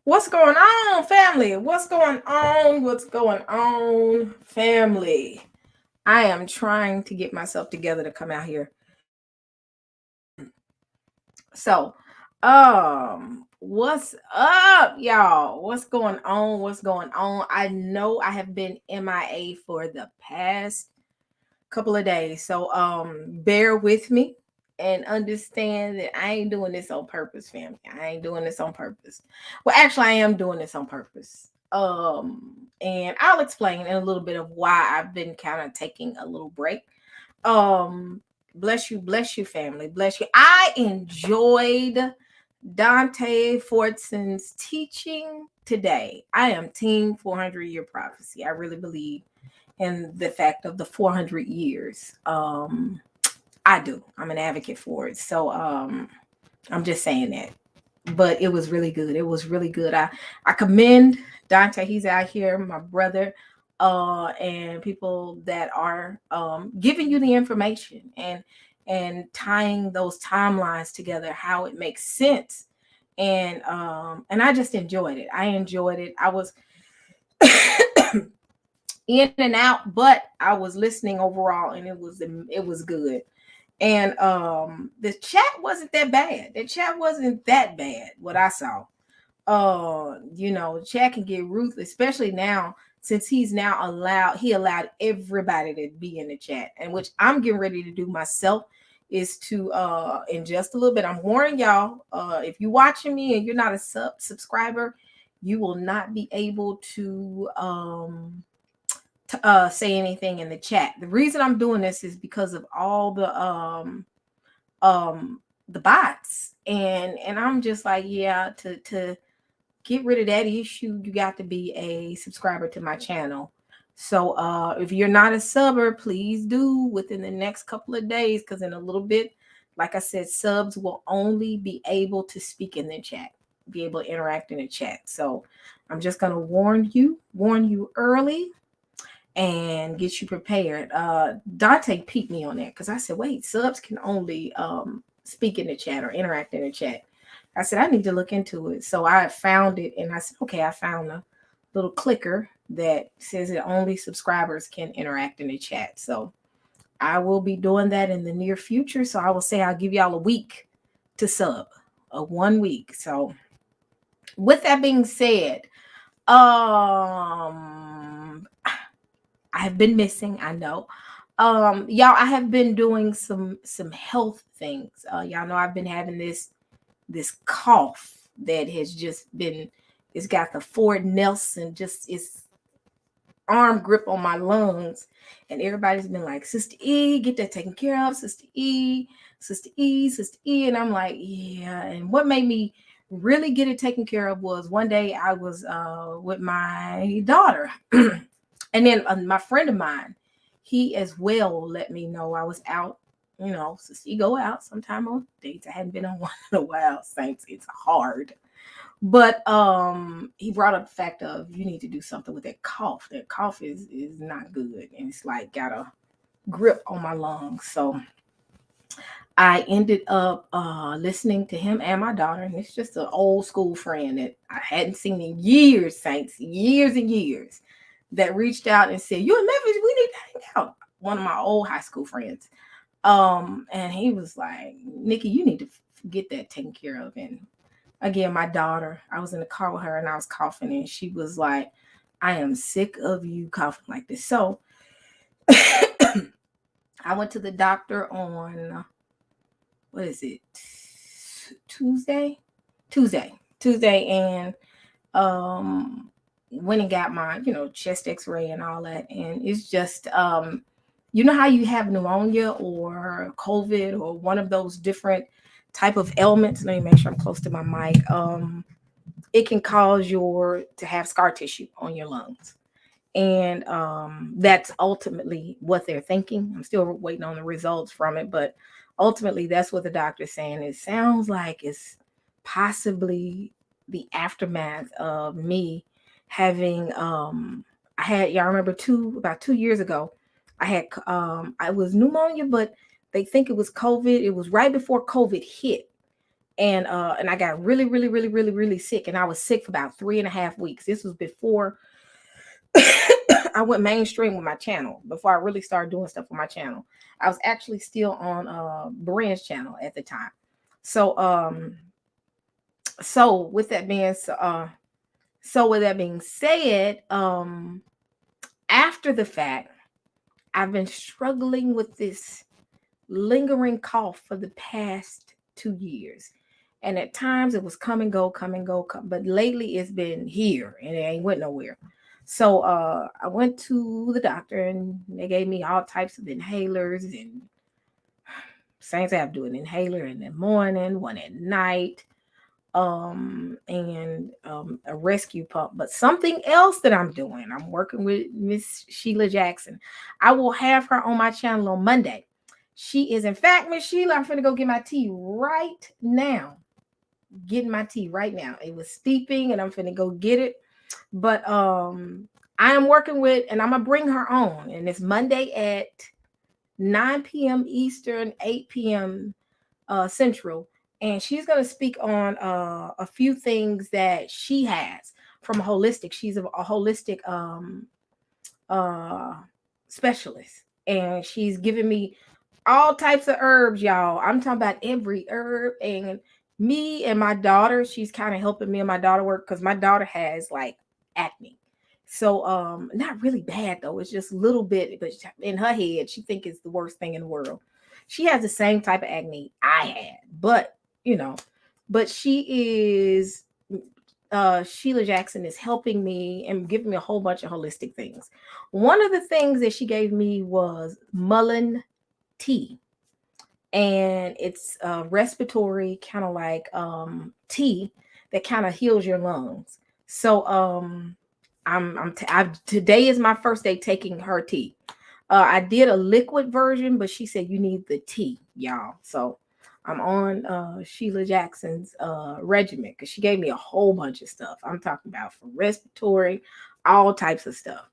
What's going on, family? What's going on? What's going on, family? I am trying to get myself together to come out here. So, what's up, y'all? What's going on? What's going on? I know I have been MIA for the past couple of days. So, bear with me and understand that I ain't doing this on purpose, family. I ain't doing this on purpose. Well, actually, I am doing this on purpose. And I'll explain in a little bit of why I've been kind of taking a little break. Bless you, family. Bless you. I enjoyed Dante Fortson's teaching today. I am team 400 year prophecy. I really believe in the fact of the 400 years. I do. I'm an advocate for it. So I'm just saying that. But it was really good. It was really good. I commend Dante. He's out here, my brother, and people that are giving you the information and tying those timelines together, how it makes sense. And I just enjoyed it. I enjoyed it. I was in and out, but I was listening overall, and it was good. And the chat wasn't that bad. The chat wasn't that bad. What I saw, chat can get ruthless, especially now since he allowed everybody to be in the chat, and which I'm getting ready to do myself is to ingest a little bit. I'm warning y'all, if you're watching me and you're not a subscriber, you will not be able to say anything in the chat. The reason I'm doing this is because of all the bots, and I'm just like, yeah, to get rid of that issue, you got to be a subscriber to my channel. So if you're not a subber, please do within the next couple of days, because in a little bit, like I said, subs will only be able to speak in the chat, be able to interact in the chat. So I'm just going to warn you early and get you prepared. Dante peeped me on that because I said, wait, subs can only speak in the chat or interact in the chat. I said, I need to look into it. So I found it and I said, okay, I found a little clicker that says that only subscribers can interact in the chat. So I will be doing that in the near future. So I will say I'll give y'all a week to sub, a 1 week. So with that being said, I've been missing, I know. Y'all, I have been doing some health things. Y'all know I've been having this cough that has just been, it's got the Ford Nelson, just it's arm grip on my lungs. And everybody's been like, Sister E, get that taken care of, Sister E, Sister E, Sister E. And I'm like, yeah. And what made me really get it taken care of was one day I was with my daughter. And then my friend of mine, he as well let me know I was out, you know, so you go out sometime on dates. I hadn't been on one in a while, Saints. It's hard. But he brought up the fact of you need to do something with that cough. That cough is not good. And it's like got a grip on my lungs. So I ended up listening to him and my daughter. And it's just an old school friend that I hadn't seen in years, Saints, years and years, that reached out and said, you in Memphis, we need to hang out. One of my old high school friends. And he was like, Nikki, you need to get that taken care of. And again, my daughter, I was in the car with her and I was coughing and she was like, I am sick of you coughing like this. So I went to the doctor on, what is it? Tuesday. And went and got my, chest x-ray and all that. And it's just, you know how you have pneumonia or COVID or one of those different type of ailments. Let me make sure I'm close to my mic. It can cause to have scar tissue on your lungs. And that's ultimately what they're thinking. I'm still waiting on the results from it, but ultimately that's what the doctor's saying. It sounds like it's possibly the aftermath of me having I had, y'all remember about 2 years ago, I was pneumonia, but they think it was COVID. It was right before COVID hit. And I got really, really, really, really, really sick. And I was sick for about 3.5 weeks. This was before I went mainstream with my channel, before I really started doing stuff with my channel. I was actually still on Beren's channel at the time. So with that being said, after the fact, I've been struggling with this lingering cough for the past 2 years. And at times it was come and go. But lately it's been here and it ain't went nowhere. So I went to the doctor and they gave me all types of inhalers. And Saints, I have to do an inhaler in the morning, one at night, and a rescue pump. But something else that I'm doing, I'm working with Miss Sheila Jackson. I will have her on my channel on Monday. She is, in fact, Miss Sheila, I'm finna go get my tea right now. Getting my tea right now. It was steeping and I'm finna go get it. But I am working with, and I'm gonna bring her on, and it's Monday at 9 p.m. Eastern, 8 p.m. Central. And she's going to speak on a few things that she has from a holistic. She's a holistic specialist. And she's giving me all types of herbs, y'all. I'm talking about every herb. And me and my daughter, she's kind of helping me and my daughter work because my daughter has like acne. So not really bad though. It's just a little bit, but in her head, she thinks it's the worst thing in the world. She has the same type of acne I had, but she is Sheila Jackson is helping me and giving me a whole bunch of holistic things. One of the things that she gave me was mullein tea. And it's respiratory kind of like tea that kind of heals your lungs. So today is my first day taking her tea. I did a liquid version, but she said you need the tea, y'all. So I'm on Sheila Jackson's regimen because she gave me a whole bunch of stuff. I'm talking about for respiratory, all types of stuff.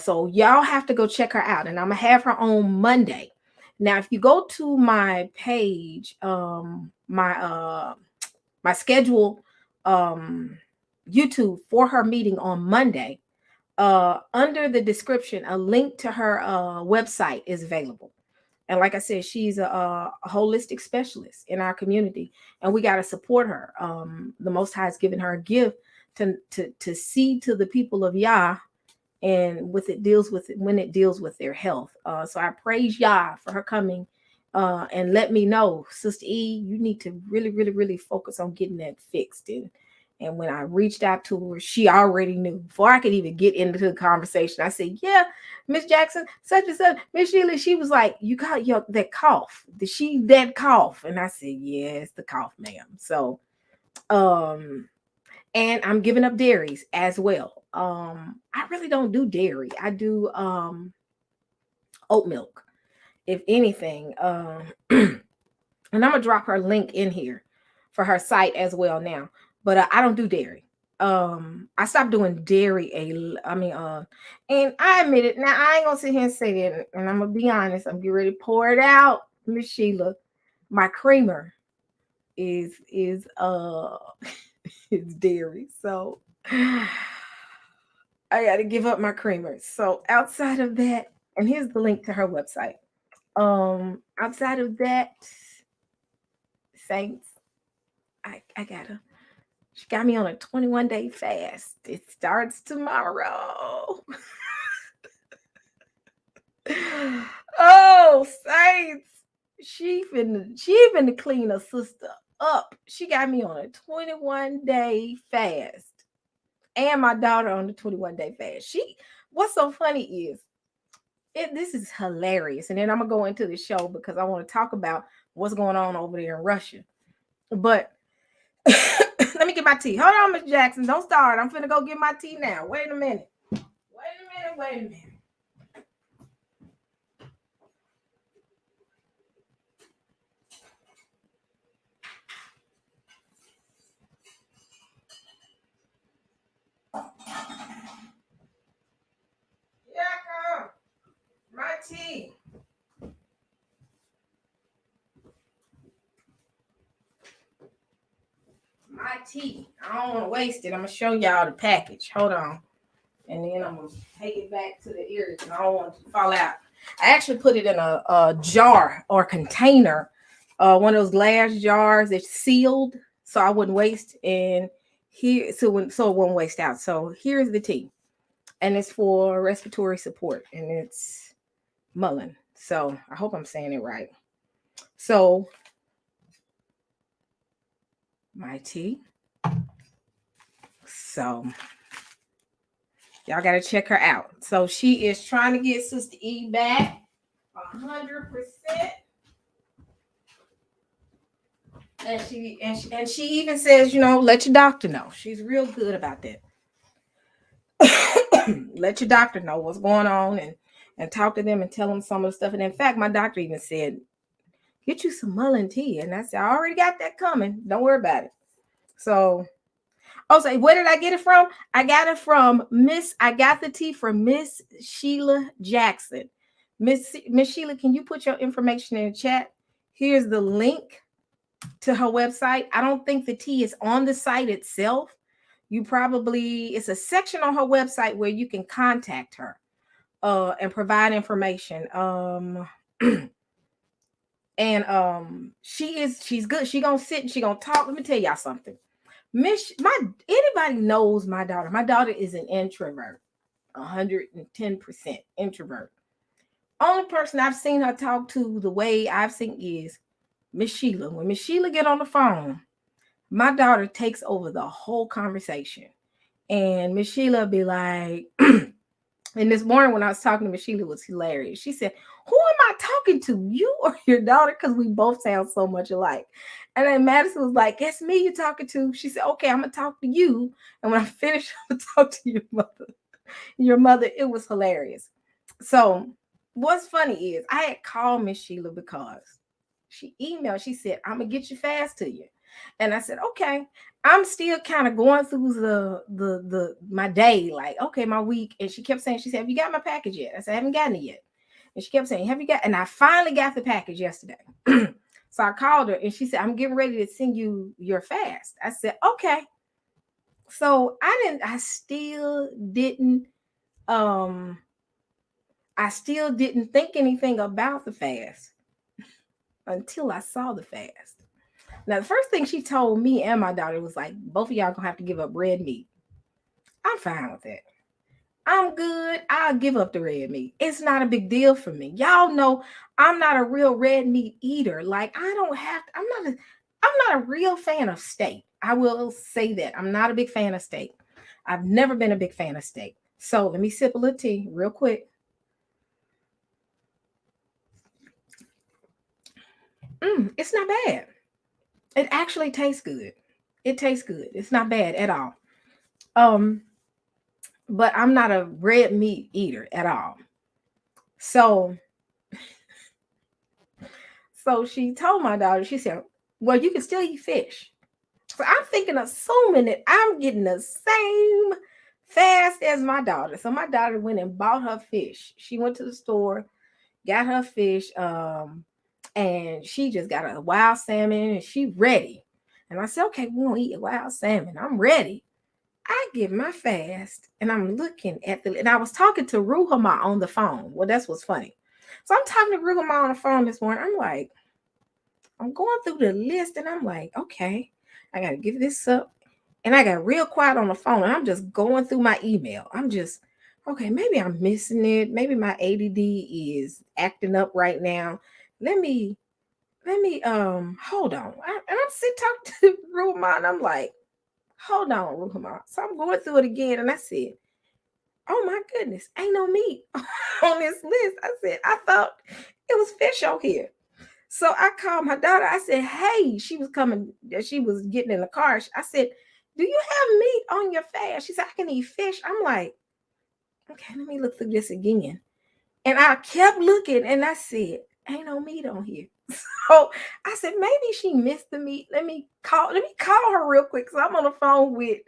So y'all have to go check her out, and I'm gonna have her on Monday. Now, if you go to my page, my schedule, YouTube for her meeting on Monday, under the description, a link to her website is available. And like I said, she's a holistic specialist in our community, and we got to support her. The Most High has given her a gift to see to the people of Yah, and when it deals with their health. So I praise Yah for her coming, and let me know, Sister E, you need to really, really, really focus on getting that fixed. And when I reached out to her, she already knew before I could even get into the conversation. I said, "Yeah, Miss Jackson, such and such, Miss Sheila." She was like, "You got that cough? Did she that cough?" And I said, "Yeah, it's the cough, ma'am." So, and I'm giving up dairies as well. I really don't do dairy. I do oat milk, if anything. And I'm gonna drop her link in here for her site as well now. But I don't do dairy. I stopped doing dairy. And I admit it. Now I ain't gonna sit here and say that, and I'm gonna be honest. I'm getting ready to pour it out, Miss Sheila. My creamer is is dairy, so I got to give up my creamers. So outside of that, and here's the link to her website. Outside of that, saints, I gotta. She got me on a 21-day fast. It starts tomorrow. Oh, saints. She finna clean her sister up. She got me on a 21-day fast. And my daughter on the 21-day fast. What's so funny is this is hilarious. And then I'm gonna go into the show because I want to talk about what's going on over there in Russia. But let me get my tea. Hold on, Miss Jackson. Don't start. I'm finna go get my tea now. Wait a minute. Wait a minute. Here I come. My tea. My tea. I don't want to waste it. I'm gonna show y'all the package. Hold on. And then I'm gonna take it back to the ears, and I don't want it to fall out. I actually put it in a jar or container, one of those glass jars that's sealed, so I wouldn't waste. And so it won't waste out. So here's the tea, and it's for respiratory support, and it's mullein. So I hope I'm saying it right. So my tea. So y'all got to check her out. So she is trying to get Sister E back 100%. And she even says, let your doctor know. She's real good about that. Let your doctor know what's going on, and talk to them and tell them some of the stuff. And in fact, my doctor even said, get you some mullein tea. And I said, I already got that coming. Don't worry about it. So, where did I get it from? I got the tea from Miss Sheila Jackson. Miss Sheila, can you put your information in the chat? Here's the link to her website. I don't think the tea is on the site itself. It's a section on her website where you can contact her and provide information. She's good. She gonna sit and she gonna talk. Let me tell y'all something. Anybody knows my daughter. My daughter is an introvert, 110% introvert. Only person I've seen her talk to the way I've seen is Miss Sheila. When Miss Sheila get on the phone, my daughter takes over the whole conversation. And Miss Sheila be like, and this morning when I was talking to Miss Sheila, it was hilarious. She said, who am I talking to, you or your daughter? Because we both sound so much alike. And then Madison was like, it's me you're talking to. She said, okay, I'm going to talk to you. And when I finish, I'm going to talk to your mother. Your mother, it was hilarious. So what's funny is I had called Miss Sheila because She emailed, she said, I'm gonna get you fast to you. And I said, okay. I'm still kind of going through the my day, like, okay, my week. And she kept saying, she said, have you got my package yet? I said, I haven't gotten it yet. And she kept saying, have you got? And I finally got the package yesterday. So I called her and she said, I'm getting ready to send you your fast. I said, okay. So I still didn't think anything about the fast until I saw the fast. Now, the first thing she told me and my daughter was like, both of y'all gonna have to give up red meat. I'm fine with that. I'm good. I'll give up the red meat. It's not a big deal for me. Y'all know I'm not a real red meat eater. Like, I don't have to, I'm not a real fan of steak. I will say that. I'm not a big fan of steak. I've never been a big fan of steak. So let me sip a little tea real quick. It's not bad. It actually tastes good. It tastes good. It's not bad at all. But I'm not a red meat eater at all. So she told my daughter, she said, well, you can still eat fish. So I'm thinking, assuming that I'm getting the same fast as my daughter. So my daughter went and bought her fish. She went to the store, got her fish, and she just got a wild salmon and she ready. And I said, okay, we're gonna eat a wild salmon. I'm ready. I get my fast and I'm looking at and I was talking to Ruhama on the phone. Well, that's what's funny. So I'm talking to Ruhama on the phone this morning. I'm like, I'm going through the list and I'm like, okay, I got to give this up. And I got real quiet on the phone and I'm just going through my email. I'm just, okay, maybe I'm missing it. Maybe my ADD is acting up right now. Let me, hold on. And I'm sitting talking to Ruhama and I'm like, hold on, Ruhama. So I'm going through it again and I said, oh my goodness, ain't no meat on this list. I said, I thought it was fish on here. So I called my daughter. I said, hey, she was getting in the car. I said, do you have meat on your fast? She said, I can eat fish. I'm like, okay, let me look through this again. And I kept looking and I said, ain't no meat on here. So I said, maybe she missed the meat. Let me call her real quick. So I'm on the phone with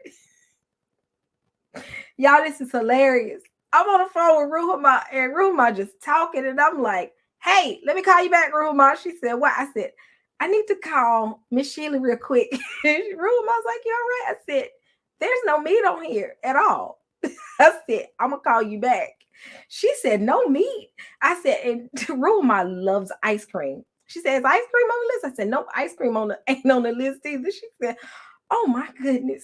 y'all. This is hilarious. I'm on the phone with Ruhama and Ruhama just talking. And I'm like, hey, let me call you back, Ruhama. She said, what? I said, I need to call Miss Sheila real quick. Ruhama was like, you all right? I said, there's no meat on here at all. I said, I'm going to call you back. She said, no meat. I said, and Ruhama loves ice cream. She says, ice cream on the list? I said, no, ice cream ain't on the list either. She said, oh my goodness.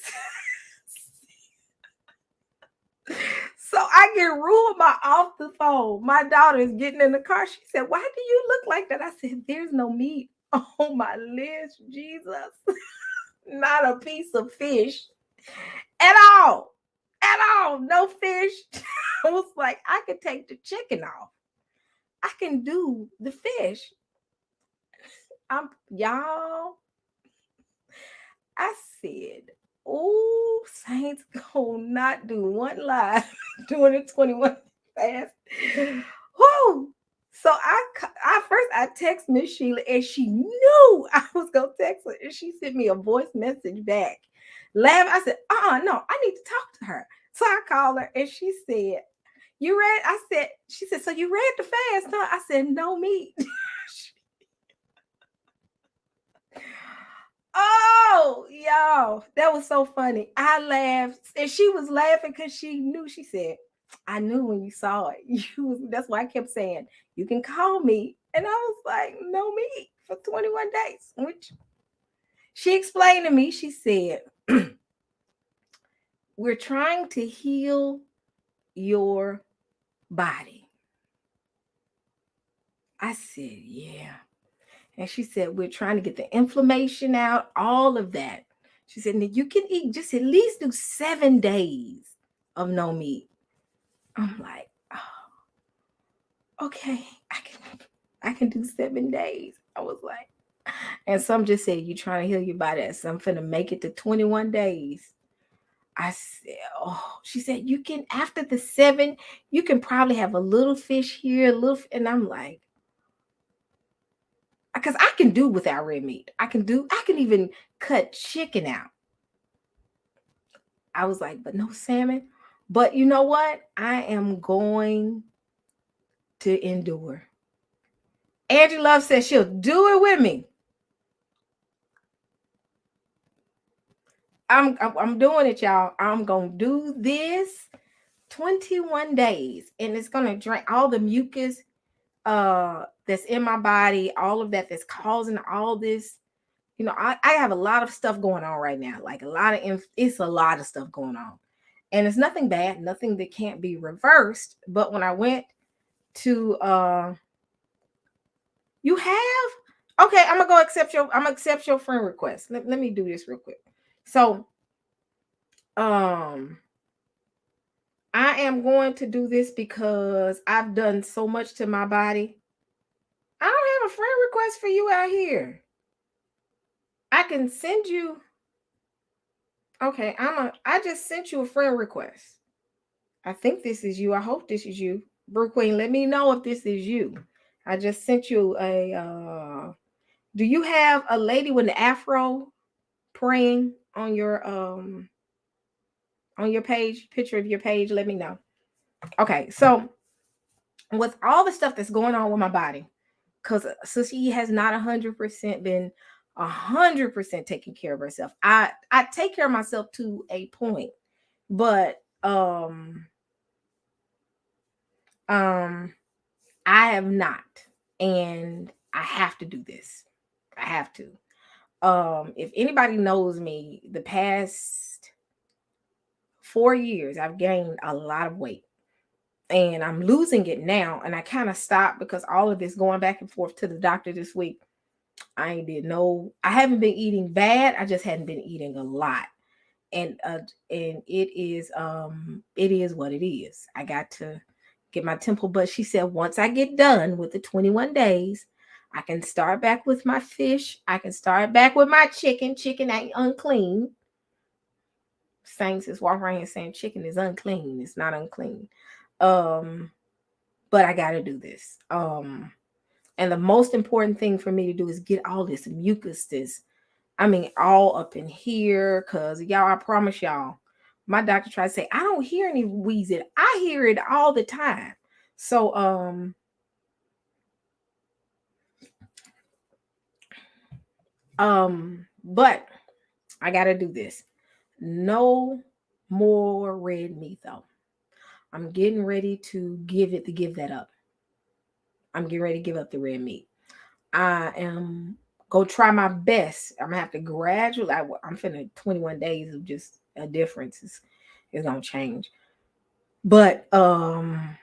So I get Ruhama off the phone. My daughter is getting in the car. She said, why do you look like that? I said, there's no meat on my list, Jesus. Not a piece of fish at all. At all. No fish. I was like, I could take the chicken off. I can do the fish. Y'all. I said, oh, Saints gonna not do one live during the 21 fast. Whoo! So I text Miss Sheila and she knew I was gonna text her and she sent me a voice message back. I said, no, I need to talk to her. So I called her and she said, you read? She said, so you read the fast? Huh? I said, no meat. Oh, y'all, that was so funny. I laughed and she was laughing because she knew. She said, I knew when you saw it. That's why I kept saying, you can call me. And I was like, no meat for 21 days. Which she explained to me. She said, we're trying to heal your body. I said, yeah. And she said, we're trying to get the inflammation out, all of that. She said, you can eat, just at least do 7 days of no meat. I'm like, oh, okay, I can do 7 days. I was like, and some just said, you're trying to heal your body. So I'm finna make it to 21 days. I said, oh, she said, you can, after the 7, you can probably have a little fish here, and I'm like, because I can do without red meat. I can even cut chicken out. I was like, but no salmon. But you know what? I am going to endure. Angie Love says she'll do it with me. I'm doing it, y'all. I'm gonna do this 21 days, and it's gonna drain all the mucus that's in my body, all of that's causing all this. You know, I have a lot of stuff going on right now, like it's a lot of stuff going on, and it's nothing bad, nothing that can't be reversed. But when I went to you have okay, I'm gonna accept your friend request. Let me do this real quick. So I am going to do this because I've done so much to my body. I don't have a friend request for you out here. I can send you. Okay, I just sent you a friend request. I think this is you. I hope this is you. Brew Queen, let me know if this is you. I just sent you a do you have a lady with an afro praying on your page, picture of your page? Let me know. Okay, so with all the stuff that's going on with my body, because Susie has not 100% been 100% taking care of herself. I take care of myself to a point, but I have not, and I have to do this. I have to. If anybody knows me, the past 4 years, I've gained a lot of weight. And I'm losing it now. And I kind of stopped because all of this going back and forth to the doctor this week. I haven't been eating bad. I just hadn't been eating a lot. And it is what it is. I got to get my temple. But she said once I get done with the 21 days, I can start back with my fish. I can start back with my chicken. Chicken ain't unclean. Saints is walking around here saying chicken is unclean. It's not unclean. But I got to do this. And the most important thing for me to do is get all this mucus, all up in here. Cause y'all, I promise y'all, my doctor tried to say, I don't hear any wheezing. I hear it all the time. So, but I got to do this. No more red meat though. I'm getting ready to give that up. I'm getting ready to give up the red meat. I am go try my best. I'm gonna have to gradually. I'm finna 21 days of just a difference is gonna change. But I'm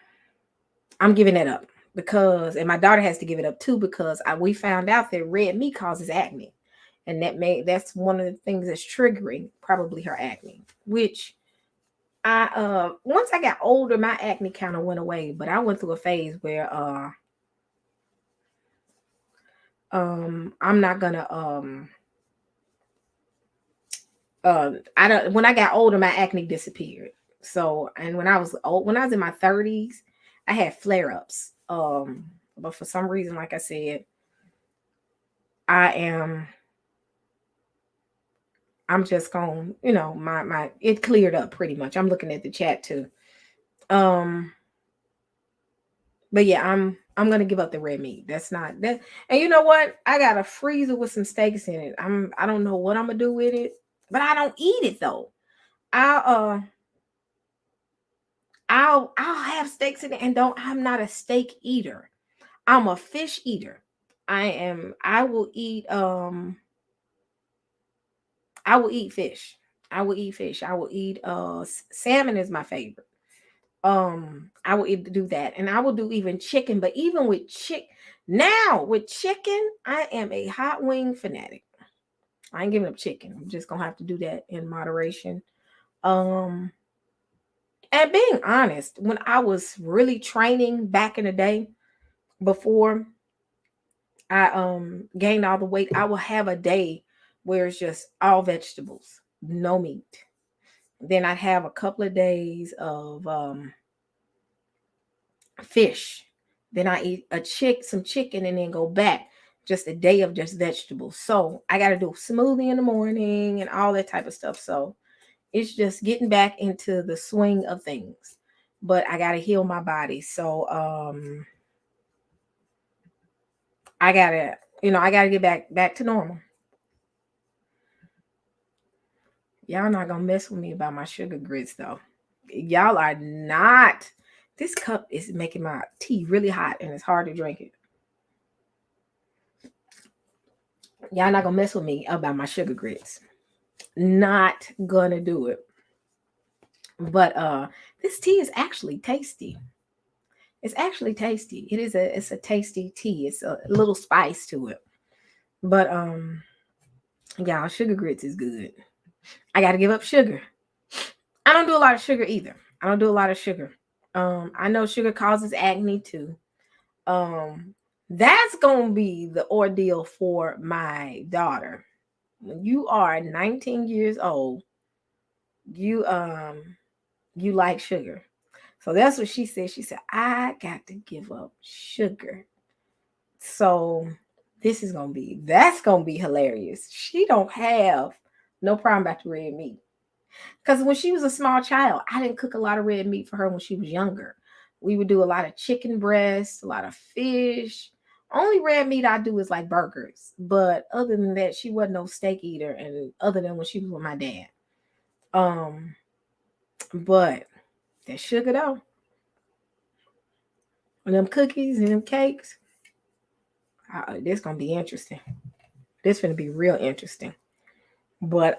giving that up because, and my daughter has to give it up too because we found out that red meat causes acne, and that's one of the things that's triggering probably her acne. Which I once I got older, my acne kind of went away, but I went through a phase where I'm not gonna I don't when I got older, my acne disappeared. So, and when I was in my 30s, I had flare-ups. But for some reason, like I said, I'm just going, my it cleared up pretty much. I'm looking at the chat too. But yeah, I'm gonna give up the red meat. That's not that. And you know what? I got a freezer with some steaks in it. I don't know what I'm gonna do with it, but I don't eat it though. I'll have steaks in it, and I'm not a steak eater. I'm a fish eater. I will eat I will eat fish. I will eat fish. I will eat salmon is my favorite. I will do that, and I will do even chicken. But even with chicken, I am a hot wing fanatic. I ain't giving up chicken. I'm just gonna have to do that in moderation. And being honest, when I was really training back in the day, before I gained all the weight, I will have a day where it's just all vegetables, no meat. Then I'd have a couple of days of fish. Then I eat some chicken and then go back just a day of just vegetables. So I got to do a smoothie in the morning and all that type of stuff. So it's just getting back into the swing of things. But I got to heal my body. So I got to, I got to get back to normal. Y'all not going to mess with me about my sugar grits though. Y'all are not. This cup is making my tea really hot and it's hard to drink it. Y'all not gonna mess with me about my sugar grits. Not gonna do it. But this tea is actually tasty. It's actually tasty. It's a tasty tea. It's a little spice to it. But y'all, sugar grits is good. I gotta give up sugar. I don't do a lot of sugar either. I don't do a lot of sugar. I know sugar causes acne too. That's gonna be the ordeal for my daughter. When you are 19 years old, you like sugar. So that's what she said. She said, I got to give up sugar. So that's gonna be hilarious. She don't have no problem about the red meat. Because when she was a small child, I didn't cook a lot of red meat for her when she was younger. We would do a lot of chicken breasts, a lot of fish. Only red meat I do is like burgers. But other than that, she wasn't no steak eater. And other than when she was with my dad. But that sugar though, and them cookies and them cakes, this gonna be interesting. This gonna be real interesting. But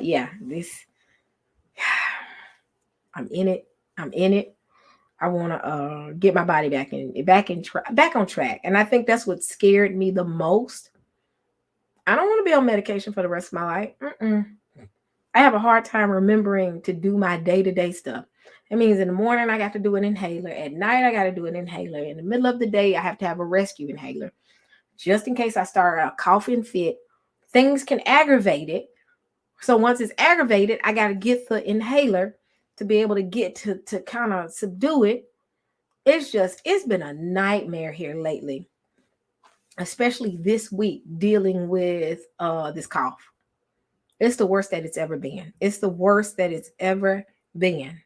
yeah, this I'm in it. I want to get my body back on track. And I think that's what scared me the most. I don't want to be on medication for the rest of my life. I have a hard time remembering to do my day-to-day stuff. It means in the morning I got to do an inhaler. At night I got to do an inhaler. In the middle of the day I have to have a rescue inhaler. Just in case I start a coughing fit. Things can aggravate it. So once it's aggravated, I got to get the inhaler to be able to get to kind of subdue it. It's been a nightmare here lately, especially this week dealing with this cough. It's the worst that it's ever been. It's the worst that it's ever been.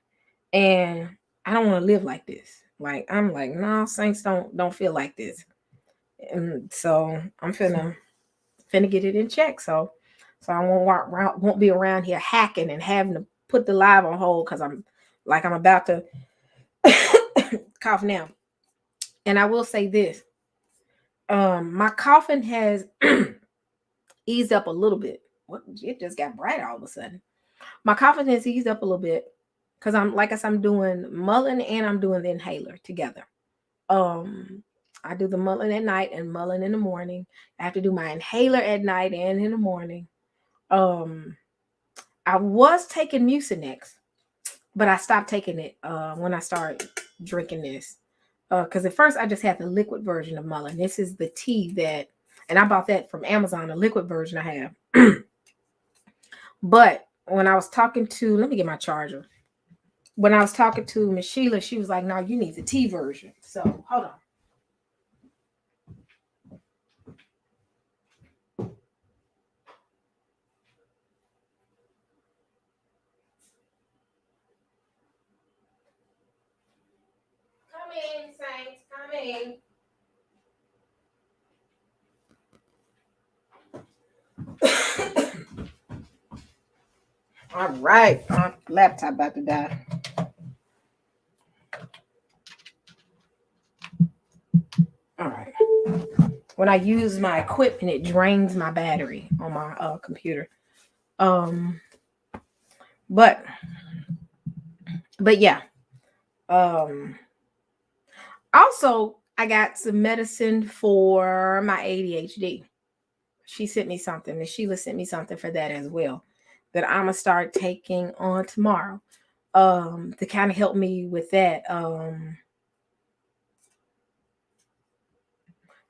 And I don't want to live like this. Like, I'm like, no, saints don't feel like this. And so I'm finna get it in check. So I won't be around here hacking and having to put the live on hold because I'm about to cough now. And I will say this. My coughing has eased up a little bit. It just got bright all of a sudden. My coughing has eased up a little bit because I'm doing mullein and I'm doing the inhaler together. I do the mullein at night and mullein in the morning. I have to do my inhaler at night and in the morning. I was taking Mucinex, but I stopped taking it when I started drinking this. Because at first I just had the liquid version of mullein. This is the tea and I bought that from Amazon, the liquid version I have. But when I was talking to, let me get my charger. When I was talking to Miss Sheila, she was like, no, you need the tea version. So hold on. Come in, Saints. Come in. All right. My laptop about to die. All right. When I use my equipment, it drains my battery on my computer. But yeah. Also, I got some medicine for my ADHD. She sent me something, and Sheila sent me something for that as well that I'm gonna start taking on tomorrow to kind of help me with that.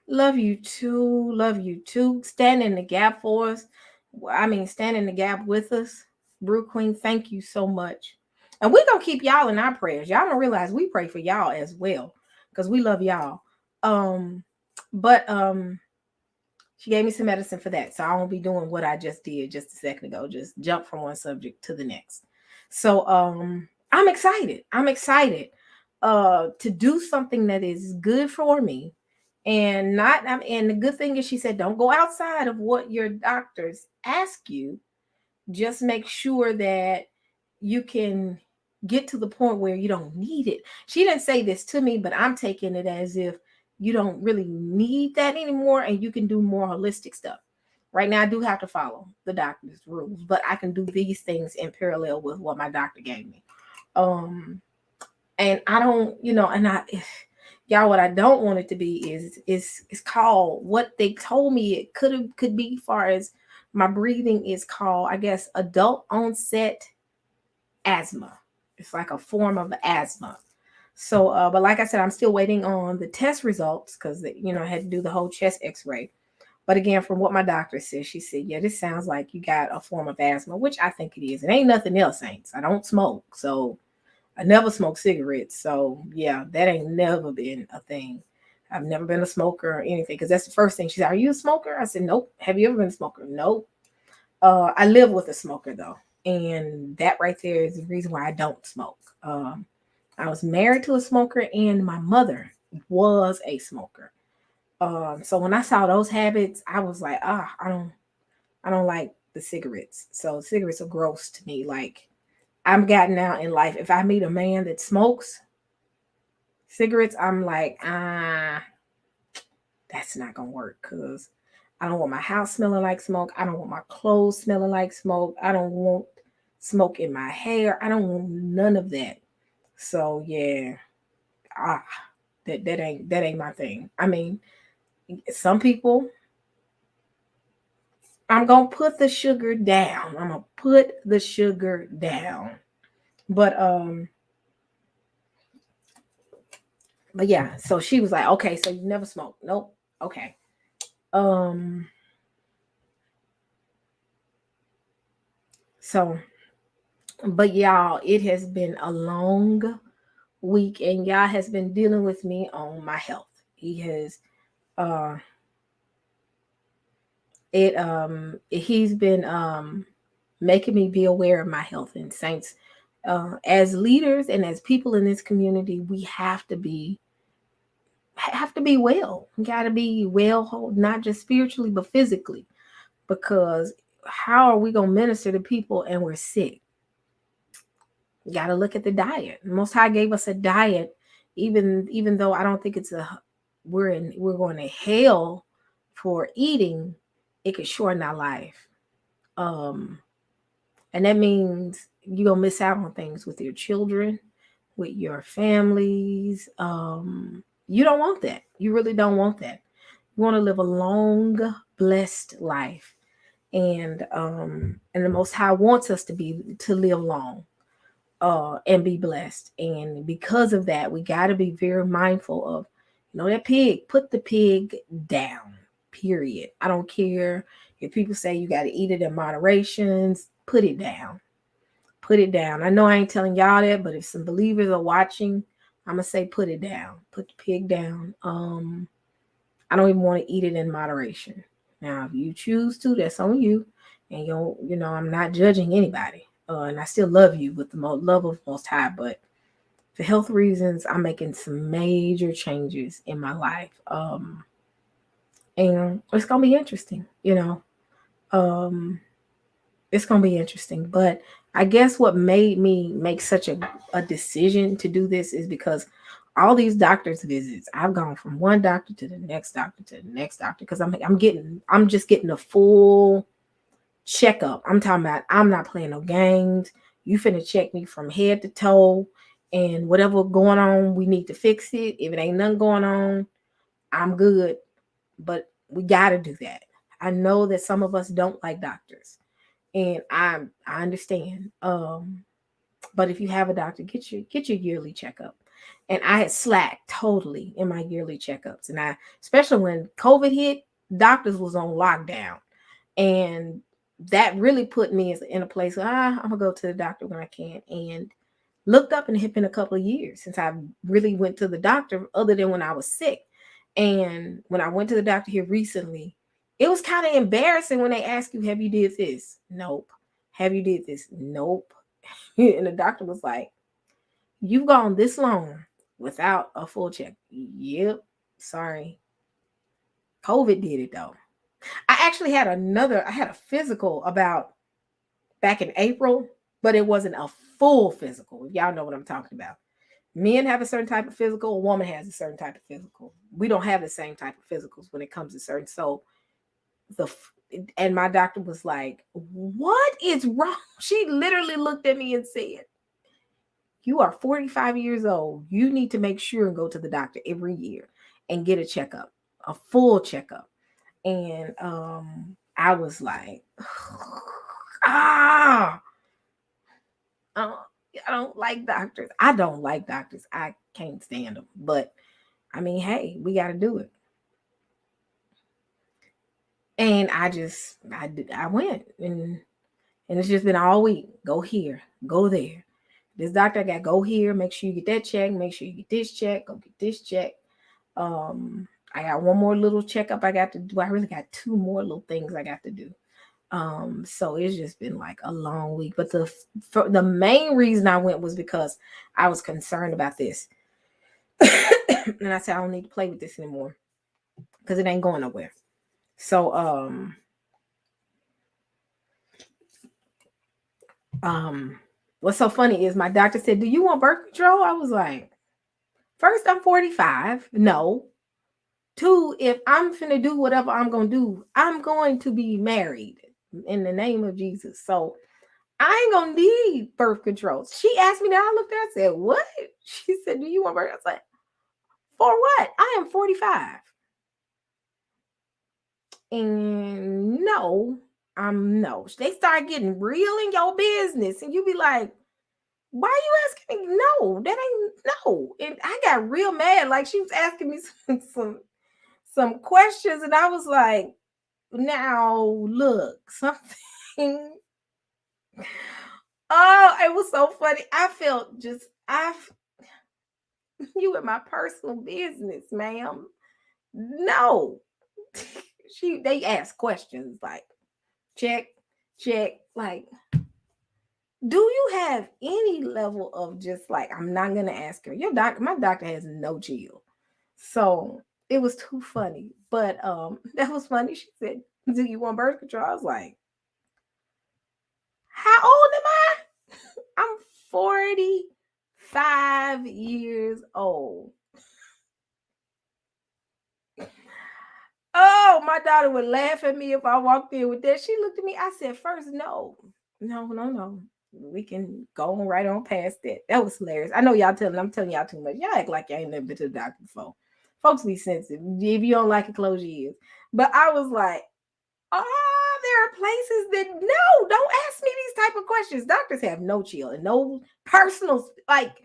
Love you too. Stand in the gap for us. Stand in the gap with us. Brew Queen, thank you so much. And we're gonna keep y'all in our prayers. Y'all don't realize we pray for y'all as well because we love y'all. But she gave me some medicine for that. So I won't be doing what I just did just a second ago, just jump from one subject to the next. So I'm excited. I'm excited to do something that is good for me. And not and the good thing is she said don't go outside of what your doctors ask you. Just make sure that you can get to the point where you don't need it. She didn't say this to me, but I'm taking it as if you don't really need that anymore and you can do more holistic stuff. Right now, I do have to follow the doctor's rules, but I can do these things in parallel with what my doctor gave me. Um, and I don't, and y'all, what I don't want it to be is called what they told me it could be. Far as my breathing is called, I guess, adult onset asthma. It's like a form of asthma. So, but like I said, I'm still waiting on the test results because I had to do the whole chest X-ray. But again, from what my doctor said, she said, "Yeah, this sounds like you got a form of asthma," which I think it is. It ain't nothing else, saints. I don't smoke, so I never smoked cigarettes. So yeah, that ain't never been a thing. I've never been a smoker or anything because that's the first thing she said. "Are you a smoker?" I said, "Nope." "Have you ever been a smoker?" "Nope." I live with a smoker though, and that right there is the reason why I don't smoke. I was married to a smoker, and my mother was a smoker. So when I saw those habits, I was like, I don't like the cigarettes. So cigarettes are gross to me. Like I'm gotten out in life. If I meet a man that smokes cigarettes, I'm like, that's not gonna work because I don't want my house smelling like smoke. I don't want my clothes smelling like smoke. I don't want smoke in my hair. I don't want none of that. So yeah, ah, that ain't my thing. I mean, some people, I'm gonna put the sugar down. I'm gonna put the sugar down. But but yeah, so she was like, okay, so you never smoked. Nope. Okay. Um so but y'all, it has been a long week and y'all has been dealing with me on my health. He has uh he's been making me be aware of my health. And saints, as leaders and as people in this community, we have to be well. We got to be well, not just spiritually but physically, because how are we going to minister to people and we're sick? You got to look at the diet. Most High gave us a diet, even though I don't think it's we're going to hell for eating. It could shorten our life. Um, and that means you're gonna miss out on things with your children, with your families. You don't want that. You really don't want that. You want to live a long, blessed life. And the Most High wants us to live long and be blessed. And because of that, we got to be very mindful of, that pig. Put the pig down. Period. I don't care if people say you got to eat it in moderations. Put it down. Put it down. I know I ain't telling y'all that, but if some believers are watching, I'm gonna say put it down. Put the pig down. I don't even want to eat it in moderation. Now, if you choose to, that's on you. And I'm not judging anybody. And I still love you with the love of Most High, but for health reasons, I'm making some major changes in my life. And it's gonna be interesting, it's gonna be interesting. But I guess what made me make such a decision to do this is because all these doctor's visits, I've gone from one doctor to the next doctor to the next doctor because I'm just getting a full checkup. I'm talking about I'm not playing no games. You finna check me from head to toe, and whatever going on, we need to fix it. If it ain't nothing going on, I'm good. But we gotta do that. I know that some of us don't like doctors, and I understand. But if you have a doctor, get your yearly checkup. And I had slacked totally in my yearly checkups, and especially when COVID hit, doctors was on lockdown, and that really put me in a place where I'm gonna go to the doctor when I can. And looked up, and it had been a couple of years since I really went to the doctor, other than when I was sick. And when I went to the doctor here recently, it was kind of embarrassing when they ask you, have you did this? Nope. Have you did this? Nope. And the doctor was like, you've gone this long without a full check. Yep. Sorry. COVID did it though. I actually had I had a physical about back in April, but it wasn't a full physical. Y'all know what I'm talking about. Men have a certain type of physical, a woman has a certain type of physical. We don't have the same type of physicals when it comes to certain. So and my doctor was like, what is wrong? She literally looked at me and said, you are 45 years old. You need to make sure and go to the doctor every year and get a checkup, a full checkup. And I was like, I don't like doctors. I don't like doctors. I can't stand them. But I mean, hey, we got to do it. And I went and it's just been all week. Go here, go there. This doctor, I got to go here. Make sure you get that check. Make sure you get this check. Go get this check. I got one more little checkup I got to do. I really got 2 more little things I got to do. So it's just been like a long week. But the main reason I went was because I was concerned about this. And I said, I don't need to play with this anymore because it ain't going nowhere. So, what's so funny is my doctor said, do you want birth control? I was like, first, I'm 45. No. 2, if I'm finna do whatever I'm going to do, I'm going to be married in the name of Jesus. So I ain't going to need birth control. She asked me that. I looked at her and said, what? She said, do you want birth? I was like, for what? I am 45. And no. They start getting real in your business. And you be like, why are you asking me? No, that ain't no. And I got real mad. Like she was asking me some questions. And I was like, now look, something. Oh, it was so funny. I felt you in my personal business, ma'am. No. They ask questions like, check, like, do you have any level of just like, I'm not gonna ask her. My doctor has no chill. So it was too funny. But that was funny. She said, do you want birth control? I was like, how old am I? I'm 45 years old. Oh, my daughter would laugh at me if I walked in with that. She looked at me. I said, first, no. We can go on right on past that. That was hilarious. I know I'm telling y'all too much. Y'all act like y'all ain't never been to the doctor before. Folks be sensitive. If you don't like it, close your ears. But I was like, oh, there are places that no, don't ask me these type of questions. Doctors have no chill and no personal, like,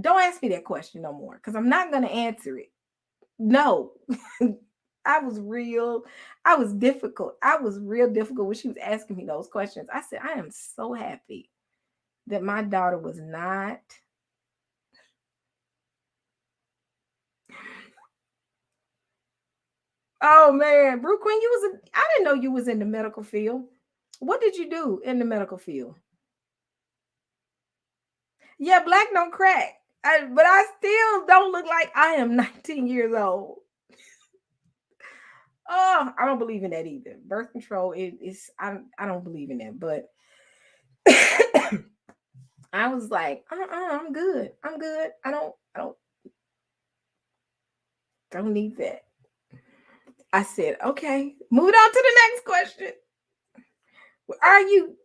don't ask me that question no more because I'm not going to answer it. No. I was difficult. I was real difficult when she was asking me those questions. I said, I am so happy that my daughter was not. Oh man, Brooke, when I didn't know you was in the medical field. What did you do in the medical field? Yeah, black don't crack. But I still don't look like I am 19 years old. Oh, I don't believe in that either. Birth control is I don't believe in that, but I was like, I'm good. I'm good. I don't need that. I said, okay, moving on to the next question. Are you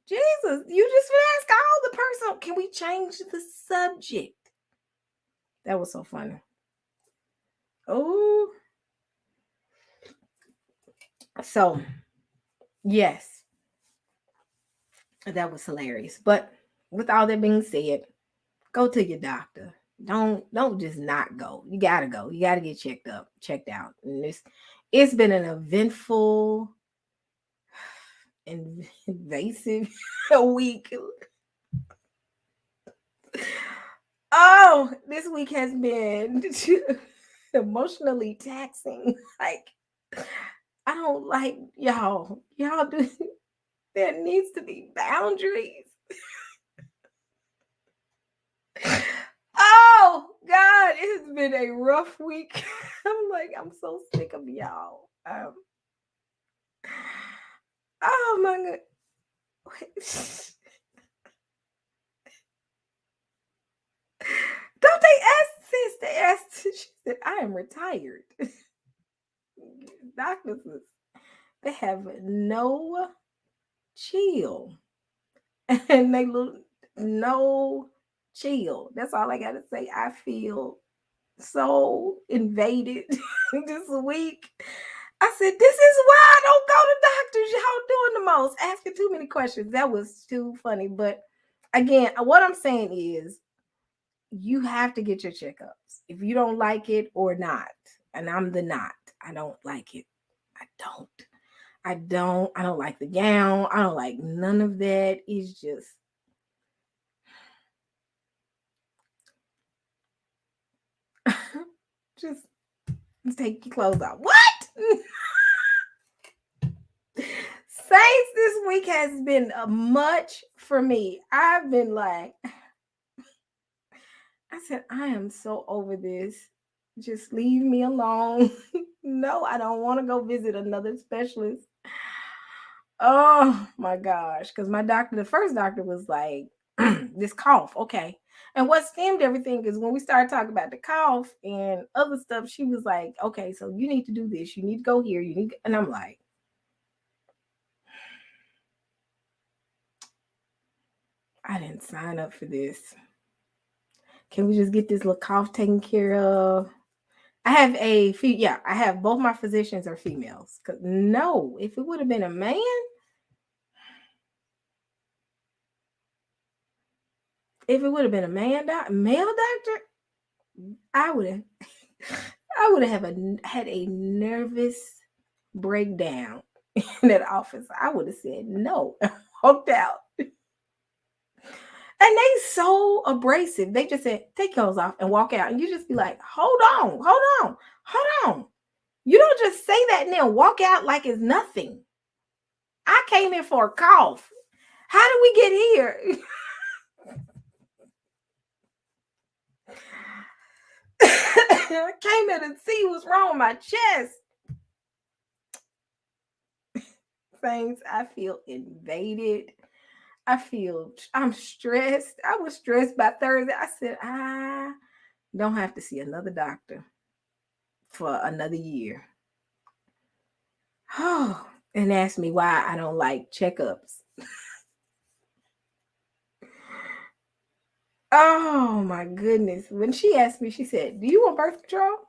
Jesus? You just ask all the person. Can we change the subject? That was so funny. Oh, so yes, that was hilarious. But with all that being said, go to your doctor. Don't just not go. You gotta go. You gotta get checked out. And it's been an eventful, invasive week. Oh, this week has been emotionally taxing. Like, I don't like y'all. Y'all do. There needs to be boundaries. Oh God, it has been a rough week. I'm like, I'm so sick of y'all. Oh my God. Don't they ask sis? They asked, she said, I am retired. Doctors, they have no chill. And they look no chill. That's all I gotta say. I feel so invaded this week. I said, this is why I don't go to doctors. Y'all doing the most, asking too many questions. That was too funny. But again, what I'm saying is you have to get your checkups if you don't like it or not. And I'm the not. I don't like it. I don't like the gown. I don't like none of that. It's just just take your clothes off. What? Saints, this week has been much for me. I've been like, I said, I am so over this. Just leave me alone. No, I don't want to go visit another specialist. Oh my gosh. Because my doctor, the first doctor was like, this cough. Okay. And what stemmed everything is when we started talking about the cough and other stuff, she was like, okay, so you need to do this. You need to go here. And I'm like, I didn't sign up for this. Can we just get this little cough taken care of? I have both my physicians are females. No, if it would have been a man, male doctor, I would have had a nervous breakdown in that office. I would have said no, walked out. And they so abrasive. They just said, take clothes off and walk out. And you just be like, hold on. You don't just say that and then walk out like it's nothing. I came in for a cough. How did we get here? I came in to see what's wrong with my chest. Things, I feel invaded. I'm stressed. I was stressed by Thursday. I said, I don't have to see another doctor for another year. Oh, and asked me why I don't like checkups. Oh my goodness. When she asked me, she said, do you want birth control?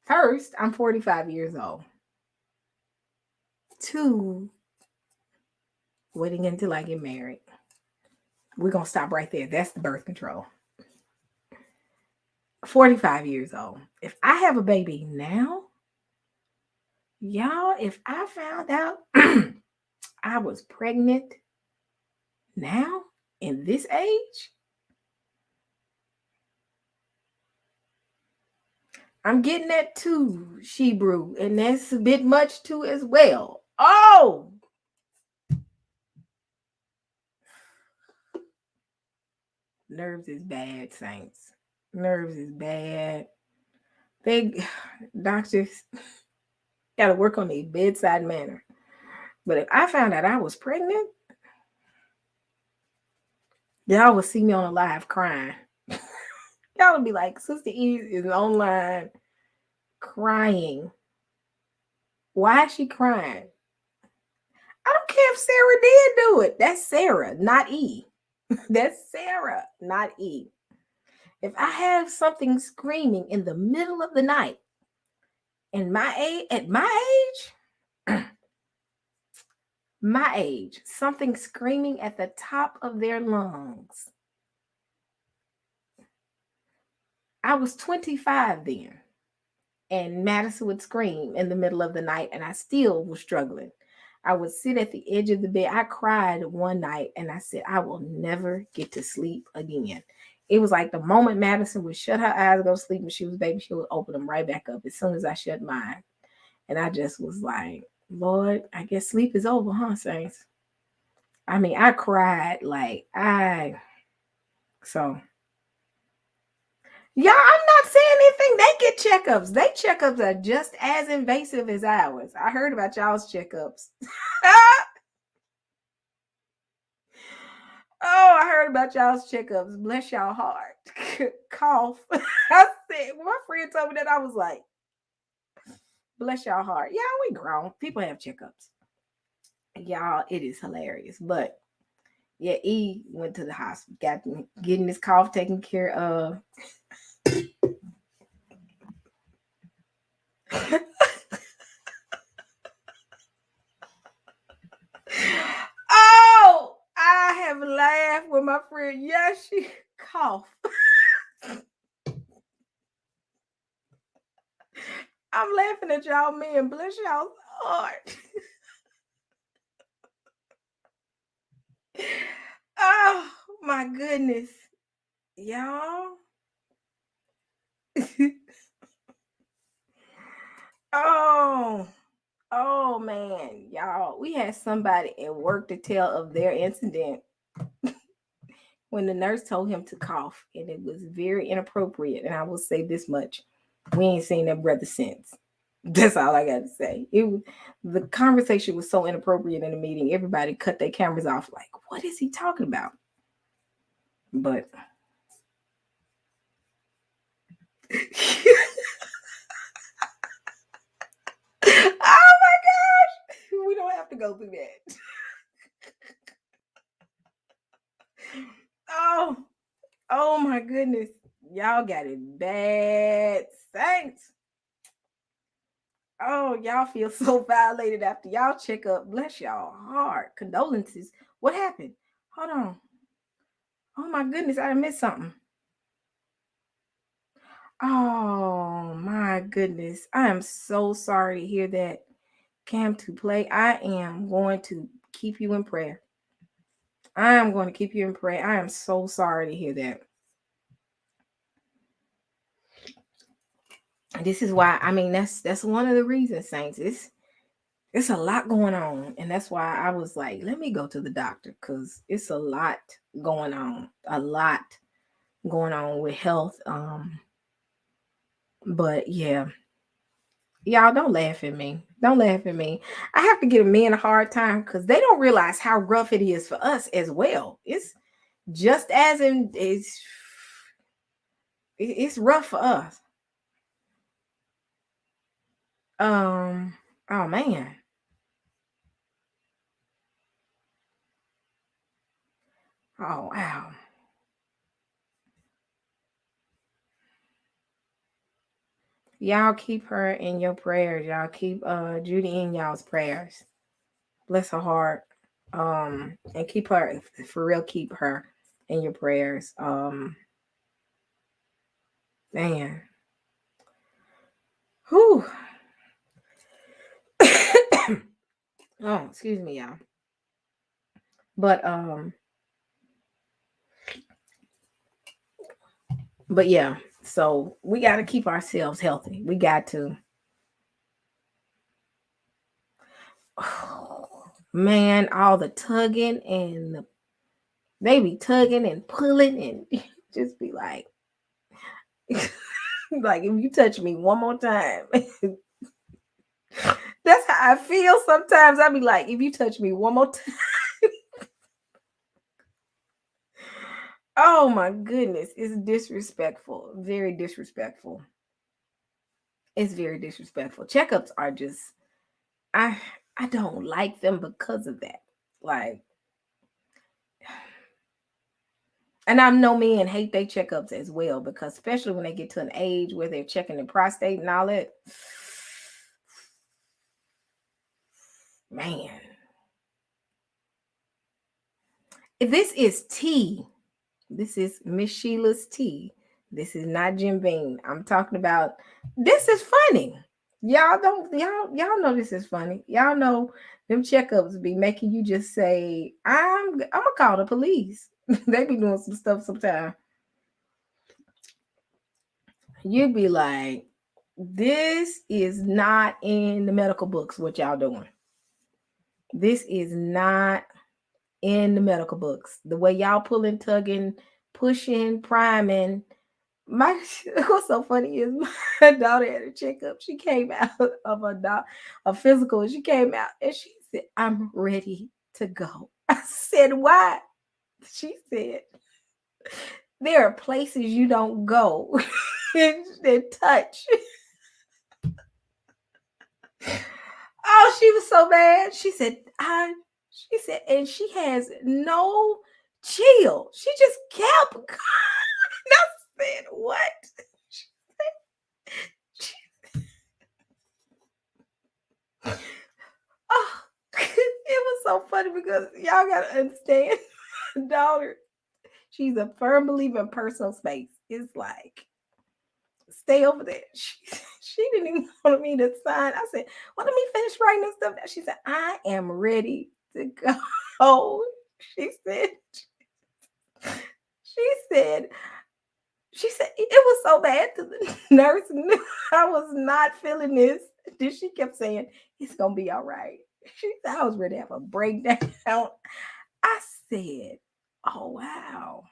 First, I'm 45 years old. 2, waiting until I get married. We're going to stop right there. That's the birth control. 45 years old. If I have a baby now, y'all, if I found out I was pregnant now in this age, I'm getting that too, Shebrew, and that's a bit much too as well. Oh, nerves is bad, saints. Nerves is bad. Doctors got to work on the bedside manner. But if I found out I was pregnant, y'all would see me on a live crying. Y'all would be like, Sister E is online crying. Why is she crying? I don't care if Sarah did do it. That's Sarah, not E. That's Sarah, not E. If I have something screaming in the middle of the night, at my age, something screaming at the top of their lungs. I was 25 then, and Madison would scream in the middle of the night, and I still was struggling. I would sit at the edge of the bed. I cried one night, and I said, I will never get to sleep again. It was like the moment Madison would shut her eyes, go to sleep when she was baby, she would open them right back up as soon as I shut mine. And I just was like, Lord, I guess sleep is over, huh, Saints? I mean, I cried so yeah, I'm not saying anything. They get checkups. They checkups are just as invasive as ours. I heard about y'all's checkups. Oh, I heard about y'all's checkups. Bless y'all heart. Cough. I said, when my friend told me that, I was like, bless y'all heart. Yeah, we grown. People have checkups. Y'all, it is hilarious. But yeah, E went to the hospital, getting his cough taken care of. Oh, I have laughed with my friend. Yes, she coughed. I'm laughing at y'all men. Bless y'all heart. Oh my goodness. Y'all. Oh man, y'all. We had somebody at work to tell of their incident when the nurse told him to cough, and it was very inappropriate. And I will say this much: we ain't seen that brother since. That's all I got to say. The conversation was so inappropriate in the meeting. Everybody cut their cameras off. Like, what is he talking about? But oh my gosh, we don't have to go through that. Oh my goodness, y'all got it bad, Saints. Oh, y'all feel so violated after y'all check up. Bless y'all heart. Condolences. What happened? Hold on. Oh my goodness, I missed something. Oh my goodness. I am so sorry to hear that. Cam to play. I am going to keep you in prayer. I am going to keep you in prayer. I am so sorry to hear that. This is why, I mean, that's one of the reasons, Saints. It's a lot going on. And that's why I was like, let me go to the doctor, because it's a lot going on. A lot going on with health. But yeah. Y'all don't laugh at me. Don't laugh at me. I have to give men a hard time because they don't realize how rough it is for us as well. It's just as in it's rough for us. Oh man. Oh wow. Y'all keep her in your prayers. Y'all keep Judy in y'all's prayers. Bless her heart. And keep her, for real, keep her in your prayers. Man. Whew. Oh, excuse me, y'all. But yeah, so we got to keep ourselves healthy. We got to. Oh, man, all the tugging and they be tugging and pulling and just be like, like if you touch me one more time. That's how I feel sometimes. I be like, if you touch me one more time. Oh my goodness, it's disrespectful. Very disrespectful. It's very disrespectful. Checkups are just I I don't like them because of that. Like, and I know men hate their checkups as well, because especially when they get to an age where they're checking the prostate and all that. Man. This is tea. This is Miss Sheila's tea. This is not Jim Beam. I'm talking about, this is funny. Y'all know this is funny. Y'all know them checkups be making you just say, I'm gonna call the police. They be doing some stuff sometimes. you'd be like, this is not in the medical books, what y'all doing. This is not in the medical books. The way y'all pulling, tugging, pushing, priming. What's so funny is my daughter had a checkup. She came out of a physical, and she came out and she said, I'm ready to go. I said, why? She said, there are places you don't go and touch. Oh, she was so bad. She said, and she has no chill. She just kept going. I said, what? Oh, it was so funny because y'all gotta understand, daughter, she's a firm believer in personal space. It's like, stay over there. She didn't even want me to sign. I said, well, let me finish writing this stuff down. She said, I am ready to go. She said, she said, she said it was so bad to the nurse knew I was not feeling this. Then she kept saying, it's gonna be all right. She said I was ready to have a breakdown. I said, oh wow.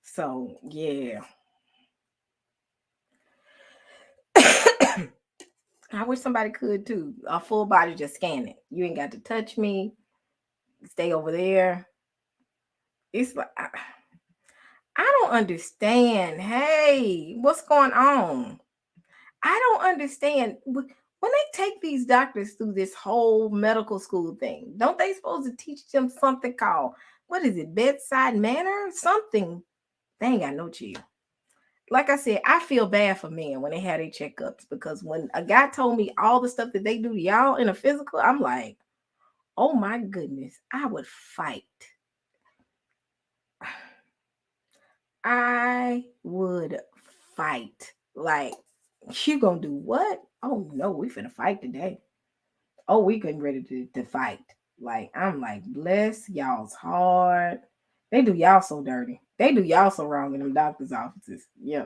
So yeah. I wish somebody could too. A full body just scan it. You ain't got to touch me. Stay over there. It's like I don't understand. Hey, what's going on? I don't understand. When they take these doctors through this whole medical school thing, don't they supposed to teach them something called, what is it, bedside manner? Something. They ain't got no chill. Like I said, I feel bad for men when they have their checkups, because when a guy told me all the stuff that they do to y'all in a physical, I'm like, oh my goodness, I would fight. I would fight. Like, you gonna do what? Oh no, we finna fight today. Oh, we getting ready to fight. Like, I'm like, bless y'all's heart. They do y'all so dirty. They do y'all so wrong in them doctor's offices. Yeah.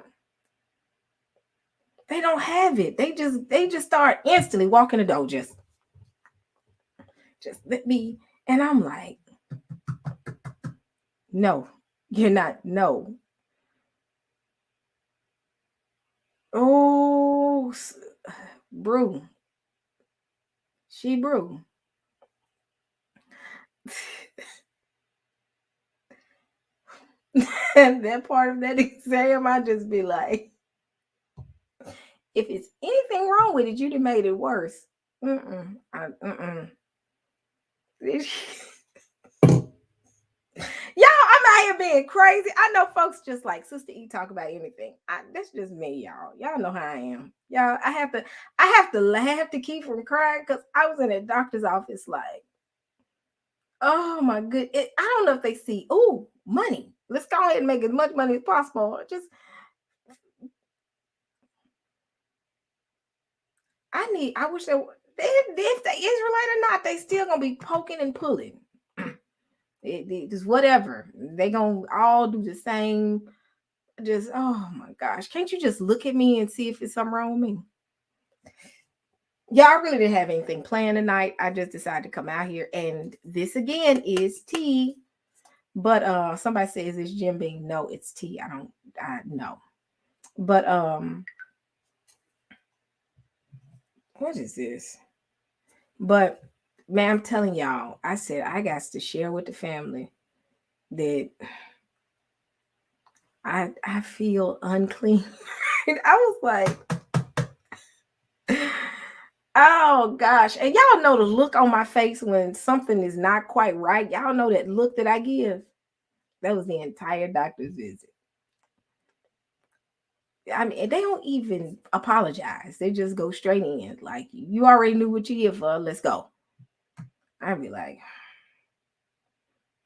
They don't have it. They just start instantly walking the door. Just let me. And I'm like, no, you're not. No. Oh, brew. She brew. And that part of that exam, I just be like, if it's anything wrong with it, you'd have made it worse. Mm-mm. Y'all, I'm out here being crazy. I know folks just like Sister E talk about anything. That's just me, y'all. Y'all know how I am. Y'all, I have to laugh to keep from crying, because I was in a doctor's office like, oh my good. I don't know if they see, oh, money. Let's go ahead and make as much money as possible. I wish if they Israelite or not, they still gonna be poking and pulling. It just whatever. They gonna all do the same. Just, oh my gosh, can't you just look at me and see if it's something wrong with me? Yeah, I really didn't have anything planned tonight. I just decided to come out here, and this again is tea. But somebody says it's Jim Beam. No, it's tea. I know. But what is this? But man, I'm telling y'all, I said I got to share with the family that I feel unclean. I was like, oh gosh. And y'all know the look on my face when something is not quite right. Y'all know that look that I give. That was the entire doctor's visit. I mean, they don't even apologize. They just go straight in. Like, you already knew what you're here for. Let's go. I'd be like,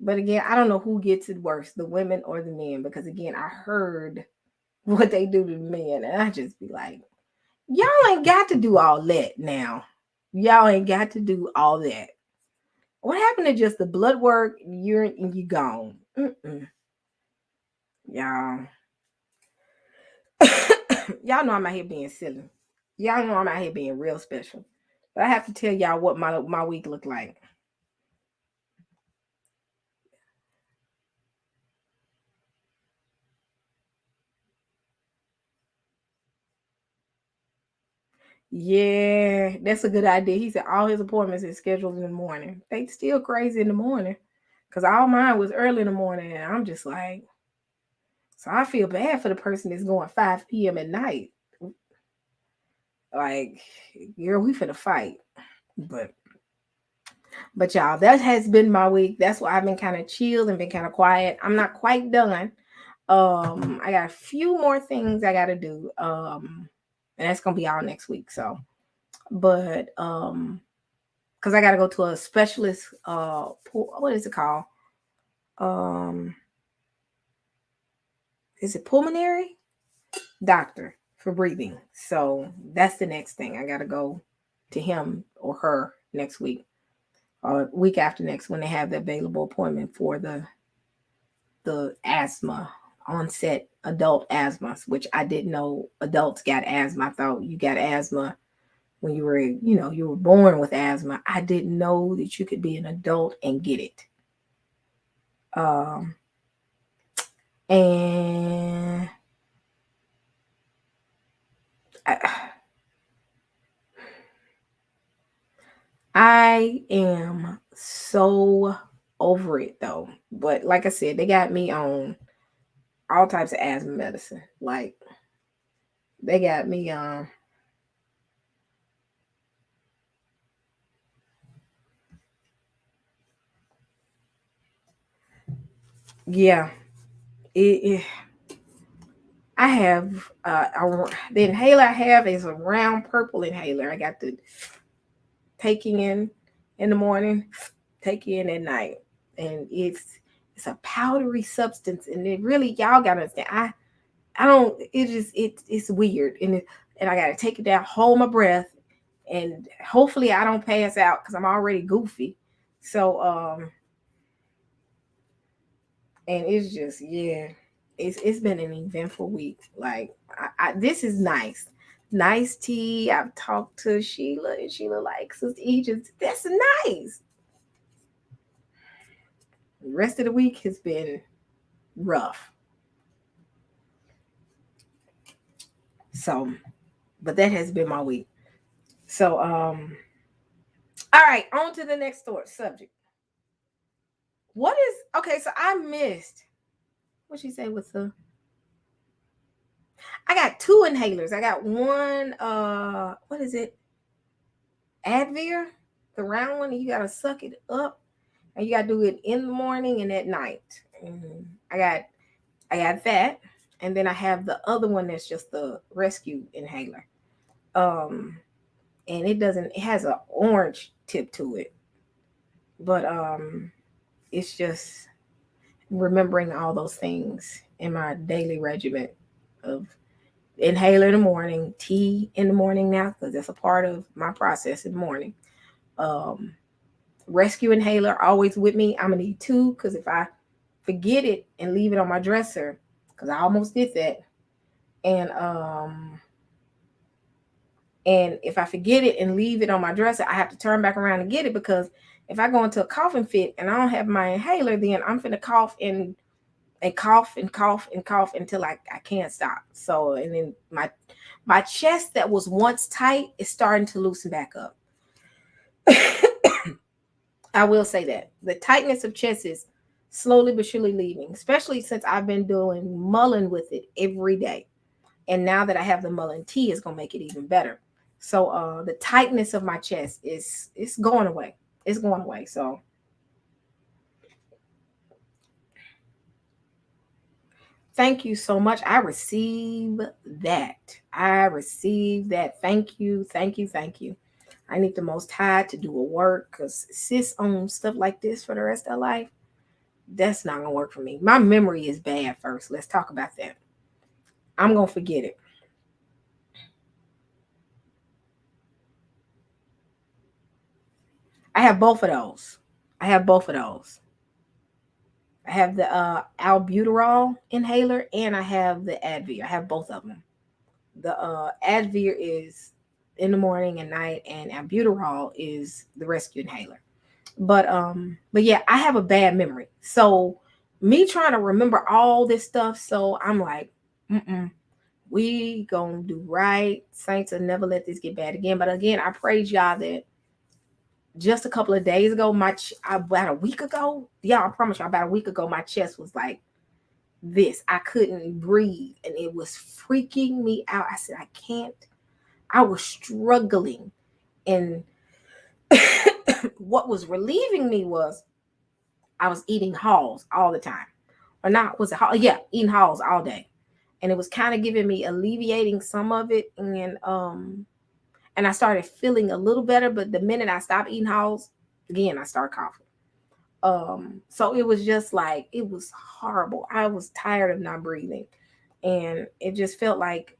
but again, I don't know who gets it worse, the women or the men, because again, I heard what they do to the men, and I just be like, y'all ain't got to do all that now. Y'all ain't got to do all that. What happened to just the blood work, urine, and you gone? Mm-mm. Y'all. Y'all know I'm out here being silly. Y'all know I'm out here being real special. But I have to tell y'all what my week looked like. Yeah, that's a good idea. He said all his appointments is scheduled in the morning. They still crazy in the morning. Cause all mine was early in the morning. And I'm just like, so I feel bad for the person that's going 5 p.m. at night. Like, girl, we finna fight. But y'all, that has been my week. That's why I've been kind of chilled and been kind of quiet. I'm not quite done. I got a few more things I gotta do. And that's gonna be all next week. So, but because I gotta go to a specialist, what is it called? Um, is it pulmonary doctor for breathing? So that's the next thing. I gotta go to him or her next week, or week after next, when they have the available appointment for the asthma onset adult asthma, which I didn't know adults got asthma. I thought you got asthma when you were, you were born with asthma. I didn't know that you could be an adult and get it. Um, and I am so over it though. But like I said, they got me on all types of asthma medicine. Like they got me yeah. It I have the inhaler I have is a round purple inhaler. I got the taking in the morning, take in at night, and it's a powdery substance, and it really y'all gotta understand. I don't. It just it's weird, and I gotta take it down, hold my breath, and hopefully I don't pass out because I'm already goofy. So and it's just it's been an eventful week. Like this is nice. Nice tea. I've talked to Sheila, and Sheila likes us Egypt. That's nice. The rest of the week has been rough. So, but that has been my week. So, all right, on to the next subject. What is okay? So I missed what she say with the. I got two inhalers. I got one. What is it? Advir, the round one. And you gotta suck it up, and you gotta do it in the morning and at night. And I got that, and then I have the other one that's just the rescue inhaler. Um, and it has an orange tip to it, but it's just remembering all those things in my daily regimen of inhaler in the morning, tea in the morning now, because that's a part of my process in the morning. Um, rescue inhaler always with me. I'm gonna need two because if I forget it and leave it on my dresser, because I almost did that, and and if I forget it and leave it on my dresser, I have to turn back around and get it because if I go into a coughing fit and I don't have my inhaler, then I'm finna cough and cough and cough and cough until I can't stop. So and then my chest that was once tight is starting to loosen back up. I will say that the tightness of chest is slowly but surely leaving, especially since I've been doing mullein with it every day. And now that I have the mullein tea, it's gonna make it even better. So the tightness of my chest is it's going away. It's going away. So thank you so much. I receive that. I receive that. Thank you. Thank you. Thank you. I need the most high to do a work because sis on stuff like this for the rest of life, that's not gonna work for me. My memory is bad first. Let's talk about that. I'm gonna forget it. I have both of those. I have both of those. I have the albuterol inhaler and I have the Advil. I have both of them. The Advir is in the morning and night, and albuterol is the rescue inhaler. But yeah, I have a bad memory. So me trying to remember all this stuff, so I'm like, mm-mm, we gonna do right. Saints will never let this get bad again. But again, I praise y'all that just a couple of days ago, about a week ago, yeah, I promise you, about a week ago, my chest was like this. I couldn't breathe, and it was freaking me out. I said, I can't. I was struggling, and what was relieving me was I was eating Halls all the time, or not? Was it Hall? Yeah, eating Halls all day, and it was kind of giving me alleviating some of it, and I started feeling a little better. But the minute I stopped eating Halls, again, I started coughing. So it was just like it was horrible. I was tired of not breathing, and it just felt like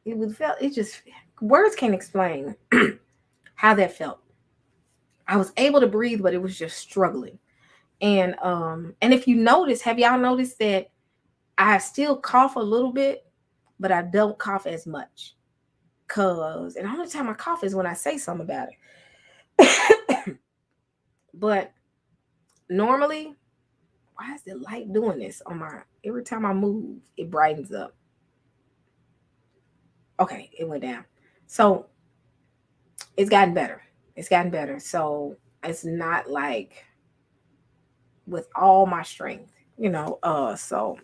it just words can't explain how that felt. I was able to breathe, but it was just struggling. And if you notice, have y'all noticed that I still cough a little bit, but I don't cough as much? And the only time I cough is when I say something about it. But normally, why is the light doing this on my every time I move, it brightens up. Okay, it went down. So it's gotten better. It's gotten better. So it's not like with all my strength, so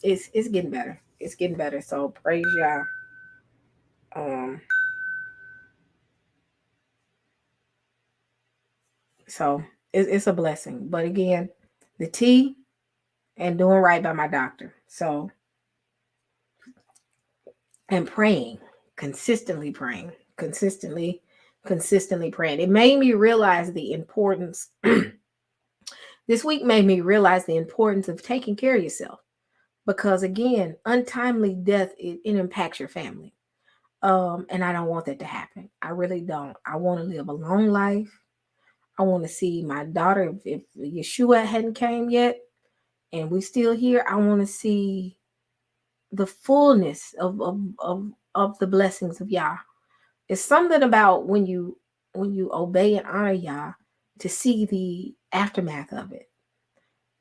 it's getting better. It's getting better. So praise y'all. Um so it's a blessing. But again, the tea and doing right by my doctor. So and praying, consistently, consistently praying. It made me realize the importance. This week made me realize the importance of taking care of yourself, because again, untimely death, it impacts your family. And I don't want that to happen. I really don't. I want to live a long life. I want to see my daughter. If Yeshua hadn't came yet and we still here, I want to see the fullness of the blessings of Yah. It's something about when you obey and honor Yah, to see the aftermath of it.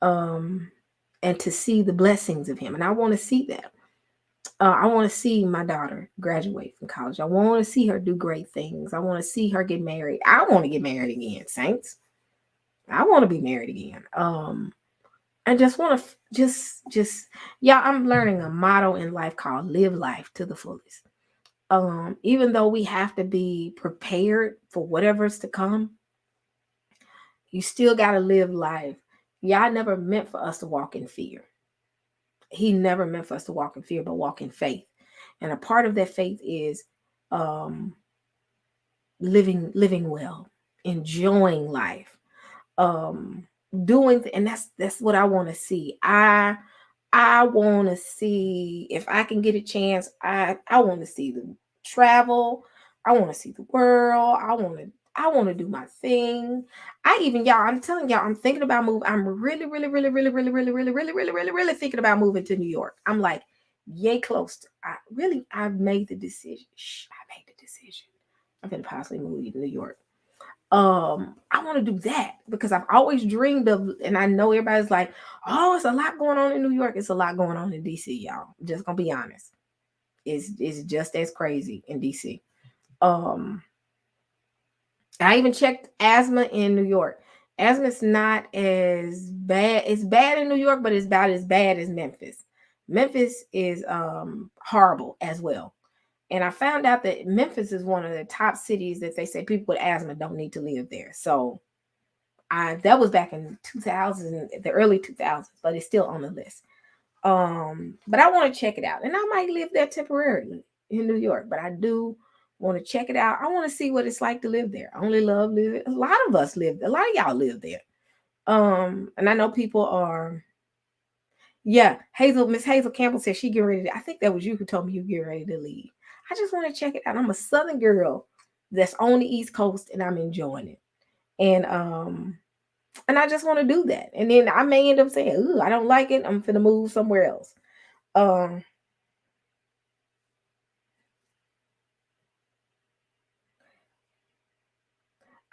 Um and to see the blessings of him. And I want to see that. I want to see my daughter graduate from college. I want to see her do great things. I want to see her get married. I want to get married again, saints. I want to be married again. I just want to just yeah. I'm learning a motto in life called "Live life to the fullest." Even though we have to be prepared for whatever's to come, you still got to live life. Y'all never meant for us to walk in fear. He never meant for us to walk in fear, but walk in faith. And a part of that faith is um, living well, enjoying life, um, and that's what I want to see. I want to see, if I can get a chance. I want to see the travel. I want to see the world. I want to do my thing. I'm telling y'all, I'm thinking about moving. I'm really, really, really, really, really, really, really, really, really, really, really thinking about moving to New York. I'm like, yay close. I've made the decision. I made the decision. I'm gonna possibly move to New York. I want to do that because I've always dreamed of, and I know everybody's like, oh, it's a lot going on in New York. It's a lot going on in DC, y'all. I'm just gonna be honest. It's just as crazy in DC. Um, I even checked asthma in New York. Asthma is not as bad. It's bad in New York, but it's about as bad as Memphis. Memphis is horrible as well. And I found out that Memphis is one of the top cities that they say people with asthma don't need to live there. So that was back in 2000, the early 2000s, but it's still on the list. But I want to check it out, and I might live there temporarily in New York. But I do want to check it out. I want to see what it's like to live there. I only love living. A lot of us live. A lot of y'all live there. And I know people are. Yeah, Miss Hazel Campbell said she get ready to. I think that was you who told me you get ready to leave. I just want to check it out. I'm a Southern girl that's on the East Coast, and I'm enjoying it. And I just want to do that. And then I may end up saying, "Ooh, I don't like it. I'm finna move somewhere else." Um,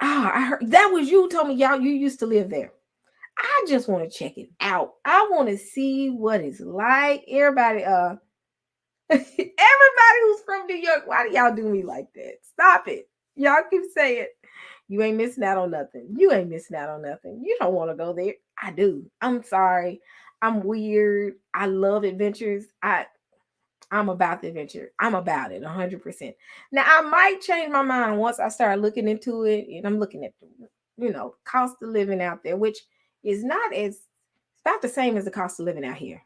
I heard that was you told me y'all you used to live there. I just want to check it out. I want to see what it's like. Everybody, everybody who's from New York, why do y'all do me like that? Stop it. Y'all keep saying you ain't missing out on nothing. You ain't missing out on nothing. You don't want to go there. I do. I'm sorry. I'm weird. I love adventures. I'm about the adventure. I'm about it 100%. Now I might change my mind once I start looking into it, and I'm looking at the cost of living out there, which is not as it's about the same as the cost of living out here.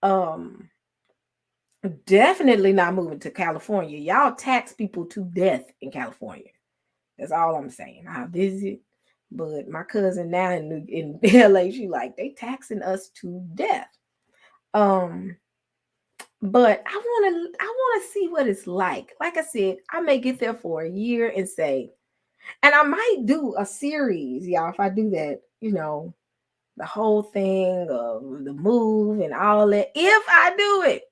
Um, Definitely not moving to California. Y'all tax people to death in California. That's all I'm saying. I visit, but my cousin now in LA, she like they taxing us to death. Um, but I want to see what it's like. Like I said, I may get there for a year and say, and I might do a series, y'all. If I do that, the whole thing of the move and all that. If I do it,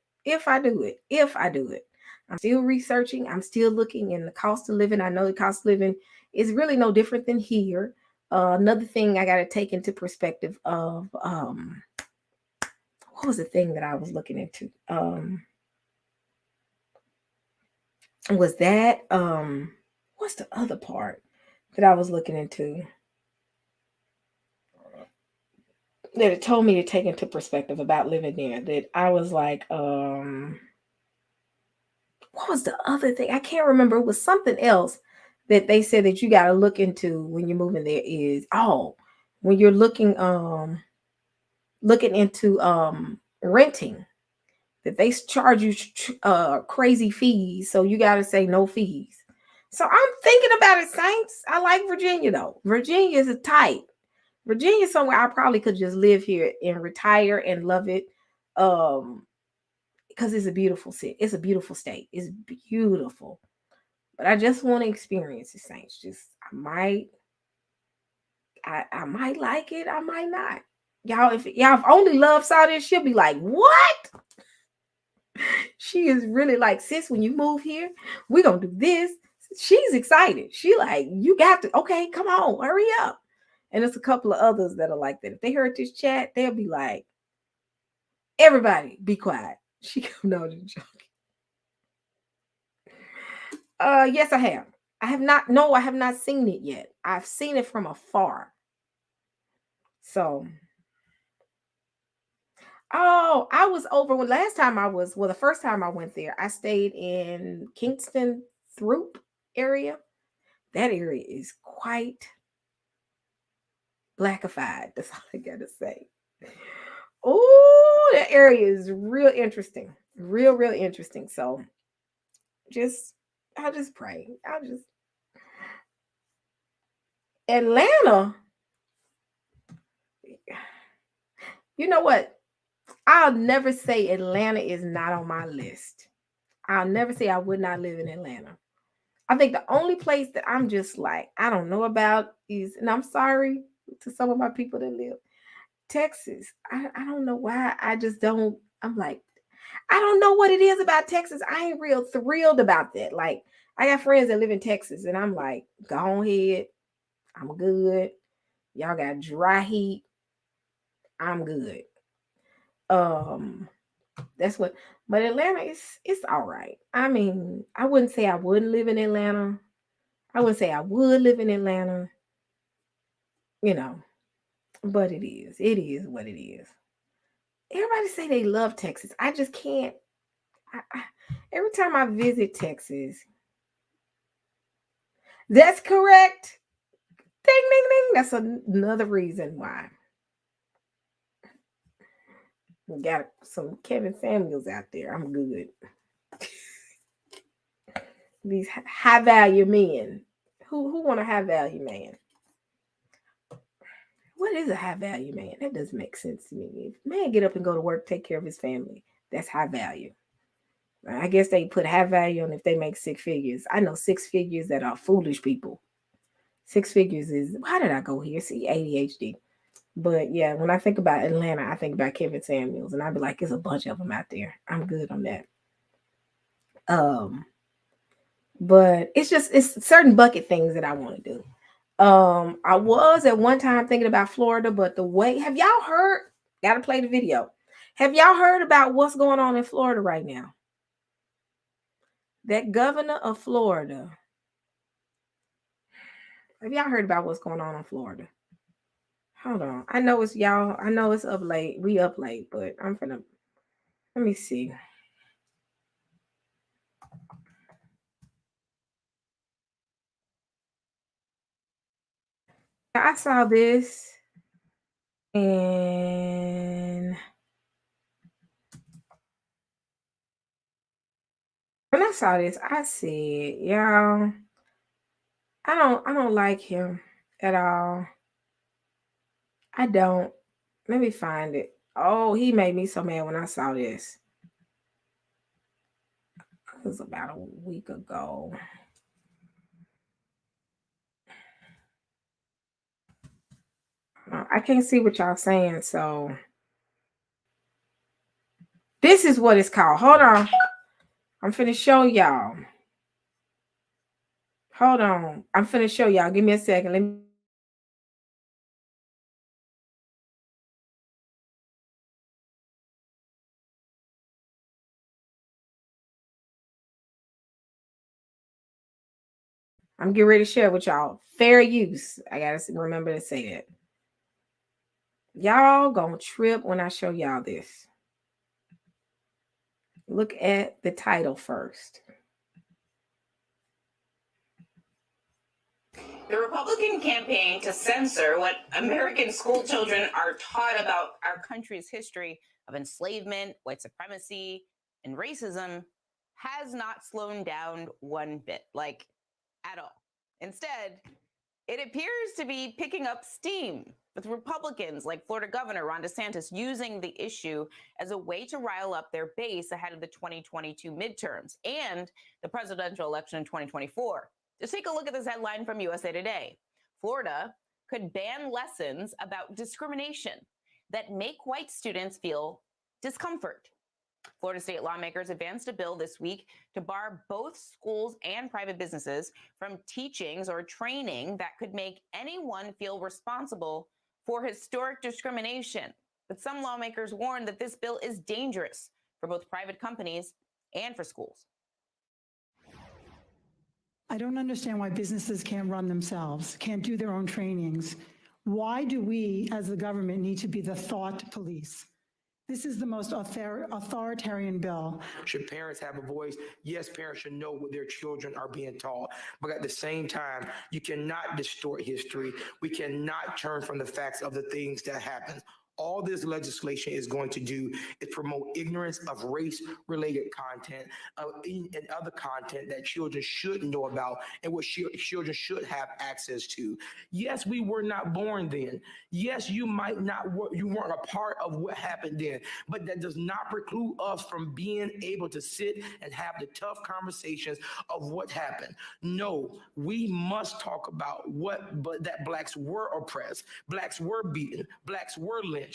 I'm still researching. I'm still looking in the cost of living. I know the cost of living is really no different than here. Another thing I got to take into perspective of what was the thing that I was looking into? Was that what's the other part that I was looking into that it told me to take into perspective about living there? That I was like, what was the other thing? I can't remember. It was something else that they said that you got to look into when you're moving there is when you're looking into renting, that they charge you crazy fees, so you got to say no fees. So I'm thinking about it, Saints. I like Virginia though. Virginia is tight. Virginia is somewhere I probably could just live here and retire and love it. Because it's a beautiful city. It's a beautiful state. It's beautiful. But I just want to experience the Saints. Just I might like it. I might not. Y'all if only love saw this, she'll be like, what? She is really like, sis, when you move here, we're gonna do this. She's excited. She like, you got to, okay, come on, hurry up. And there's a couple of others that are like that. If they heard this chat, they'll be like, everybody be quiet. She go, no, just joking. Yes, I have. I have not. No, I have not seen it yet. I've seen it from afar. So, oh, I was over when last time the first time I went there, I stayed in Kingston Throop area. That area is quite blackified. That's all I gotta say. Oh, that area is real interesting. Real interesting. So just I just pray. Atlanta, you know what? I'll never say Atlanta is not on my list. I'll never say I would not live in Atlanta. I think the only place that I'm just like, I don't know about is, and I'm sorry to some of my people that live Texas. I don't know why. I just don't. I'm like, I don't know what it is about Texas. I ain't real thrilled about that. Like, I got friends that live in Texas, and I'm like, go ahead. I'm good. Y'all got dry heat. I'm good. Um, that's what. But Atlanta is it's all right. I mean, I wouldn't say I wouldn't live in Atlanta. I wouldn't say I would live in Atlanta. You know, but it is. It is what it is. Everybody say they love Texas. I just can't. Every time I visit Texas, that's correct. Ding, ding, ding. That's another reason why we got some Kevin Samuels out there. I'm good. These high value men. Who want a high value man? What is a high value man? That doesn't make sense to me. If man get up and go to work, take care of his family, that's high value. I guess they put high value on if they make six figures. I know six figures that are foolish people. Six figures is, why did I go here? See, ADHD. But yeah, when I think about Atlanta, I think about Kevin Samuels, and I'd be like, there's a bunch of them out there. I'm good on that. Um, but it's certain bucket things that I want to do. I was at one time thinking about Florida, but the way, have y'all heard? Gotta play the video. Have y'all heard about what's going on in Florida right now? That governor of Florida. Have y'all heard about what's going on in Florida? Hold on. I know it's y'all. I know it's up late. We up late, but I'm gonna let me see. I saw this and when I saw this, I said, y'all, I don't like him at all. I don't. Let me find it. Oh, he made me so mad when I saw this. It was about a week ago. I can't see what y'all saying, so this is what it's called. Hold on. I'm finna show y'all. Hold on. I'm finna show y'all. Give me a second. Let me. I'm getting ready to share with y'all. Fair use. I gotta remember to say that. Y'all gonna trip when I show y'all this. Look at the title first. The Republican campaign to censor what American school children are taught about our country's history of enslavement, white supremacy, and racism has not slowed down one bit, like at all. Instead, it appears to be picking up steam, with Republicans like Florida Governor Ron DeSantis using the issue as a way to rile up their base ahead of the 2022 midterms and the presidential election in 2024. Just take a look at this headline from USA Today. Florida could ban lessons about discrimination that make white students feel discomfort. Florida state lawmakers advanced a bill this week to bar both schools and private businesses from teachings or training that could make anyone feel responsible for historic discrimination. But some lawmakers warn that this bill is dangerous for both private companies and for schools. I don't understand why businesses can't run themselves, can't do their own trainings. Why do we, as the government, need to be the thought police? This is the most authoritarian bill. Should parents have a voice? Yes, parents should know what their children are being taught. But at the same time, you cannot distort history. We cannot turn from the facts of the things that happened. All this legislation is going to do is promote ignorance of race-related content and other content that children should know about and what children should have access to. Yes, we were not born then. Yes, you might not you weren't a part of what happened then, but that does not preclude us from being able to sit and have the tough conversations of what happened. No, we must talk about but that blacks were oppressed, blacks were beaten, blacks were lynched.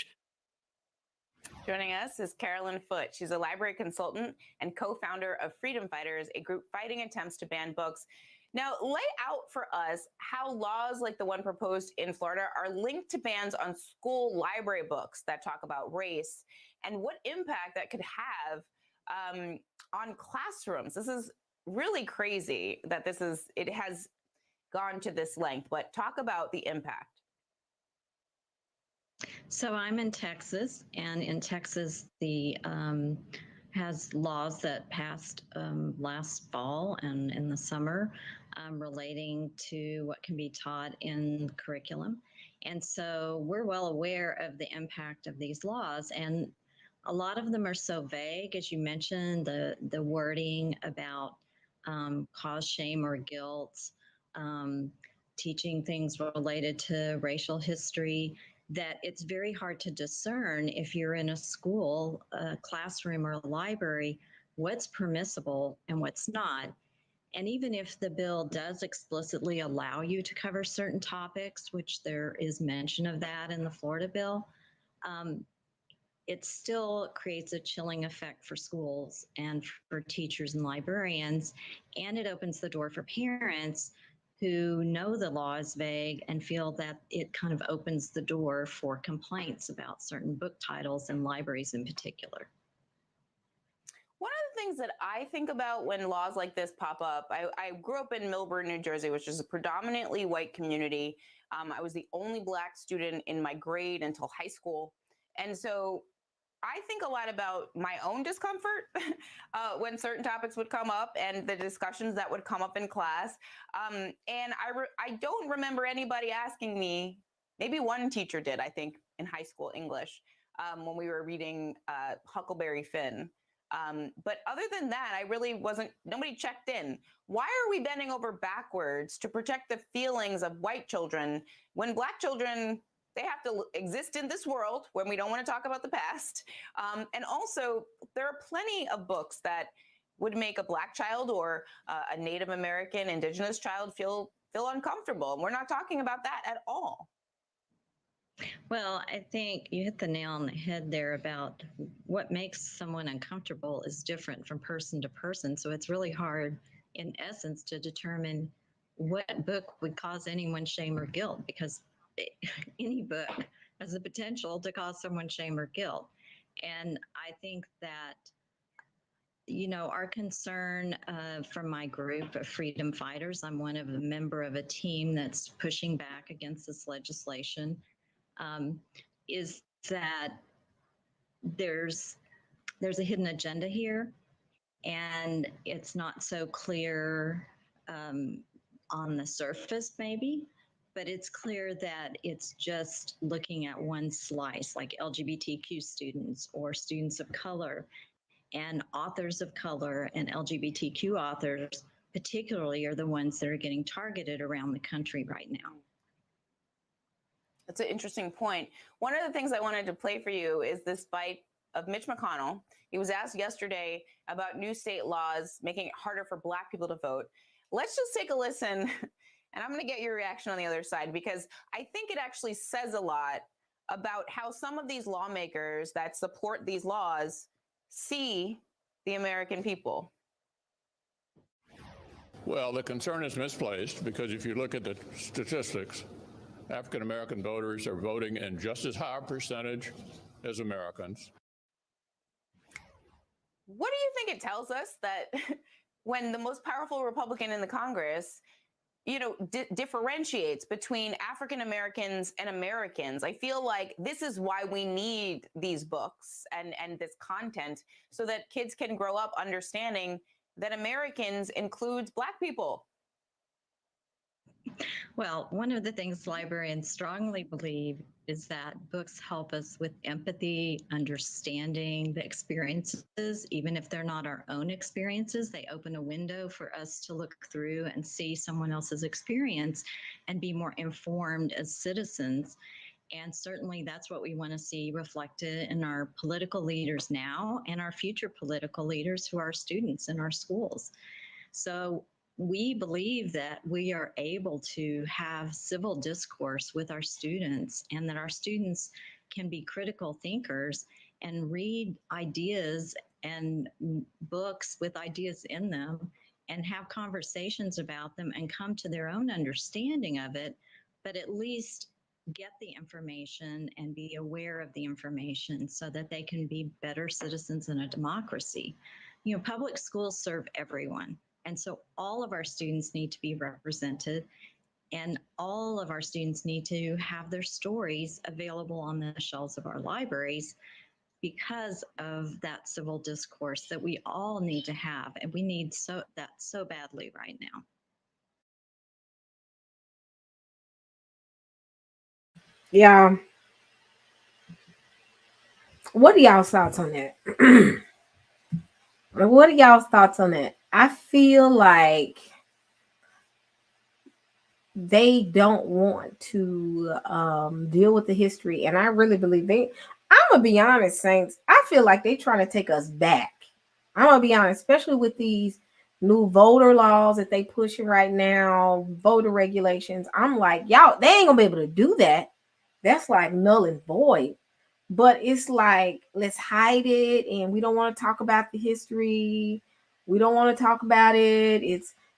Joining us is Carolyn Foote. She's a library consultant and co-founder of Freedom Fighters, a group fighting attempts to ban books. Now, lay out for us how laws like the one proposed in Florida are linked to bans on school library books that talk about race and what impact that could have on classrooms. This is really crazy that it has gone to this length, but talk about the impact. So I'm in Texas, and in Texas, the has laws that passed last fall and in the summer relating to what can be taught in curriculum. And so we're well aware of the impact of these laws, and a lot of them are so vague, as you mentioned, the wording about cause shame or guilt, teaching things related to racial history, that it's very hard to discern if you're in a school, a classroom, or a library, what's permissible and what's not. And even if the bill does explicitly allow you to cover certain topics, which there is mention of that in the Florida bill, it still creates a chilling effect for schools and for teachers and librarians. And it opens the door for parents who know the law is vague and feel that it kind of opens the door for complaints about certain book titles and libraries in particular. One of the things that I think about when laws like this pop up, I grew up in Millburn, New Jersey, which is a predominantly white community. I was the only Black student in my grade until high school. And so I think a lot about my own discomfort when certain topics would come up and the discussions that would come up in class. And I don't remember anybody asking me, maybe one teacher did, I think, in high school English, when we were reading Huckleberry Finn. But other than that, nobody checked in. Why are we bending over backwards to protect the feelings of white children when Black children, they have to exist in this world when we don't want to talk about the past? And also, there are plenty of books that would make a Black child or a Native American, Indigenous child feel uncomfortable. And we're not talking about that at all. Well, I think you hit the nail on the head there about what makes someone uncomfortable is different from person to person. So it's really hard, in essence, to determine what book would cause anyone shame or guilt, because any book has the potential to cause someone shame or guilt. And I think that, you know, our concern from my group of freedom fighters, I'm one of a member of a team that's pushing back against this legislation, is that there's a hidden agenda here, and it's not so clear on the surface, maybe, but it's clear that it's just looking at one slice, like LGBTQ students or students of color, and authors of color and LGBTQ authors particularly are the ones that are getting targeted around the country right now. That's an interesting point. One of the things I wanted to play for you is this bite of Mitch McConnell. He was asked yesterday about new state laws making it harder for Black people to vote. Let's just take a listen, and I'm going to get your reaction on the other side, because I think it actually says a lot about how some of these lawmakers that support these laws see the American people. Well, the concern is misplaced, because if you look at the statistics, African American voters are voting in just as high a percentage as Americans. What do you think it tells us that when the most powerful Republican in the Congress, you know, differentiates between African Americans and Americans? I feel like this is why we need these books and this content, so that kids can grow up understanding that Americans includes Black people. Well, one of the things librarians strongly believe is that books help us with empathy, understanding the experiences, even if they're not our own experiences. They open a window for us to look through and see someone else's experience and be more informed as citizens. And certainly that's what we want to see reflected in our political leaders now and our future political leaders who are students in our schools. So we believe that we are able to have civil discourse with our students, and that our students can be critical thinkers and read ideas and books with ideas in them and have conversations about them and come to their own understanding of it, but at least get the information and be aware of the information so that they can be better citizens in a democracy. You know, public schools serve everyone. And so all of our students need to be represented, and all of our students need to have their stories available on the shelves of our libraries because of that civil discourse that we all need to have. And we need that so badly right now. Yeah. What are y'all's thoughts on that? What are y'all's thoughts on that? I feel like they don't want to deal with the history, and I really believe I'm gonna be honest, Saints, I feel like they're trying to take us back. I'm gonna be honest, especially with these new voter laws that they pushing right now, voter regulations. I'm like, y'all, they ain't gonna be able to do that. That's like null and void. But it's like, let's hide it, and we don't want to talk about the history. We don't want to talk about it.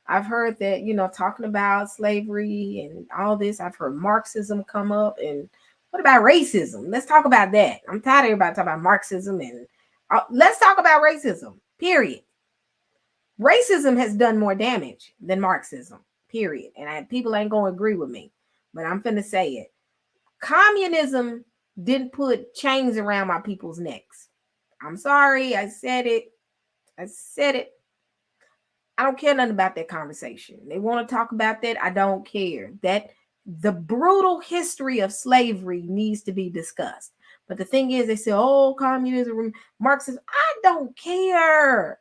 I've heard that, talking about slavery and all this, I've heard Marxism come up. And what about racism? Let's talk about that. I'm tired of everybody talking about Marxism, and let's talk about racism, period. Racism has done more damage than Marxism, period. And people ain't going to agree with me, but I'm finna say it. Communism didn't put chains around my people's necks. I'm sorry. I said it. I don't care nothing about that conversation. They want to talk about that. I don't care. That the brutal history of slavery needs to be discussed. But the thing is, they say, oh, communism, Marxism. I don't care.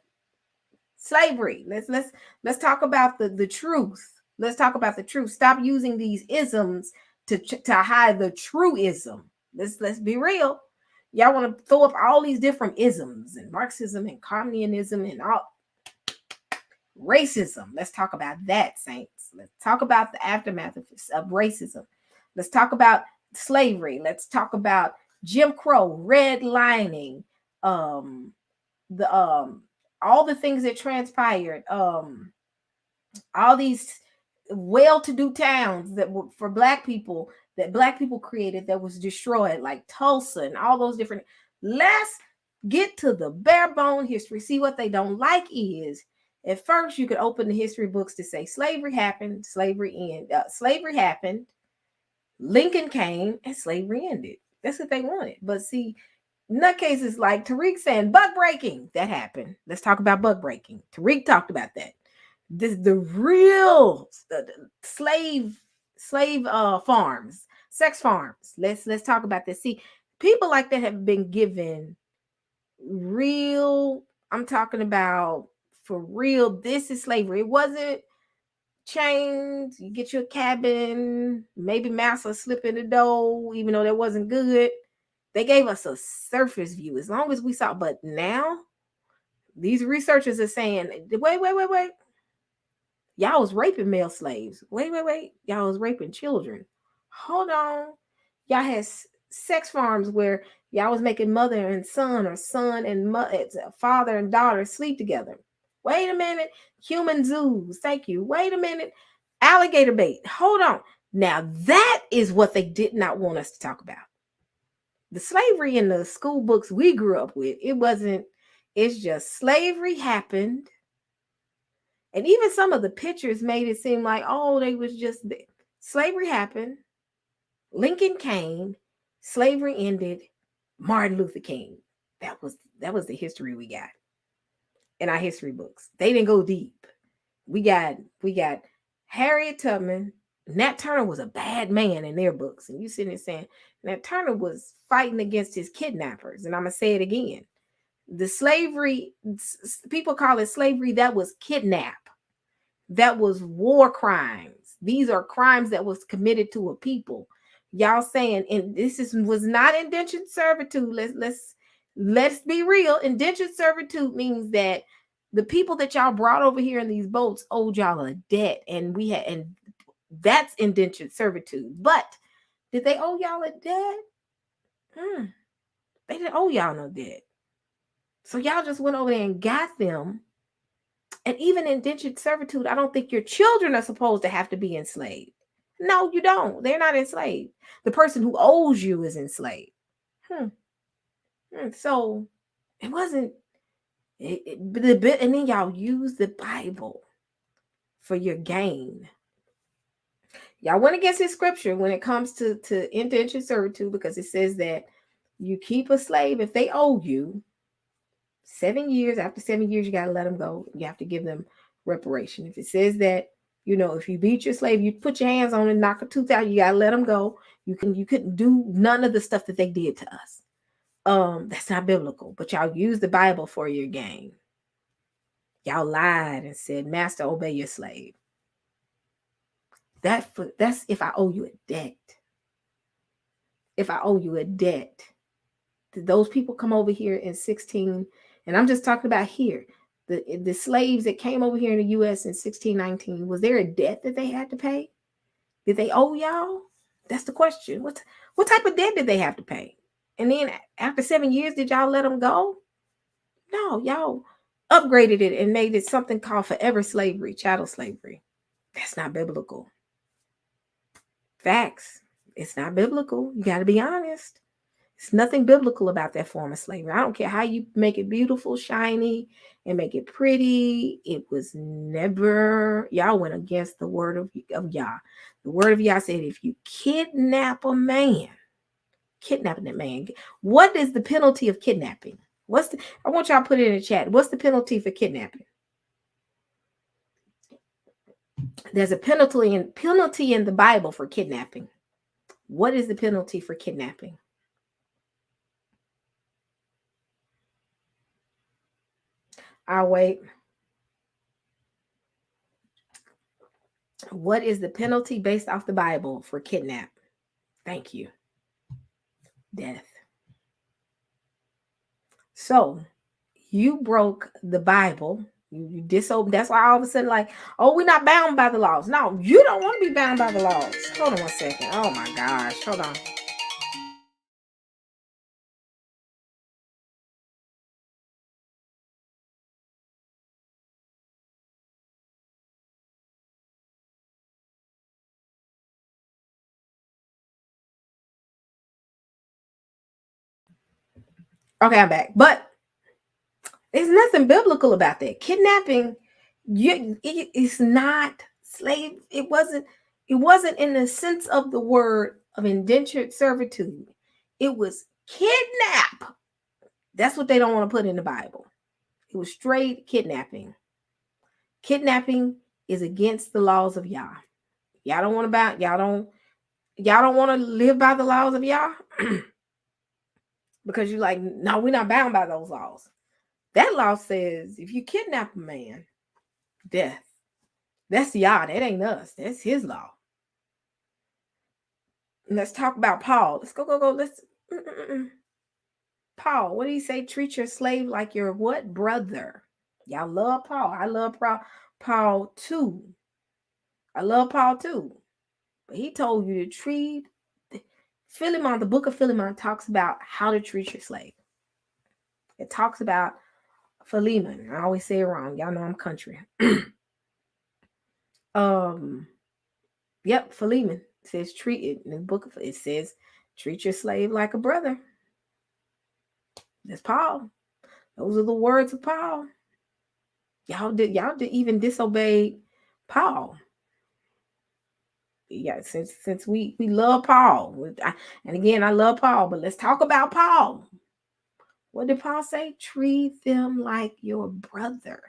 Slavery. Let's talk about the truth. Let's talk about the truth. Stop using these isms to hide the truism. Let's be real. Y'all want to throw up all these different isms and Marxism and communism and all racism. Let's talk about that, saints. Let's talk about the aftermath of racism. Let's talk about slavery. Let's talk about Jim Crow, redlining, all the things that transpired, all these well-to-do towns that were for Black people, that Black people created, that was destroyed, like Tulsa and all those different. Let's get to the bare bone history. See, what they don't like is, at first you could open the history books to say slavery happened, slavery happened, Lincoln came, and slavery ended. That's what they wanted. But see, nutcases like Tariq saying buck breaking, that happened. Let's talk about buck breaking. Tariq talked about that. The real slave farms, sex farms. Let's talk about this. See, people like that have been given real, I'm talking about for real, this is slavery. It wasn't chains. You get your cabin, maybe master slip in the dough, even though that wasn't good. They gave us a surface view as long as we saw. But now these researchers are saying, wait. Y'all was raping male slaves. Wait. Y'all was raping children. Hold on. Y'all had sex farms where y'all was making mother and son, or son and father and daughter sleep together. Wait a minute. Human zoos. Thank you. Wait a minute. Alligator bait. Hold on. Now that is what they did not want us to talk about. The slavery in the school books we grew up with, it's just slavery happened. And even some of the pictures made it seem like, oh, they was just slavery happened. Lincoln came, slavery ended, Martin Luther King. That was the history we got in our history books. They didn't go deep. We got Harriet Tubman. Nat Turner was a bad man in their books. And you sitting there saying, Nat Turner was fighting against his kidnappers. And I'm going to say it again. The slavery, people call it slavery, that was kidnap. That was war crimes. These are crimes that was committed to a people. Y'all saying, and was not indentured servitude. Let's be real. Indentured servitude means that the people that y'all brought over here in these boats owed y'all a debt, and that's indentured servitude. But did they owe y'all a debt? They didn't owe y'all no debt. So y'all just went over there and got them. And even indentured servitude, I don't think your children are supposed to have to be enslaved. No, you don't. They're not enslaved. The person who owes you is enslaved. So it wasn't. And then y'all use the Bible for your gain. Y'all went against the scripture when it comes to indentured servitude, because it says that you keep a slave if they owe you 7 years. After 7 years, you got to let them go. You have to give them reparation. If it says that, if you beat your slave, you put your hands on it, knock a tooth out, you got to let them go. You couldn't do none of the stuff that they did to us. That's not biblical, but y'all use the Bible for your gain. Y'all lied and said, master, obey your slave. That's if I owe you a debt. If I owe you a debt. Did those people come over here in 16? And I'm just talking about here. The slaves that came over here in the U.S. in 1619, was there a debt that they had to pay? Did they owe y'all? That's the question. What type of debt did they have to pay? And then after 7 years, did y'all let them go? No, y'all upgraded it and made it something called forever slavery, chattel slavery. That's not biblical. Facts. It's not biblical. You got to be honest. It's nothing biblical about that form of slavery. I don't care how you make it beautiful, shiny, and make it pretty. It was never, y'all went against the word of Yah. The word of Yah said, if you kidnap a man, kidnapping that man, what is the penalty of kidnapping? I want y'all to put it in the chat. What's the penalty for kidnapping? There's a penalty in the Bible for kidnapping. What is the penalty for kidnapping? I'll wait. What is the penalty based off the Bible for kidnap? Thank you. Death. So you broke the Bible. You disobeyed. That's why all of a sudden, like, oh, we're not bound by the laws. No, you don't want to be bound by the laws. Hold on one second. Oh my gosh. Hold on. Okay, I'm back. But there's nothing biblical about that. Kidnapping, it's not slave. It wasn't in the sense of the word of indentured servitude. It was kidnap. That's what they don't want to put in the Bible. It was straight kidnapping. Kidnapping is against the laws of Yah. Y'all don't want to live by the laws of Yah because you're like, no, we're not bound by those laws. That law says if you kidnap a man, death. That's Yah. That ain't us. That's his law. And let's talk about Paul. Let's go. Let's. Paul, what did he say? Treat your slave like your what? Brother. Y'all love Paul. I love Paul too. I love Paul too. But he told you to treat Philemon. The book of Philemon talks about how to treat your slave. It talks about Philemon. I always say it wrong. Y'all know I'm country. Yep, Philemon says treat it in the book of it says treat your slave like a brother. That's Paul. Those are the words of Paul. Y'all did even disobey Paul. Yeah, since we love Paul. And again, I love Paul, but let's talk about Paul. What did Paul say? Treat them like your brother.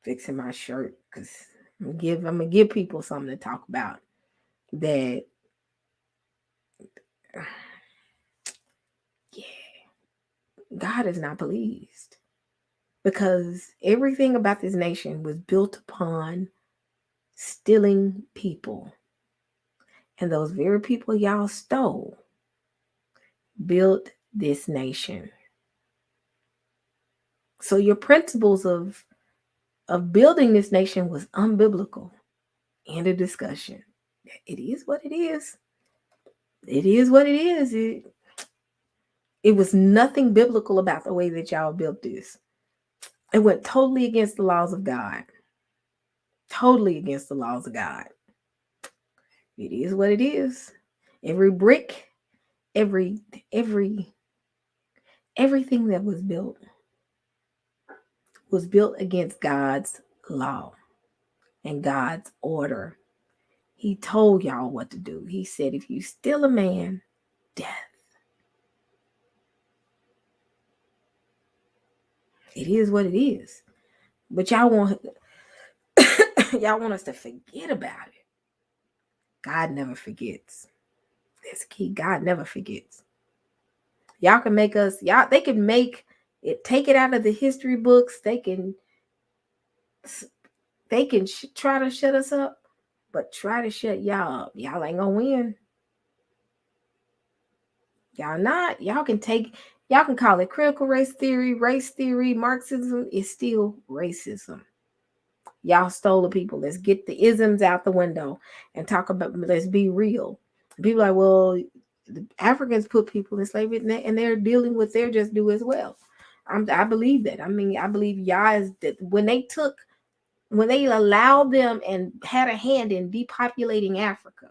Fixing my shirt because I'm gonna give people something to talk about that. Yeah, God is not pleased because everything about this nation was built upon stealing people. And those very people y'all stole built this nation. So your principles of building this nation was unbiblical. End of discussion. It is what it is. It is what it is. It was nothing biblical about the way that y'all built this. It went totally against the laws of God. Totally against the laws of God. It is what it is. Every brick, everything that was built against God's law and God's order. He told y'all what to do. He said, if you steal a man, death. It is what it is. But y'all want us to forget about it. God never forgets. That's key. God never forgets. Y'all can make us, they can make it, take it out of the history books. They can try to shut us up, but try to shut y'all up. Y'all ain't gonna win. Y'all not. Y'all can call it critical race theory, Marxism is still racism. Y'all stole the people. Let's get the isms out the window and talk about, let's be real. People are like, well, The Africans put people in slavery, and they're dealing with their just due as well. I believe that. I mean, I believe Yah is that when they allowed them and had a hand in depopulating Africa,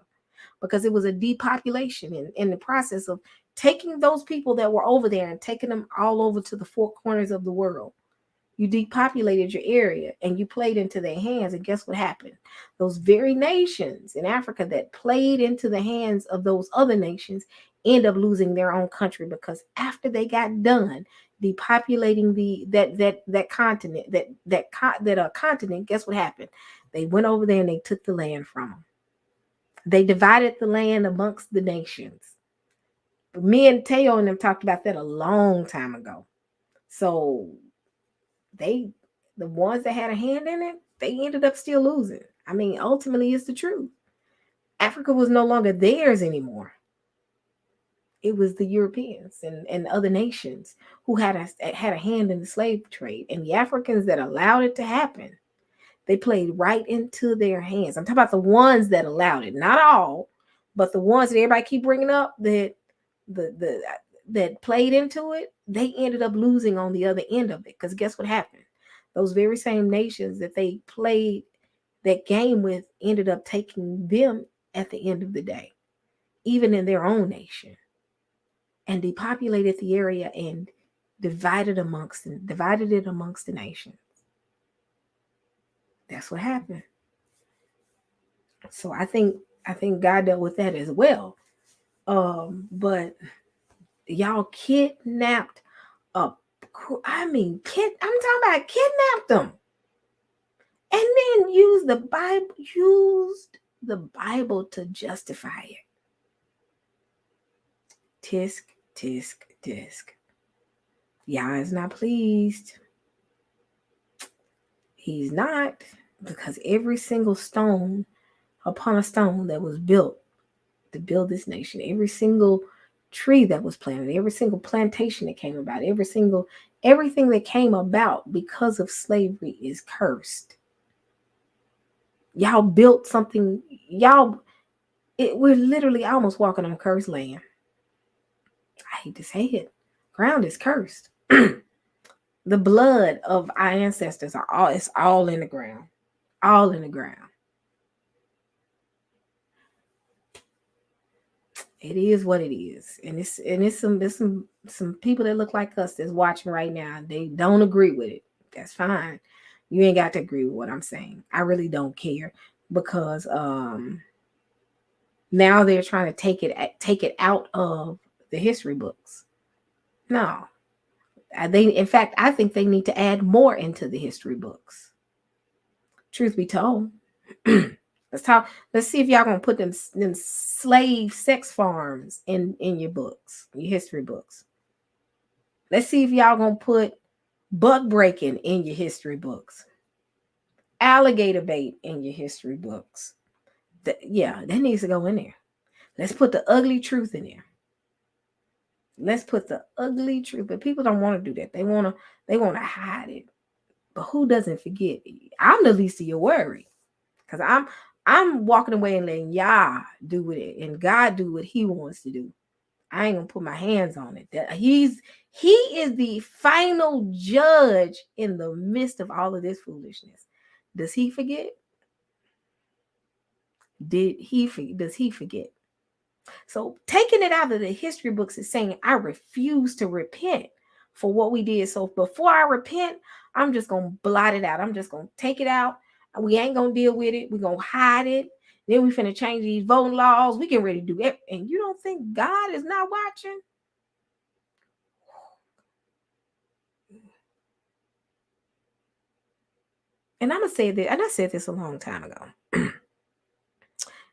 because it was a depopulation in the process of taking those people that were over there and taking them all over to the four corners of the world. You depopulated your area and you played into their hands. And guess what happened? Those very nations in Africa that played into the hands of those other nations end up losing their own country, because after they got done depopulating that continent, continent, guess what happened? They went over there and they took the land from them. They divided the land amongst the nations. Me and Teo and them talked about that a long time ago. So the ones that had a hand in it, they ended up still losing. I mean, ultimately, it's the truth. Africa was no longer theirs anymore. It was the Europeans and other nations who had a hand in the slave trade. And the Africans that allowed it to happen, they played right into their hands. I'm talking about the ones that allowed it, not all, but the ones that everybody keep bringing up that that played into it, they ended up losing on the other end of it. Because guess what happened? Those very same nations that they played that game with ended up taking them at the end of the day, even in their own nation, and depopulated the area and divided it amongst the nations. That's what happened. So I think God dealt with that as well. But y'all kidnapped I'm talking about kidnapped them. And then used the Bible to justify it. Tisk, tisk, tisk. Yah is not pleased. He's not, because every single stone upon a stone that was built to build this nation, every single tree that was planted, every single plantation that came about, everything that came about because of slavery is cursed. Y'all built something, we're literally almost walking on cursed land. I hate to say it. Ground is cursed. The blood of our ancestors it's all in the ground. All in the ground. It is what it is. And it's some people that look like us that's watching right now. They don't agree with it. That's fine. You ain't got to agree with what I'm saying. I really don't care, because now they're trying to take it out of the history books. No. I think they need to add more into the history books. Truth be told. Let's see if y'all gonna put them slave sex farms in your books, your history books. Let's see if y'all gonna put buck breaking in your history books, alligator bait in your history books. That needs to go in there. Let's put the ugly truth in there. Let's put the ugly truth. But people don't want to do that. They want to hide it. But who doesn't forget? I'm the least of your worry, because I'm walking away and letting Yah do it and God do what He wants to do. I ain't gonna put my hands on it. He is the final judge in the midst of all of this foolishness. Does He forget? Does He forget? So taking it out of the history books is saying, I refuse to repent for what we did. So before I repent, I'm just going to blot it out. I'm just going to take it out. We ain't going to deal with it. We're going to hide it. Then we finna change these voting laws. We can really do it. And you don't think God is not watching? And I'm going to say this, and I said this a long time ago.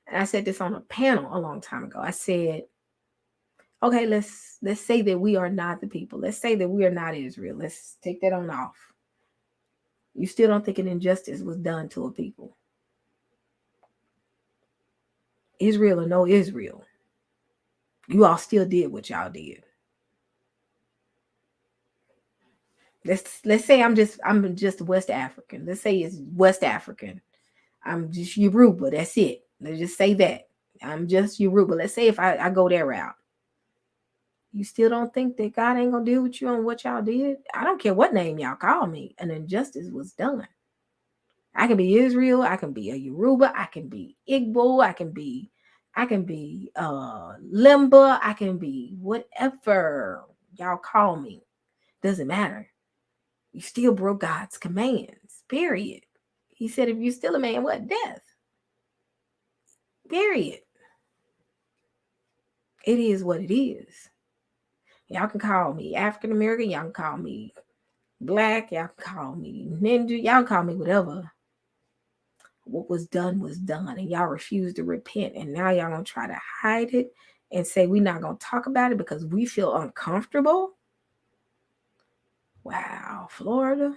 And I said this on a panel a long time ago. I said, okay, let's say that we are not the people. Let's say that we are not Israel. Let's take that on off. You still don't think an injustice was done to a people? Israel or no Israel, you all still did what y'all did. Let's say I'm just West African. Let's say it's West African. I'm just Yoruba. That's it. Let's just say that I'm just Yoruba. Let's say if I go that route. You still don't think that God ain't gonna deal with you on what y'all did? I don't care what name y'all call me. An injustice was done. I can be Israel, I can be a Yoruba, I can be Igbo, I can be Limba, I can be whatever y'all call me. Doesn't matter. You still broke God's commands. Period. He said, if you're still a man, what? Death. Period. It is what it is. Y'all can call me African American, y'all can call me Black, y'all can call me Ninja, y'all can call me whatever. What was done, and y'all refuse to repent, and now y'all gonna try to hide it and say we're not gonna talk about it because we feel uncomfortable. Wow, Florida.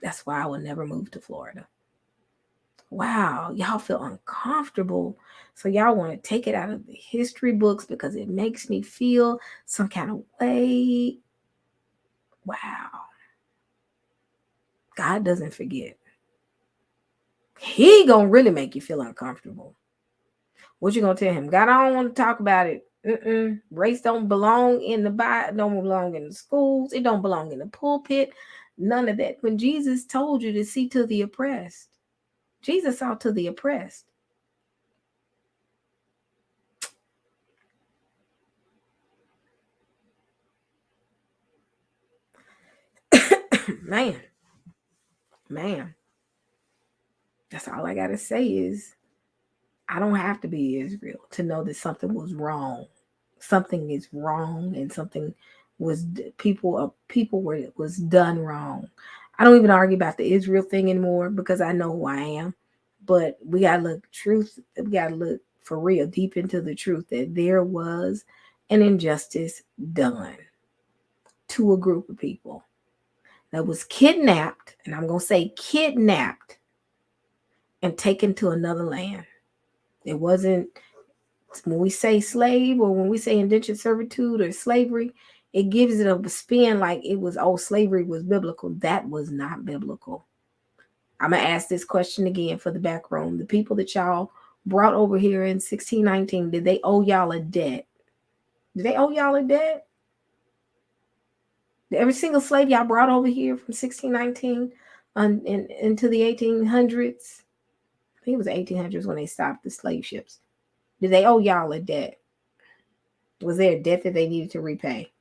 That's why I would never move to Florida. Wow, y'all feel uncomfortable, so y'all want to take it out of the history books because it makes me feel some kind of way. Wow. God doesn't forget. He gonna really make you feel uncomfortable. What you gonna tell him? God, I don't want to talk about it. Race don't belong in the Bible, don't belong in the schools, it don't belong in the pulpit, none of that. When Jesus told you to see to the oppressed, Jesus saw to the oppressed. Man, that's all I gotta say is I don't have to be Israel to know that something was wrong. Something is wrong, and something was was done wrong. I don't even argue about the Israel thing anymore because I know who I am. But we gotta look truth. We gotta look for real deep into the truth that there was an injustice done to a group of people that was kidnapped, and I'm gonna say kidnapped and taken to another land. It wasn't, when we say slave or when we say indentured servitude or slavery, it gives it a spin like it was, oh, slavery was biblical. That was not biblical. I'm going to ask this question again for the back room. The people that y'all brought over here in 1619, did they owe y'all a debt? Did they owe y'all a debt? Every single slave y'all brought over here from 1619 into the 1800s, I think it was the 1800s when they stopped the slave ships. Did they owe y'all a debt? Was there a debt that they needed to repay?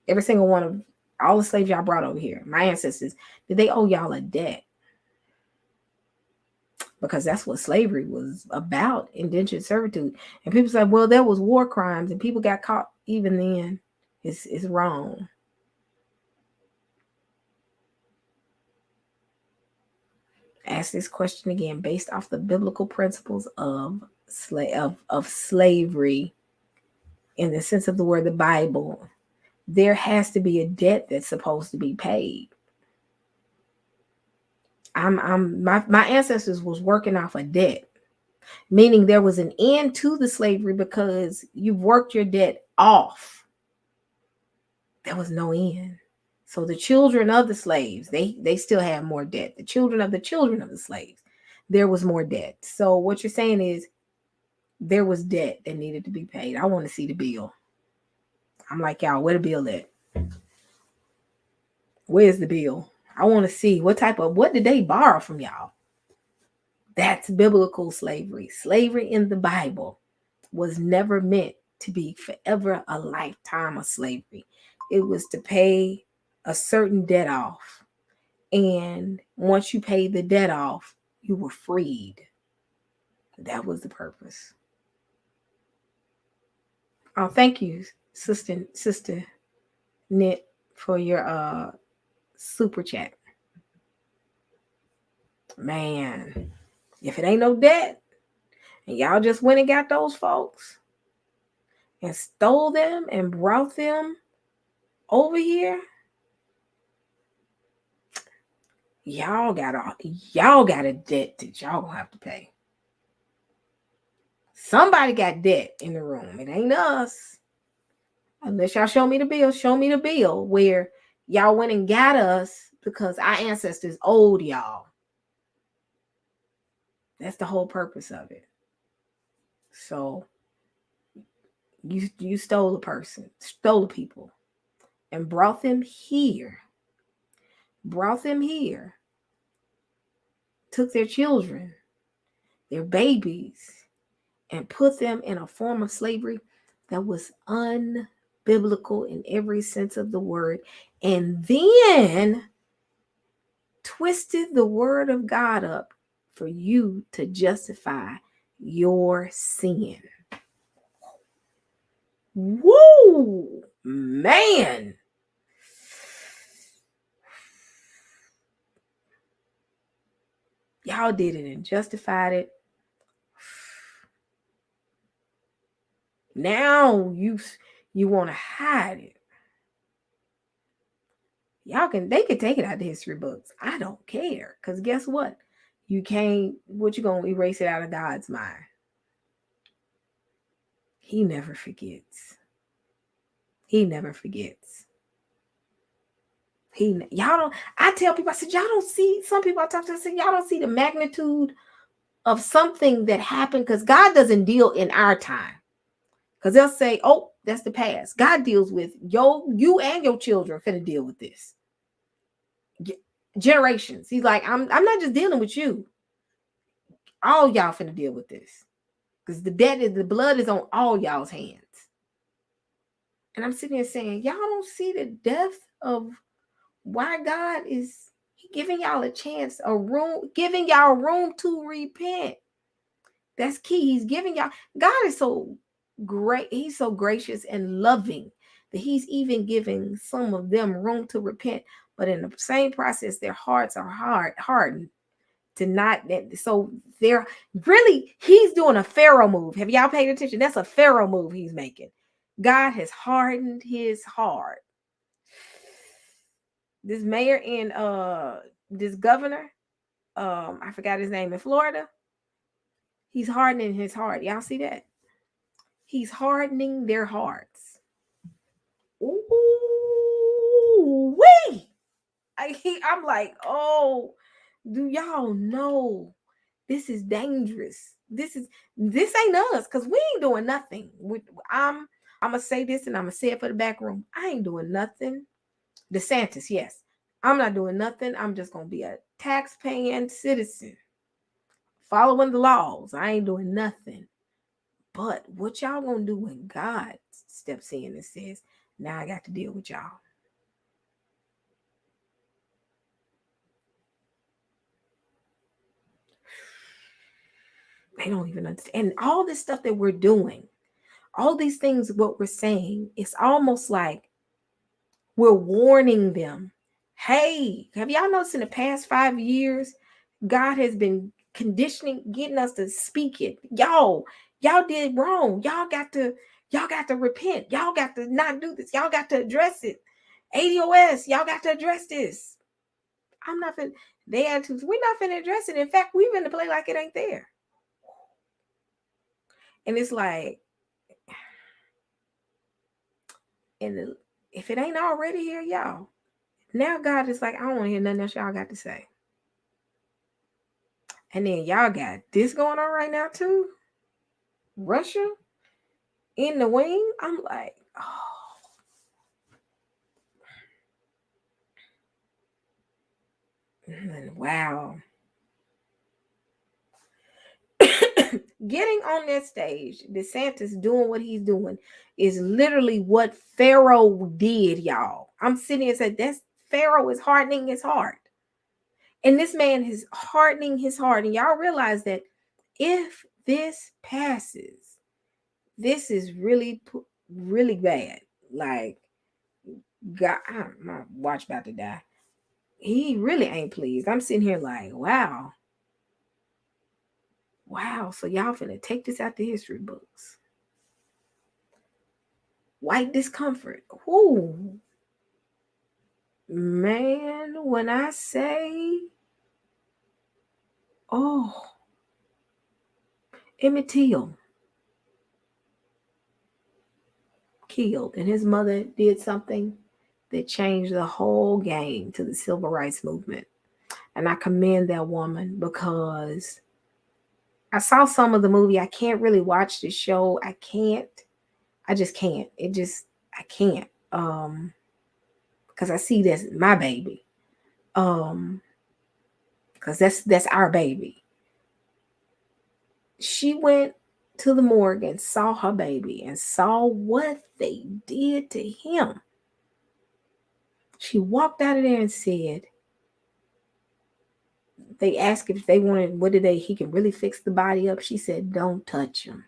Every single one of all the slaves y'all brought over here, my ancestors, did they owe y'all a debt? Because that's what slavery was about, indentured servitude. And people say, well, there was war crimes and people got caught even then. It's wrong. Ask this question again based off the biblical principles of slavery in the sense of the word, the Bible. There has to be a debt that's supposed to be paid. My ancestors was working off a debt, meaning there was an end to the slavery because you've worked your debt off. There was no end. So the children of the slaves, they still have more debt. The children of the slaves, there was more debt. So what you're saying is there was debt that needed to be paid. I want to see the bill. I'm like, y'all, where the bill at? Where's the bill? I want to see what did they borrow from y'all? That's biblical slavery. Slavery in the Bible was never meant to be forever a lifetime of slavery. It was to pay a certain debt off. And once you paid the debt off, you were freed. That was the purpose. Oh, thank you, Sister Knit, for your super chat. Man, if it ain't no debt, and y'all just went and got those folks and stole them and brought them over here, y'all got a debt that y'all gonna have to pay. Somebody got debt in the room. It ain't us. Unless y'all show me the bill where y'all went and got us because our ancestors owed y'all. That's the whole purpose of it. So You stole a person, stole the people, and brought them here. Brought them here. Took their children, their babies, and put them in a form of slavery that was unbiblical in every sense of the word. And then twisted the word of God up for you to justify your sin. Woo, man. Y'all did it and justified it. Now you want to hide it. They can take it out of the history books. I don't care. Because guess what? You gonna erase it out of God's mind. He never forgets. He never forgets. I tell people, I said, y'all don't see, some people I talk to, I said, y'all don't see the magnitude of something that happened, because God doesn't deal in our time. Because they'll say, oh, that's the past. God deals with you and your children finna deal with this. Generations. He's like, I'm not just dealing with you. All y'all finna deal with this. Because the blood is on all y'all's hands. And I'm sitting here saying, y'all don't see the depth of why God is giving y'all a chance, giving y'all room to repent. That's key. He's giving y'all. God is so great. He's so gracious and loving that he's even giving some of them room to repent. But in the same process, their hearts are hardened to not. So they're really, he's doing a Pharaoh move. Have y'all paid attention? That's a Pharaoh move he's making. God has hardened his heart. This mayor and this governor, I forgot his name, in Florida, he's hardening his heart. Y'all see that? He's hardening their hearts. Ooh, wee! I'm like, oh, do y'all know this is dangerous? This ain't us, because we ain't doing nothing. I'm gonna say this, and I'm gonna say it for the back room. I ain't doing nothing. DeSantis, yes. I'm not doing nothing. I'm just gonna be a tax-paying citizen, following the laws. I ain't doing nothing. But what y'all gonna do when God steps in and says, now I got to deal with y'all? They don't even understand. And all this stuff that we're doing, all these things, what we're saying, it's almost like we're warning them. Hey, have y'all noticed in the past 5 years, God has been getting us to speak it. Y'all did wrong. Y'all got to repent. Y'all got to not do this. Y'all got to address it. ADOS, y'all got to address this. We're not finna address it. In fact, we're finna play like it ain't there. And it's like, and if it ain't already here, y'all, now God is like, I don't want to hear nothing else y'all got to say. And then y'all got this going on right now too. Russia in the wing. I'm like, oh. Wow. Getting on that stage, DeSantis doing what he's doing is literally what Pharaoh did, y'all. I'm sitting and saying, that's Pharaoh is hardening his heart. And this man is hardening his heart. And y'all realize that if this passes, this is really, really bad. Like, God, my watch about to die. He really ain't pleased. I'm sitting here like, wow. Wow. So y'all finna take this out the history books. White discomfort. Ooh. Man, when I say, oh, Emmett Till killed, and his mother did something that changed the whole game to the civil rights movement. And I commend that woman, because I saw some of the movie. I can't really watch the show. I can't. I just can't. I can't. Because I see that's my baby. Because that's our baby. She went to the morgue and saw her baby and saw what they did to him. She walked out of there and said, they asked if they wanted, he can really fix the body up. She said, don't touch him.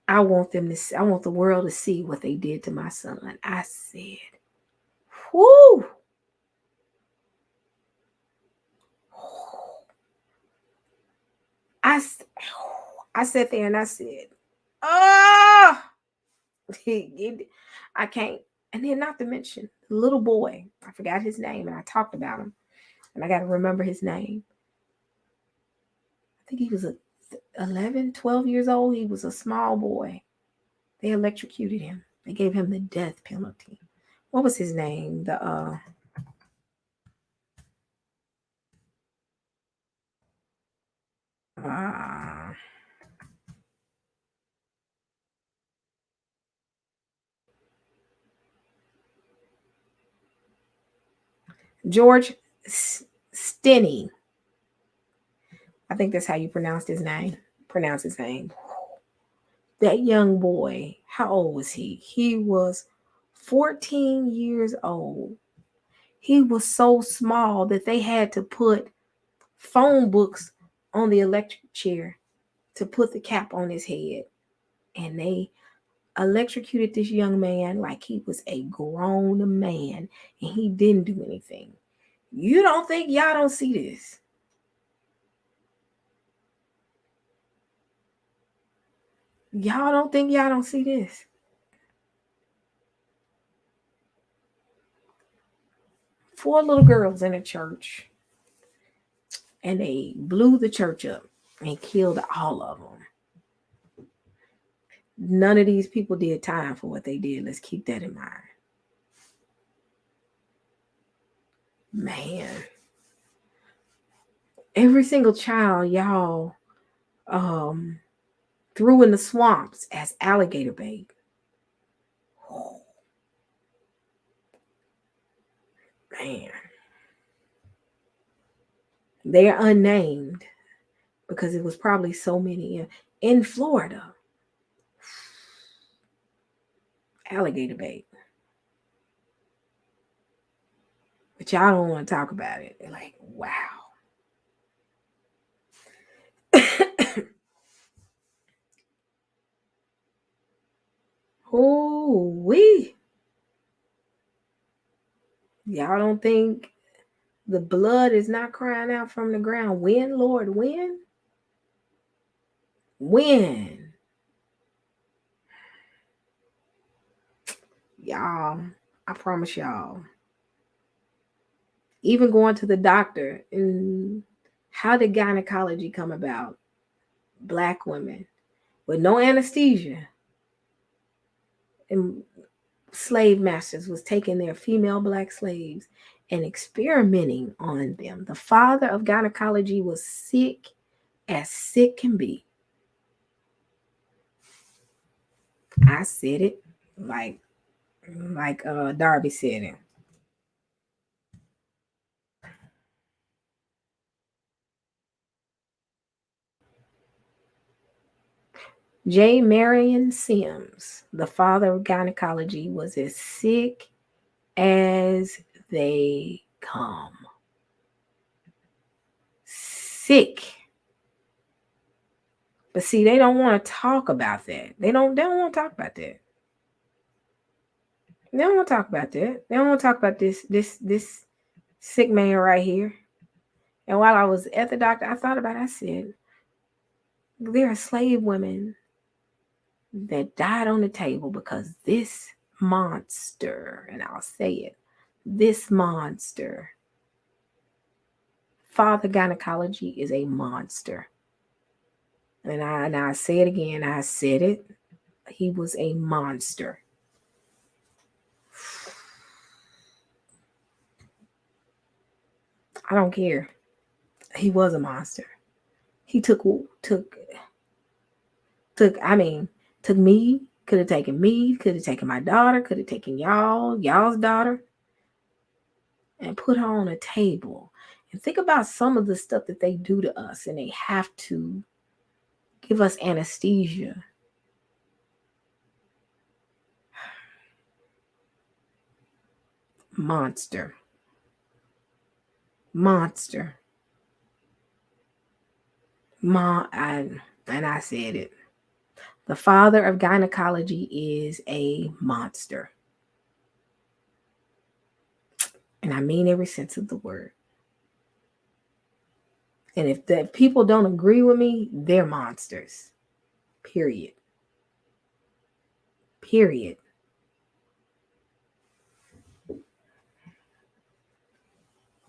I want the world to see what they did to my son. I said, whoo. I sat there and I said, oh, I can't. And then not to mention the little boy, I forgot his name and I talked about him and I got to remember his name. I think he was 11, 12 years old. He was a small boy. They electrocuted him. They gave him the death penalty. What was his name? George Stinney. I think that's how you pronounce his name. That young boy, how old was he? He was 14 years old. He was so small that they had to put phone books on the electric chair to put the cap on his head. And they electrocuted this young man like he was a grown man and he didn't do anything. You don't think y'all don't see this? Y'all don't think y'all don't see this? 4 little girls in a church and they blew the church up and killed all of them. None of these people did time for what they did. Let's keep that in mind. Man. Every single child y'all threw in the swamps as alligator bait. Oh. Man. They are unnamed because it was probably so many in Florida. Alligator bait. But y'all don't want to talk about it. They're like, wow. Ooh-wee. Y'all don't think the blood is not crying out from the ground? When, Lord, when? When? Y'all, I promise y'all. Even going to the doctor, and how did gynecology come about? Black women with no anesthesia. And slave masters was taking their female black slaves and experimenting on them. The father of gynecology was sick as sick can be. I said it like Darby said it. J. Marion Sims, the father of gynecology, was as sick as they come. Sick. But see, they don't want to talk about that. They don't want to talk about that. They don't want to talk about that. They don't want to talk about this sick man right here. And while I was at the doctor, I thought about it. I said, there are slave women that died on the table because this monster, and I'll say it, this monster, father gynecology is a monster. And I say it again, I said it, he was a monster. I don't care. He was a monster. He took Took me, could have taken me, could have taken my daughter, could have taken y'all's daughter, and put her on a table. And think about some of the stuff that they do to us, and they have to give us anesthesia. Monster. Monster. And I said it. The father of gynecology is a monster. And I mean every sense of the word. And if the people don't agree with me, they're monsters. Period. Period.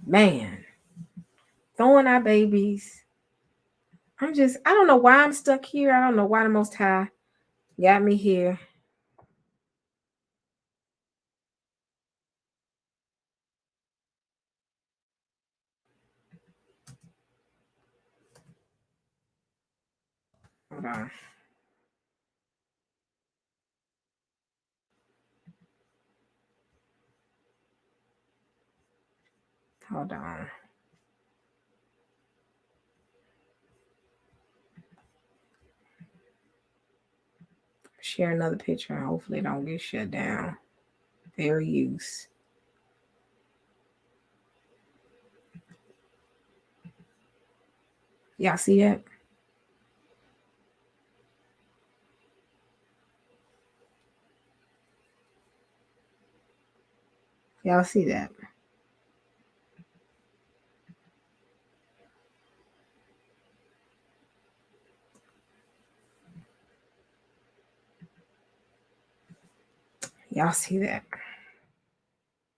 Man, throwing our babies. I don't know why I'm stuck here. I don't know why the Most High got me here. Hold on. Hold on. Share another picture. Hopefully it don't get shut down. Fair use. Y'all see that? Y'all see that? Y'all see that?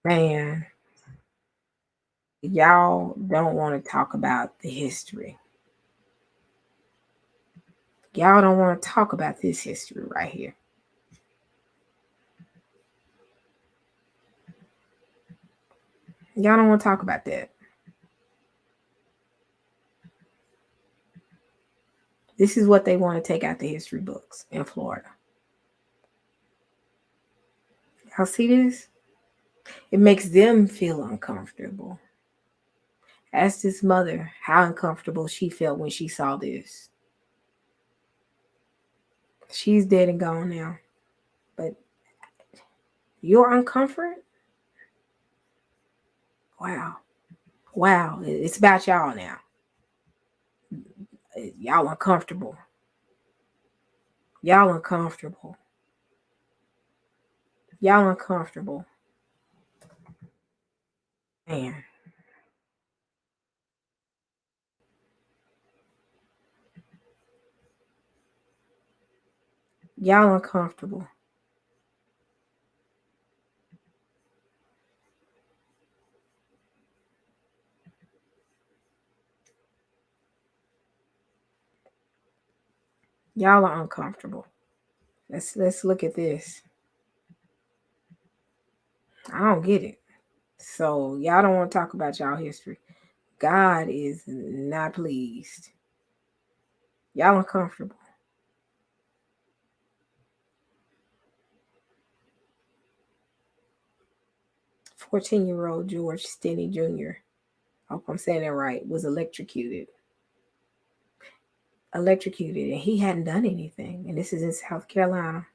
Man, y'all don't want to talk about the history. Y'all don't want to talk about this history right here. Y'all don't want to talk about that. This is what they want to take out the history books in Florida. Y'all see this? It makes them feel uncomfortable. Ask this mother how uncomfortable she felt when she saw this. She's dead and gone now. But your uncomfort? Wow. Wow. It's about y'all now. Y'all uncomfortable. Y'all uncomfortable. Y'all uncomfortable. Man. Y'all uncomfortable. Y'all are uncomfortable. Let's look at this. I don't get it. So y'all don't want to talk about y'all history. God is not pleased. Y'all uncomfortable. 14-year-old George Stinney Jr., I hope I'm saying that right, was electrocuted. And he hadn't done anything. And this is in South Carolina.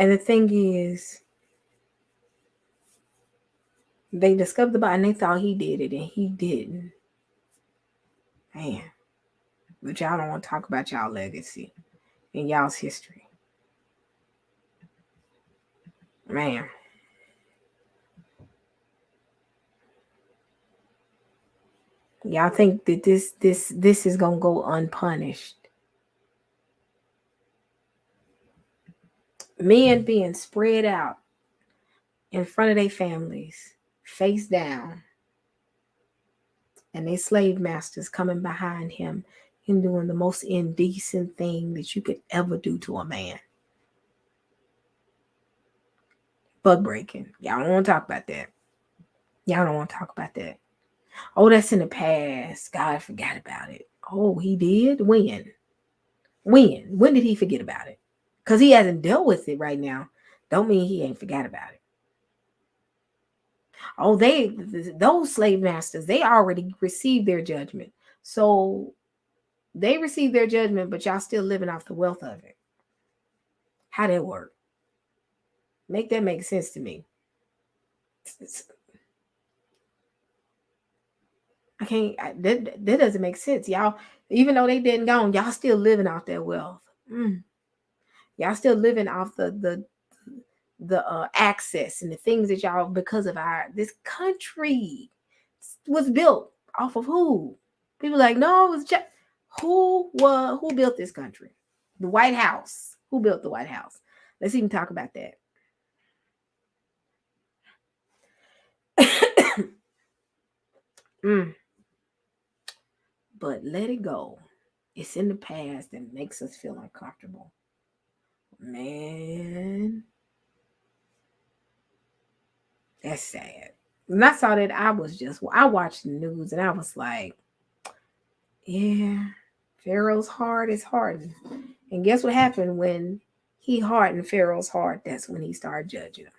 And the thing is, they discovered the body and they thought he did it, and he didn't. Man. But y'all don't want to talk about y'all legacy and y'all's history. Man. Y'all think that this is gonna go unpunished. Men being spread out in front of their families, face down, and their slave masters coming behind him and doing the most indecent thing that you could ever do to a man. Bug breaking. Y'all don't want to talk about that. Y'all don't want to talk about that. Oh, that's in the past. God forgot about it. Oh, he did? When? When did he forget about it? Because he hasn't dealt with it right now. Don't mean he ain't forgot about it. Oh, those slave masters, they already received their judgment. So they received their judgment, but y'all still living off the wealth of it. How that work? Make that make sense to me. I can't. That doesn't make sense, y'all. Even though they didn't gone, y'all still living off that wealth. Y'all still living off the access and the things that y'all, because of this country was built off of who? People like, no, it was just who built this country? The White House. Who built the White House? Let's even talk about that. But let it go. It's in the past that makes us feel uncomfortable. Man, that's sad. When I saw that, I watched the news and I was like, yeah, Pharaoh's heart is hardened. And guess what happened when he hardened Pharaoh's heart? That's when he started judging him.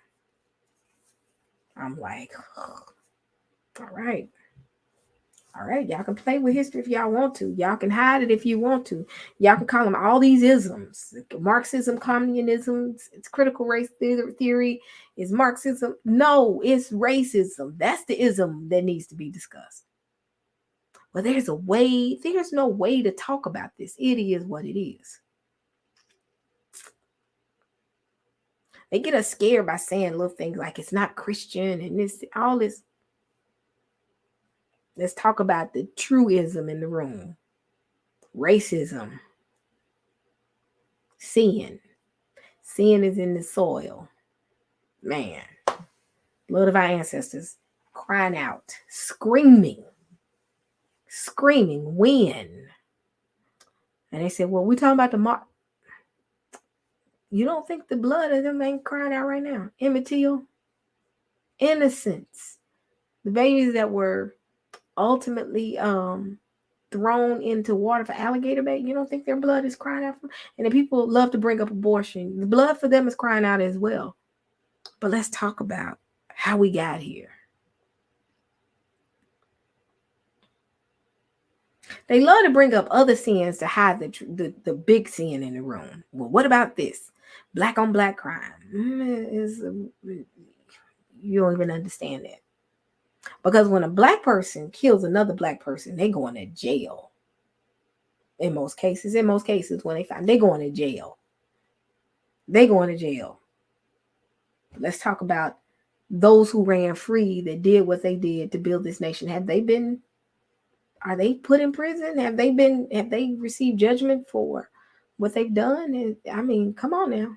I'm like, all right. All right, y'all can play with history if y'all want to. Y'all can hide it if you want to. Y'all can call them all these isms. Marxism, communism, it's critical race theory, is Marxism. No, it's racism. That's the ism that needs to be discussed. But there's no way to talk about this. It is what it is. They get us scared by saying little things like it's not Christian and this, all this. Let's talk about the truism in the room. Racism. Sin. Sin is in the soil. Man. Blood of our ancestors crying out, screaming. When? And they said, well, we're talking about the mark. You don't think the blood of them ain't crying out right now? Emmett Till. Innocence. The babies that were ultimately thrown into water for alligator bait, you don't think their blood is crying out? And the people love to bring up abortion. The blood for them is crying out as well. But let's talk about how we got here. They love to bring up other sins to hide the big sin in the room. Well, what about this? Black on black crime. You don't even understand that. Because when a black person kills another black person, they going to jail. In most cases, when they going to jail. Let's talk about those who ran free, that did what they did to build this nation. Are they put in prison? Have they received judgment for what they've done? I mean, come on now.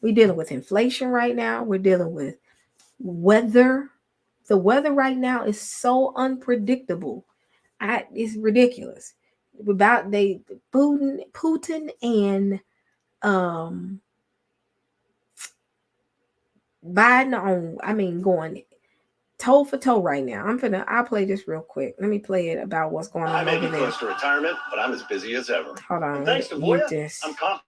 We're dealing with inflation right now. We're dealing with weather. The weather right now is so unpredictable. It's ridiculous. About Putin and Biden going toe for toe right now. I'll play this real quick. Let me play it about what's going on. I may be close to retirement, but I'm as busy as ever. Hold on. And thanks to Voya, I'm confident.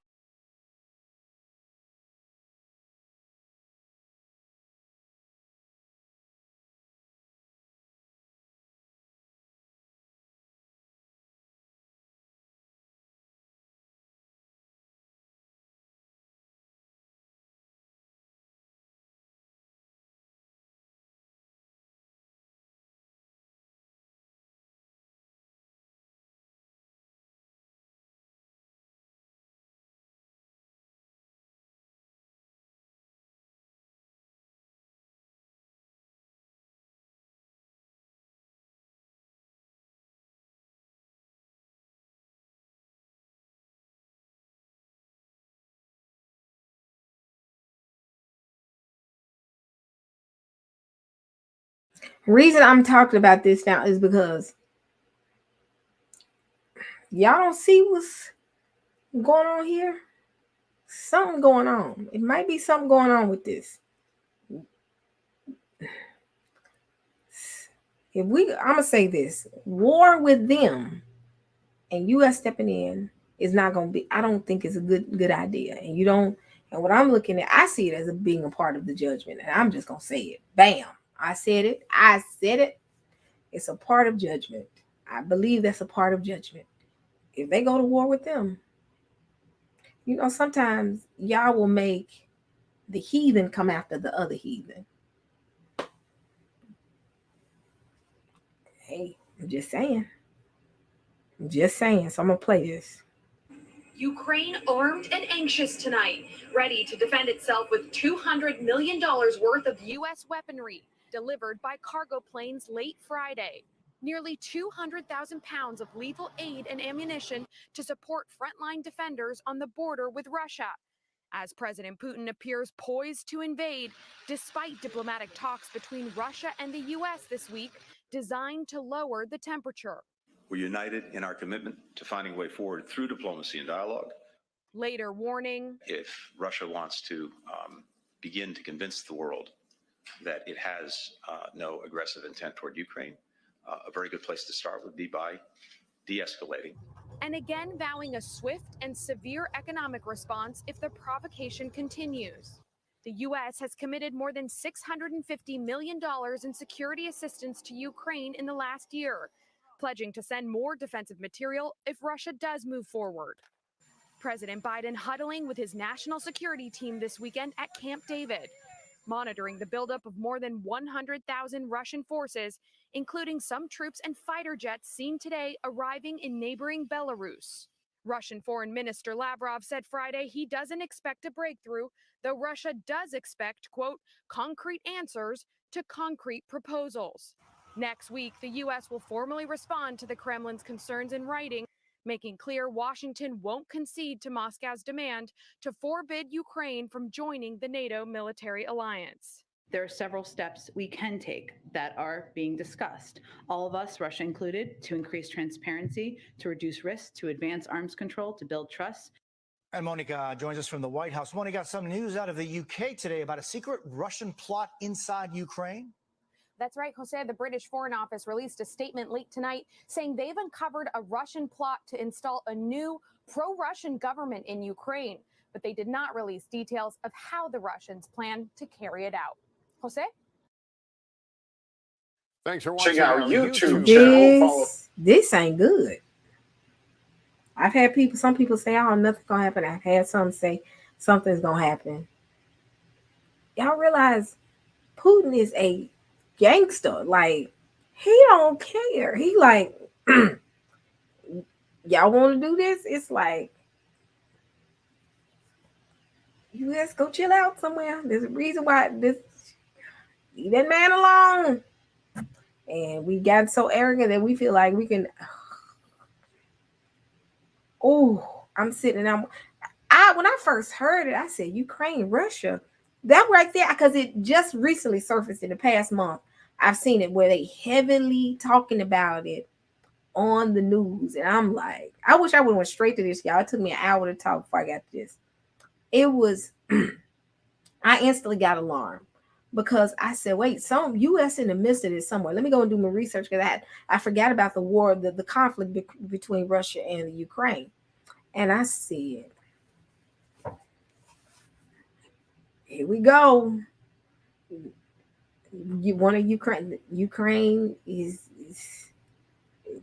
Reason I'm talking about this now is because y'all don't see what's going on here. Something going on. It might be something going on with this. I'm gonna say this: war with them and U.S. stepping in is not gonna be. I don't think it's a good idea. And you don't. And what I'm looking at, I see it as being a part of the judgment. And I'm just gonna say it. Bam! I said it. I said it. It's a part of judgment. I believe that's a part of judgment. If they go to war with them, sometimes y'all will make the heathen come after the other heathen. Hey, I'm just saying. So I'm going to play this. Ukraine armed and anxious tonight, ready to defend itself with $200 million worth of U.S. weaponry delivered by cargo planes late Friday. Nearly 200,000 pounds of lethal aid and ammunition to support frontline defenders on the border with Russia, as President Putin appears poised to invade, despite diplomatic talks between Russia and the U.S. this week designed to lower the temperature. We're united in our commitment to finding a way forward through diplomacy and dialogue. Later warning, if Russia wants to begin to convince the world that it has no aggressive intent toward Ukraine, a very good place to start would be by de-escalating. And again vowing a swift and severe economic response if the provocation continues. The U.S. has committed more than $650 million in security assistance to Ukraine in the last year, pledging to send more defensive material if Russia does move forward. President Biden huddling with his national security team this weekend at Camp David, monitoring the buildup of more than 100,000 Russian forces, including some troops and fighter jets seen today arriving in neighboring Belarus. Russian Foreign Minister Lavrov said Friday he doesn't expect a breakthrough, though Russia does expect, quote, concrete answers to concrete proposals. Next week, the U.S. will formally respond to the Kremlin's concerns in writing, making clear Washington won't concede to Moscow's demand to forbid Ukraine from joining the NATO military alliance. There are several steps we can take that are being discussed. All of us, Russia included, to increase transparency, to reduce risk, to advance arms control, to build trust. And Monica joins us from the White House. Monica, got some news out of the UK today about a secret Russian plot inside Ukraine. That's right, Jose. The British Foreign Office released a statement late tonight saying they've uncovered a Russian plot to install a new pro-Russian government in Ukraine, but they did not release details of how the Russians plan to carry it out. Jose? Thanks for watching Check our our YouTube channel. channel. This ain't good. I've had some people say, oh, nothing's going to happen. I've had some say something's going to happen. Y'all realize Putin is a gangster. Like, he don't care. He like, y'all want to do this? It's like, you guys go chill out somewhere. There's a reason why leave that man alone. And we got so arrogant that we feel like we can. Oh, I'm sitting and when I first heard it, I said Ukraine, Russia. That right there, because it just recently surfaced in the past month. I've seen it where they heavily talking about it on the news. And I'm like, I wish I would have went straight to this, y'all. It took me an hour to talk before I got to this. It was, I instantly got alarmed because I said, wait, some U.S. in the midst of this somewhere. Let me go and do my research because I forgot about the war, the conflict between Russia and the Ukraine. And I said, here we go. Ukraine is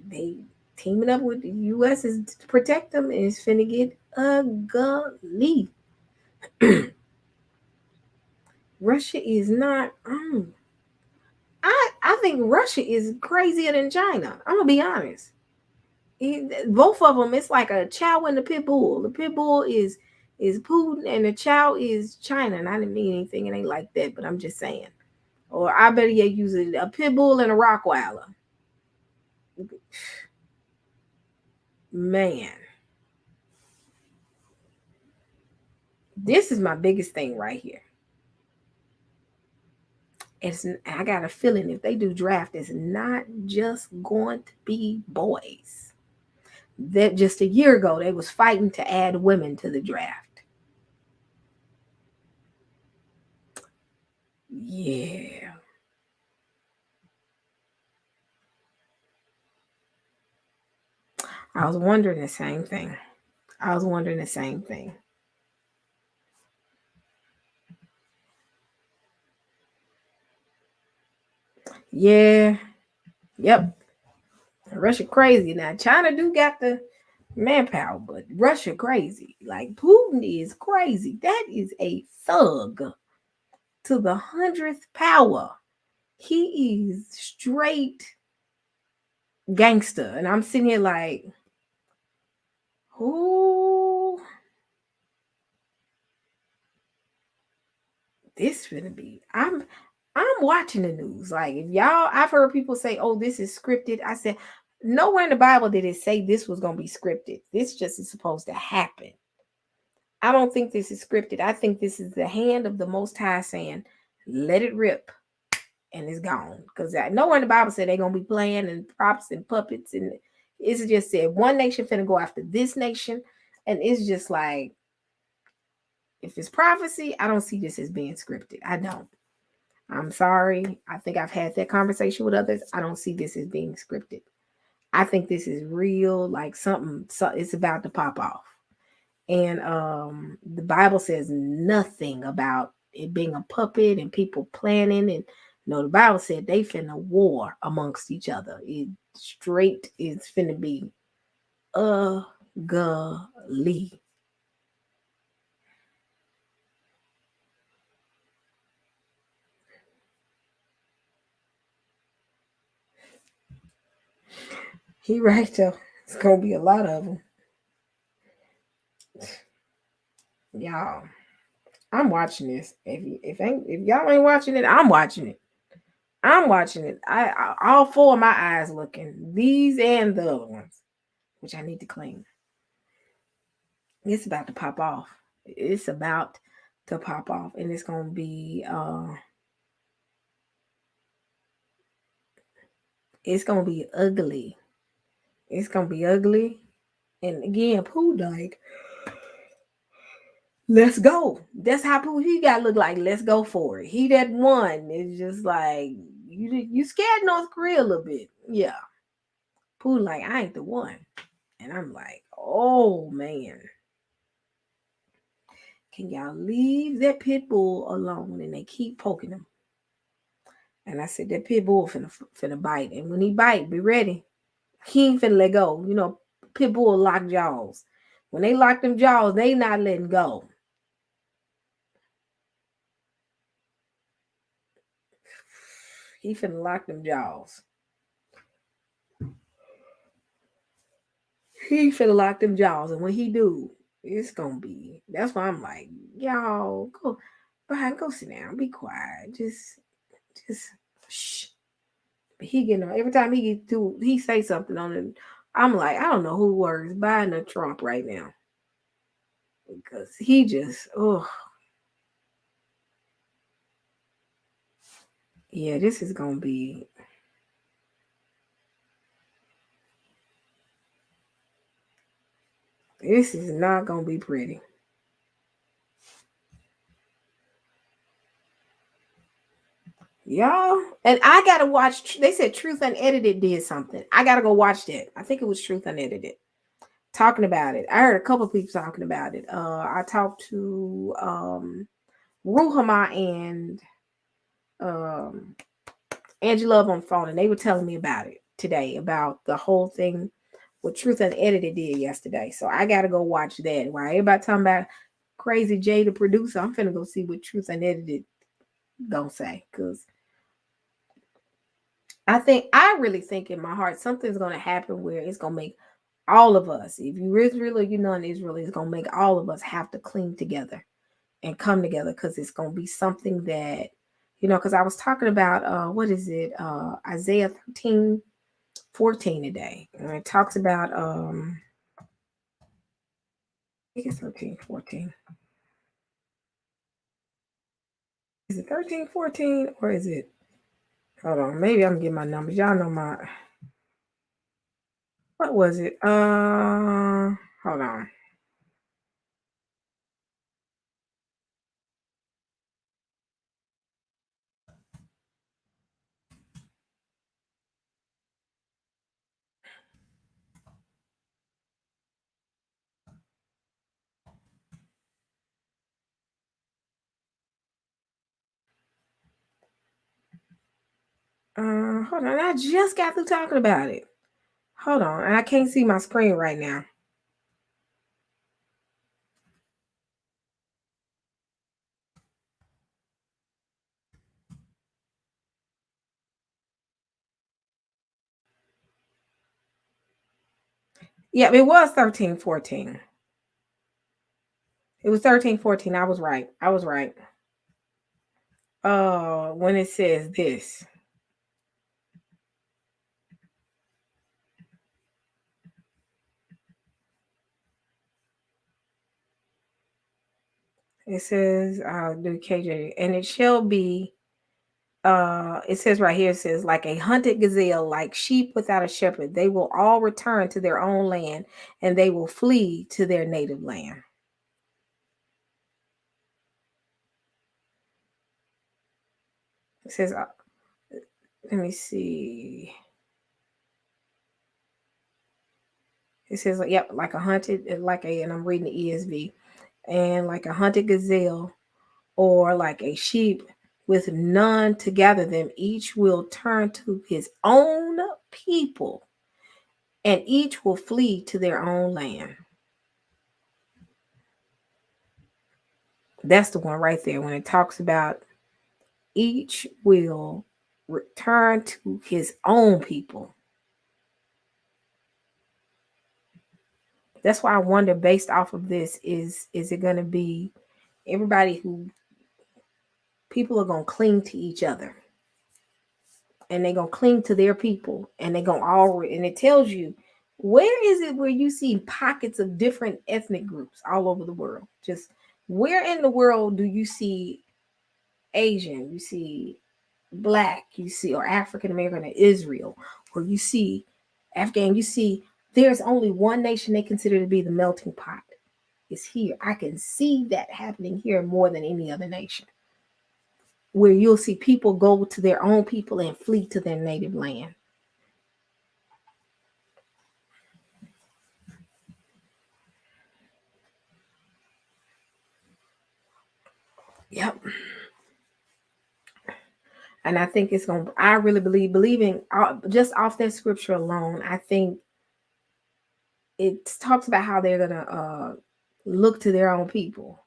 they teaming up with the U.S. to protect them, and it's finna get ugly. Russia is not. I think Russia is crazier than China. I'm gonna be honest. Both of them, it's like a chow and a pit bull. The pit bull is Putin, and the chow is China. And I didn't mean anything. It ain't like that, but I'm just saying. Or I better use a pit bull and a Rottweiler. Man. This is my biggest thing right here. I got a feeling if they do draft, it's not just going to be boys. That just a year ago, they was fighting to add women to the draft. Yeah. I was wondering the same thing. Yeah. Yep. Russia crazy. Now China do got the manpower, but Russia crazy. Like Putin is crazy. That is a thug to the 100th power. He is straight gangster. And I'm sitting here like, who? This gonna be. I'm watching the news. Like if y'all, I've heard people say, "Oh, this is scripted." I said, nowhere in the Bible did it say this was gonna be scripted. This just is supposed to happen. I don't think this is scripted. I think this is the hand of the Most High saying, "Let it rip," and it's gone. Because nowhere in the Bible said they're gonna be playing and props and puppets, and it's just said one nation finna go after this nation, and it's just like, if it's prophecy, I don't see this as being scripted. I don't. I'm sorry. I think I've had that conversation with others. I don't see this as being scripted. I think this is real, like something, so it's about to pop off. And the Bible says nothing about it being a puppet and people planning. And no, the Bible said they finna war amongst each other. It straight is finna be ugly. He right though. It's gonna be a lot of them. Y'all, I'm watching this. If y'all ain't watching it, I'm watching it. I all four of my eyes looking. These and the other ones, which I need to clean. It's about to pop off. It's about to pop off, and it's gonna be it's gonna be ugly. It's gonna be ugly. And again, Pooh like, let's go. That's how Pooh he got look like. Let's go for it. He that one. It's just like you scared North Korea a little bit. Yeah. Pooh like, I ain't the one. And I'm like, oh man. Can y'all leave that pit bull alone? And they keep poking him. And I said, that pit bull finna bite. And when he bite, be ready. He ain't finna let go. You know, pit bull lock jaws. When they lock them jaws, they not letting go. He finna lock them jaws. He finna lock them jaws. And when he do, it's gonna be, that's why I'm like, y'all, go, Brian, go sit down. Be quiet. Just shh. But he getting on every time he say something on it. I'm like, I don't know who works Biden or Trump right now. Because he just, oh. Yeah, this is gonna be. This is not gonna be pretty. Y'all, and I gotta watch. They said Truth Unedited did something. I gotta go watch that. I think it was Truth Unedited talking about it. I heard a couple of people talking about it. I talked to Ruhama and Angie Love on the phone, and they were telling me about it today, about the whole thing what Truth Unedited did yesterday. So I gotta go watch that. While everybody talking about Crazy J, the producer, I'm finna go see what Truth Unedited gonna say, because I really think in my heart something's gonna happen where it's gonna make all of us, if you're Israel or you're non-Israel, it's gonna make all of us have to cling together and come together, because it's gonna be something that, you know, because I was talking about what is it, Isaiah 13:14 today, and it talks about I think it's 13:14. Is it 13:14 or is it? Hold on, maybe I'm getting my numbers. Y'all know my. What was it? Hold on. Hold on. I just got through talking about it. Hold on. And I can't see my screen right now. Yeah, it was 1314. It was 1314. I was right. When it says this. It says, I'll do KJ, and it shall be, it says right here, it says, like a hunted gazelle, like sheep without a shepherd, they will all return to their own land, and they will flee to their native land. It says, let me see. It says, yep, like a hunted, and I'm reading the ESV, and like a hunted gazelle, or like a sheep with none to gather them, each will turn to his own people, and each will flee to their own land. That's the one right there when it talks about each will return to his own people. That's why I wonder, based off of this, is it going to be everybody who people are going to cling to each other, and they're going to cling to their people, and they're going to all, and it tells you, where is it where you see pockets of different ethnic groups all over the world? Just where in the world do you see Asian, you see Black, you see, or African American, or Israel, or you see Afghan, you see there's only one nation they consider to be the melting pot. It's here. I can see that happening here more than any other nation, where you'll see people go to their own people and flee to their native land. Yep. And I think it's going to, I really believing just off that scripture alone, I think it talks about how they're going to look to their own people,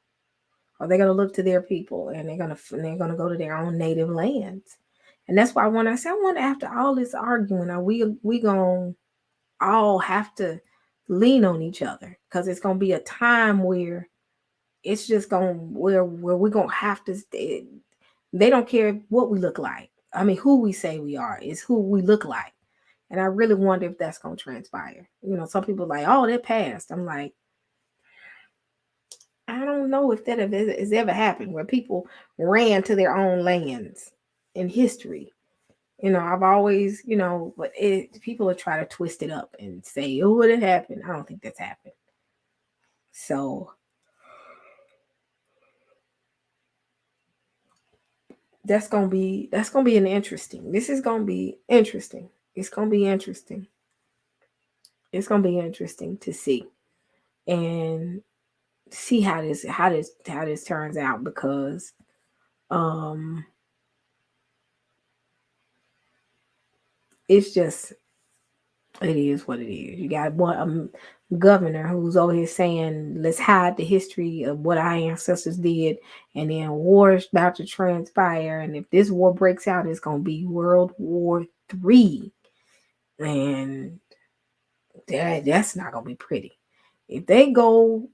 or they're going to look to their people, and they're going to go to their own native lands. And that's why I wonder after all this arguing, are we going to all have to lean on each other? Because it's going to be a time where it's just going, where we're going to have to stay. They don't care what we look like. I mean, who we say we are is who we look like. And I really wonder if that's going to transpire. You know, some people are like, oh, that passed. I'm like, I don't know if that has ever happened where people ran to their own lands in history. You know, I've always, but people are trying to twist it up and say, oh, it happened. I don't think that's happened. So this is gonna be interesting. It's gonna be interesting to see and see how this turns out, because it's just, it is what it is. You got one governor who's over here saying, let's hide the history of what our ancestors did, and then war is about to transpire, and if this war breaks out, it's going to be World War III, and that's not going to be pretty. If they go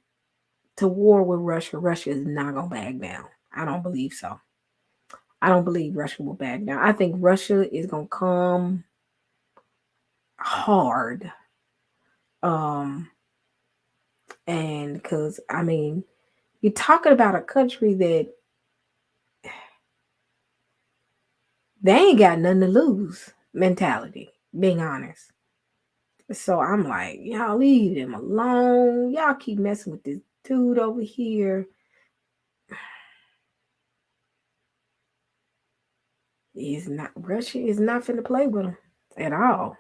to war with Russia, Russia is not going to back down. I don't believe so. I don't believe Russia will back down. I think Russia is going to come hard. And because, I mean, you're talking about a country that they ain't got nothing to lose mentality, being honest. So I'm like, y'all leave them alone. Y'all keep messing with this dude over here. Russia is not finna play with him at all.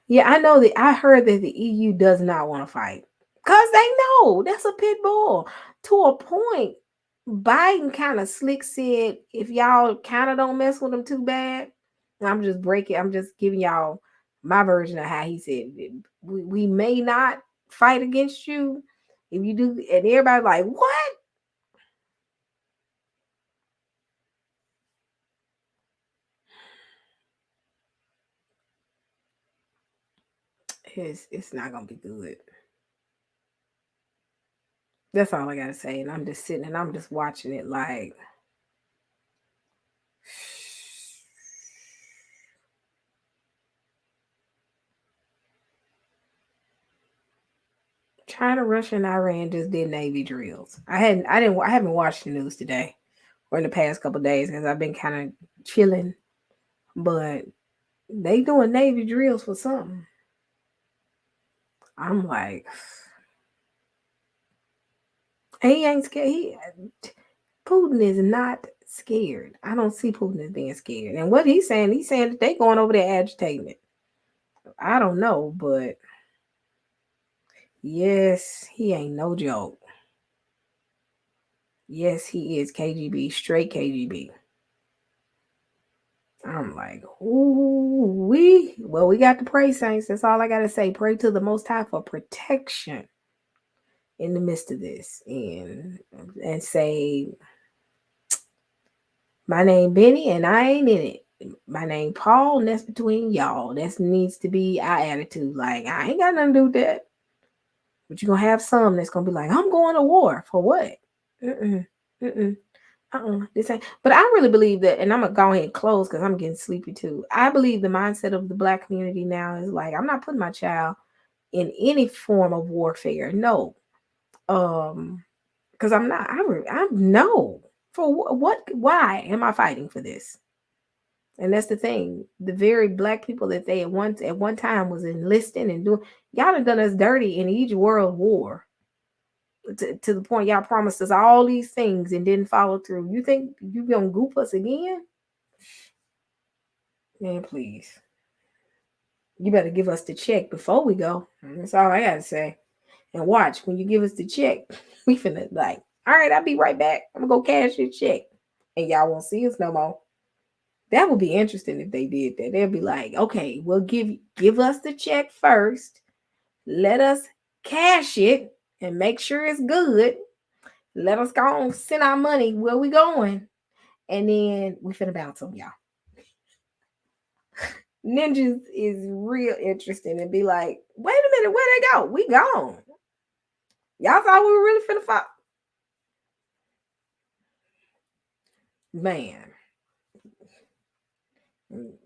Yeah, I know that. I heard that the EU does not want to fight. Because they know that's a pit bull. To a point, Biden kind of slick said, if y'all kind of don't mess with him too bad, I'm just giving y'all my version of how he said it. We may not fight against you if you do. And everybody like, what? It's not gonna be good. That's all I gotta say. And I'm just sitting and I'm just watching it like, China, Russia, and Iran just did Navy drills. I haven't watched the news today or in the past couple of days because I've been kind of chilling. But they doing Navy drills for something. I'm like, he ain't scared. Putin is not scared. I don't see Putin as being scared. And what he's saying that they going over there agitating it. I don't know, but yes, he ain't no joke. Yes, he is KGB, straight KGB. I'm like, ooh, we got to pray, saints. That's all I got to say. Pray to the Most High for protection in the midst of this. And say, my name Benny, and I ain't in it. My name Paul, and that's between y'all. That needs to be our attitude. Like, I ain't got nothing to do with that. But you're going to have some that's going to be like, I'm going to war. For what? This ain't. But I really believe that, and I'm going to go ahead and close because I'm getting sleepy too. I believe the mindset of the Black community now is like, I'm not putting my child in any form of warfare. No. Because I'm not. I no. For what? Why am I fighting for this? And that's the thing. The very Black people that they at one time was enlisting and doing, y'all have done us dirty in each world war. To the point y'all promised us all these things and didn't follow through. You think you gonna goop us again? Man, please. You better give us the check before we go. That's all I gotta say. And watch, when you give us the check, we finna like, all right, I'll be right back. I'm gonna go cash your check. And y'all won't see us no more. That would be interesting if they did that. They'll be like, okay, we'll give us the check first. Let us cash it and make sure it's good. Let us go on, send our money where we going. And then we finna bounce on y'all. Ninjas is real interesting and be like, wait a minute, where they go? We gone. Y'all thought we were really finna fight. Man.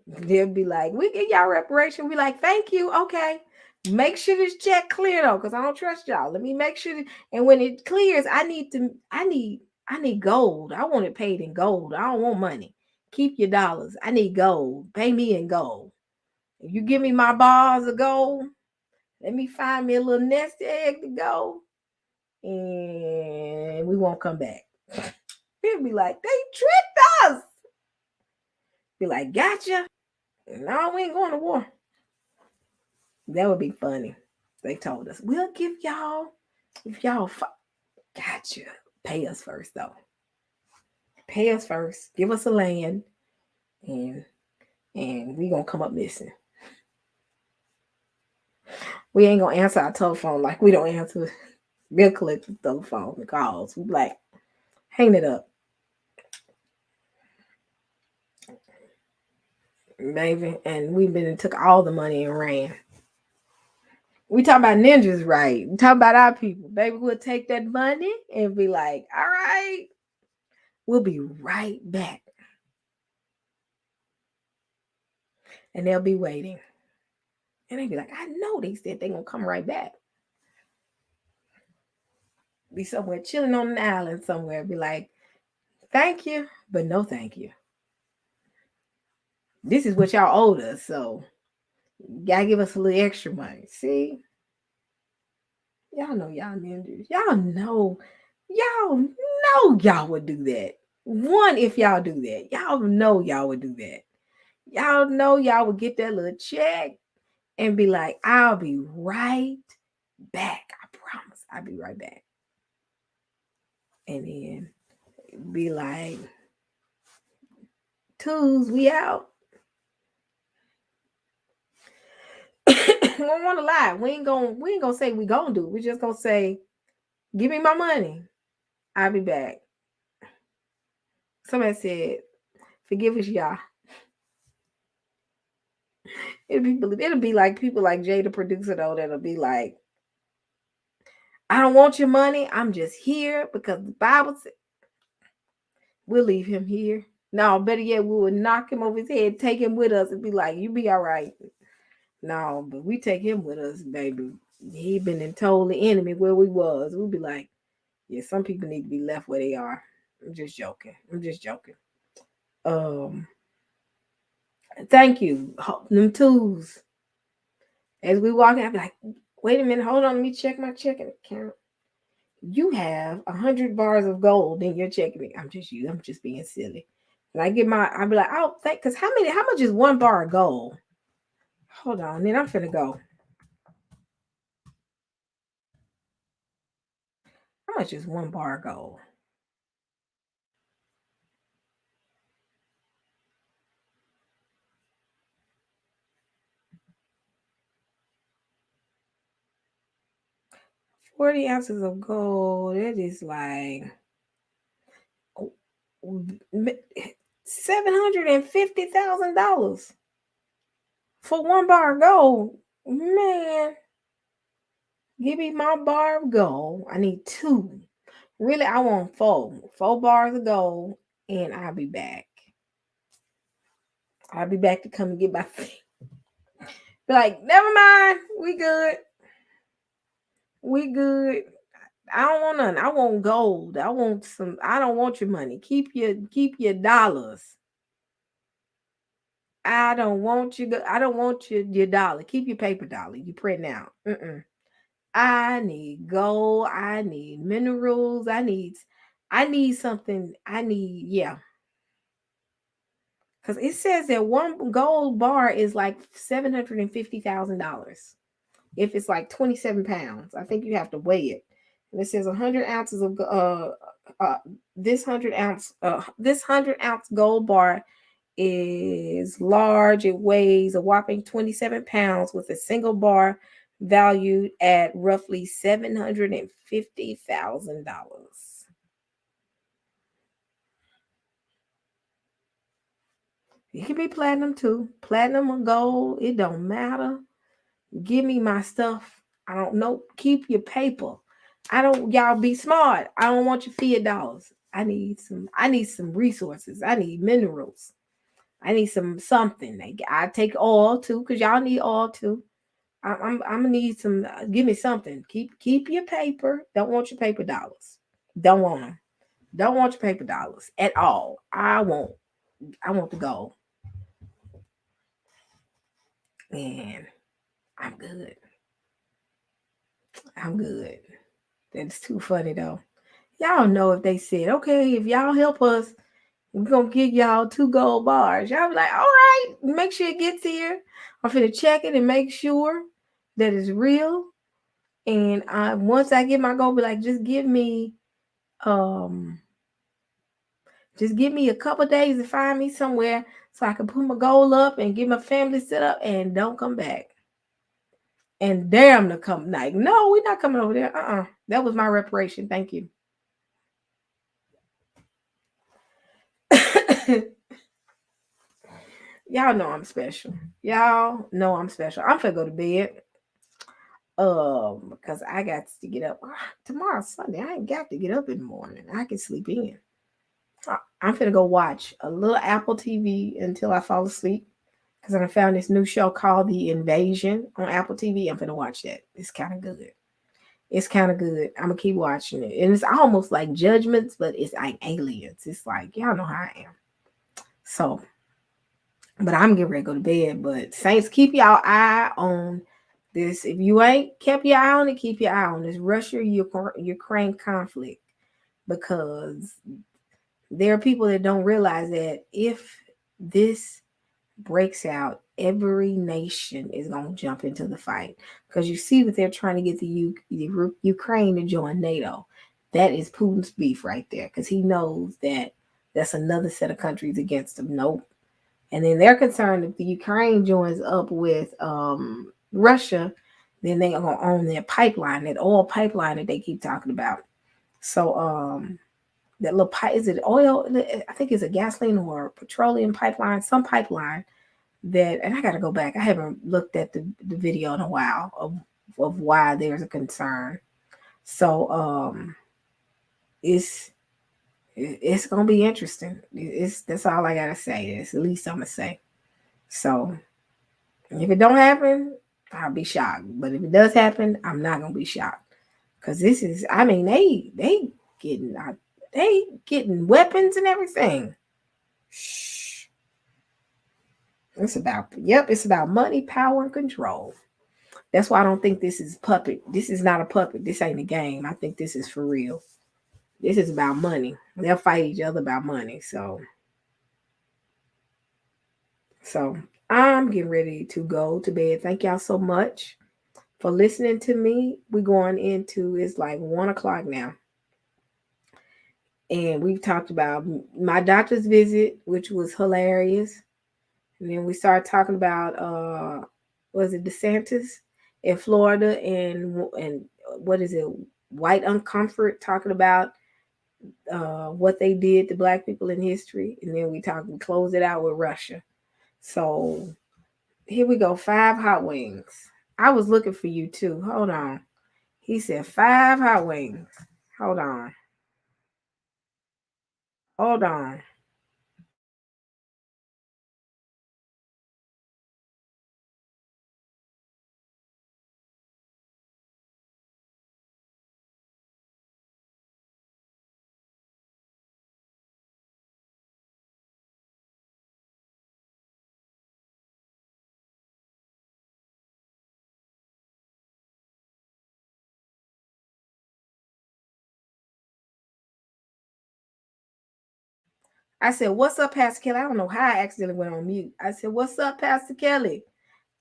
They'll be like, we get y'all reparation. We like, thank you. Okay. Make sure this check clear though, because I don't trust y'all. Let me make sure. And when it clears, I need gold. I want it paid in gold. I don't want money. Keep your dollars. I need gold. Pay me in gold. If you give me my bars of gold, let me find me a little nest egg to go. And we won't come back. They'll be like, they tricked us. Be like, gotcha. No, we ain't going to war. That would be funny. They told us, we'll give y'all, if y'all gotcha. Pay us first, though. Pay us first. Give us a land. And we gonna come up missing. We ain't gonna answer our telephone like we don't answer bill collector telephone calls. We like, hang it up. Baby, and we've been and took all the money and ran. We talk about ninjas, right? We talk about our people. Baby, we'll take that money and be like, all right, we'll be right back. And they'll be waiting. And they'll be like, I know they said they're going to come right back. Be somewhere chilling on an island somewhere. Be like, thank you, but no thank you. This is what y'all owed us, so you gotta give us a little extra money. See? Y'all know y'all ninjas. Y'all know y'all would do that. One, if y'all do that. Y'all know y'all would do that. Y'all know y'all would get that little check and be like, I'll be right back. I promise. I'll be right back. And then be like, twos, we out. We don't want to lie. We ain't gonna say we gonna do. We just gonna say, give me my money. I'll be back. Somebody said, forgive us, y'all. It'll be like people like Jay, the producer, though, that'll be like, I don't want your money. I'm just here because the Bible said we'll leave him here. No, better yet, we would knock him over his head, take him with us, and be like, you be all right. No, but we take him with us, baby. He been and told the enemy where we was. We'll be like, yeah, some people need to be left where they are. I'm just joking. Thank you. Them twos. As we walk in, I'll be like, wait a minute, hold on, let me check my checking account. You have 100 bars of gold in your checking account. I'm just being silly. And I'll be like, oh, because how much is 1 bar of gold? Hold on, then I'm finna go. How much is 1 bar of gold? $40 ounces of gold. It is like $750,000 for 1 bar of gold. Man, give me my bar of gold. I need 2. Really, I want 4. 4 bars of gold, and I'll be back. I'll be back to come and get my thing. Be like, never mind. We good. I don't want none. I want gold. I don't want your money. Keep your dollars. I don't want your dollar. Keep your paper dollar. You print out. I need gold. I need minerals. I need something. Because it says that 1 gold bar is like $750,000. If it's like 27 pounds, I think you have to weigh it. And it says 100 ounces of this 100 ounce gold bar is large. It weighs a whopping 27 pounds with a single bar valued at roughly $750,000. It can be platinum too. Platinum or gold, it don't matter. Give me my stuff. I don't know. Keep your paper. Y'all be smart. I don't want your fiat dollars. I need some resources. I need minerals. I need something. I take oil too, because y'all need oil too. I'm gonna need some. Give me something. Keep your paper. Don't want your paper dollars. Don't want them. Don't want your paper dollars at all. I want the gold. And I'm good. That's too funny though. Y'all know if they said, okay, if y'all help us, we're gonna give y'all 2 gold bars. Y'all be like, all right, make sure it gets here. I'm finna check it and make sure that it's real. And once I get my gold, be like, just give me a couple days to find me somewhere so I can put my gold up and get my family set up and don't come back. And damn to come. Like, no, we're not coming over there. That was my reparation. Thank you. Y'all know I'm special. I'm finna go to bed. Because I got to get up. Tomorrow's Sunday. I ain't got to get up in the morning. I can sleep in. I'm finna go watch a little Apple TV until I fall asleep. Because I found this new show called The Invasion on Apple TV. I'm finna watch that. It's kind of good. I'm going to keep watching it. And it's almost like Judgments, but it's like aliens. It's like, y'all know how I am. So, but I'm getting ready to go to bed. But Saints, keep y'all eye on this. If you ain't kept your eye on it, keep your eye on this Russia-Ukraine conflict. Because there are people that don't realize that if this breaks out, every nation is going to jump into the fight, because you see that they're trying to get the Ukraine to join NATO. That is Putin's beef right there, because he knows that that's another set of countries against him. Nope. And then they're concerned if the Ukraine joins up with Russia, then they are going to own their pipeline, that oil pipeline that they keep talking about. So that little pipe, is it oil? I think it's a gasoline or petroleum pipeline, some pipeline that, and I got to go back. I haven't looked at the video in a while of why there's a concern. So it's going to be interesting. That's all I got to say. It's the least I'm going to say. So if it don't happen, I'll be shocked. But if it does happen, I'm not going to be shocked. Because this is, I mean, they getting weapons and everything. Shh. It's about money, power, and control. That's why I don't think this is puppet. This is not a puppet. This ain't a game. I think this is for real. This is about money. They'll fight each other about money. So I'm getting ready to go to bed. Thank y'all so much for listening to me. We're going into, it's like 1:00 now. And we've talked about my doctor's visit, which was hilarious. And then we started talking about, was it DeSantis in Florida and what is it, White Uncomfort, talking about what they did to Black people in history. And then we closed it out with Russia. So here we go, 5 hot wings. I was looking for you too. Hold on. He said 5 hot wings. Hold on. I said, what's up, Pastor Kelly? I don't know how I accidentally went on mute. I said, what's up, Pastor Kelly?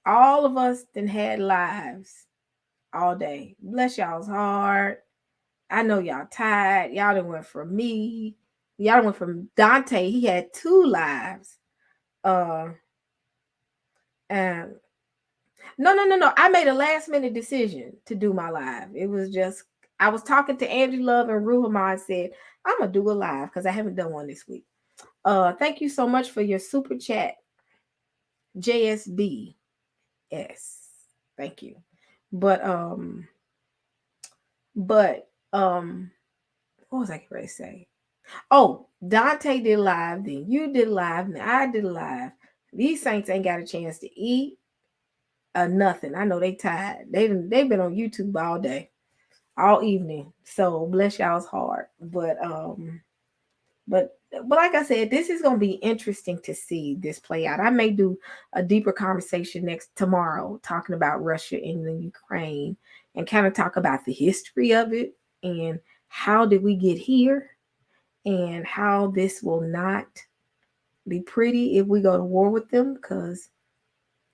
All of us then had lives all day. Bless y'all's heart. I know y'all tired. Y'all done went from me. Y'all went from Dante. He had 2 lives. And no. I made a last minute decision to do my live. It was just, I was talking to Angie Love and Ruhama and said, I'm going to do a live because I haven't done one this week. Thank you so much for your super chat, JSB. Yes, thank you. But what was I going to say? Oh, Dante did live, then you did live, and I did live. These saints ain't got a chance to eat nothing. I know they tired. They've been on YouTube all day, all evening. So bless y'all's heart. But like I said, this is going to be interesting to see this play out. I may do a deeper conversation tomorrow talking about Russia and the Ukraine and kind of talk about the history of it and how did we get here and how this will not be pretty if we go to war with them, because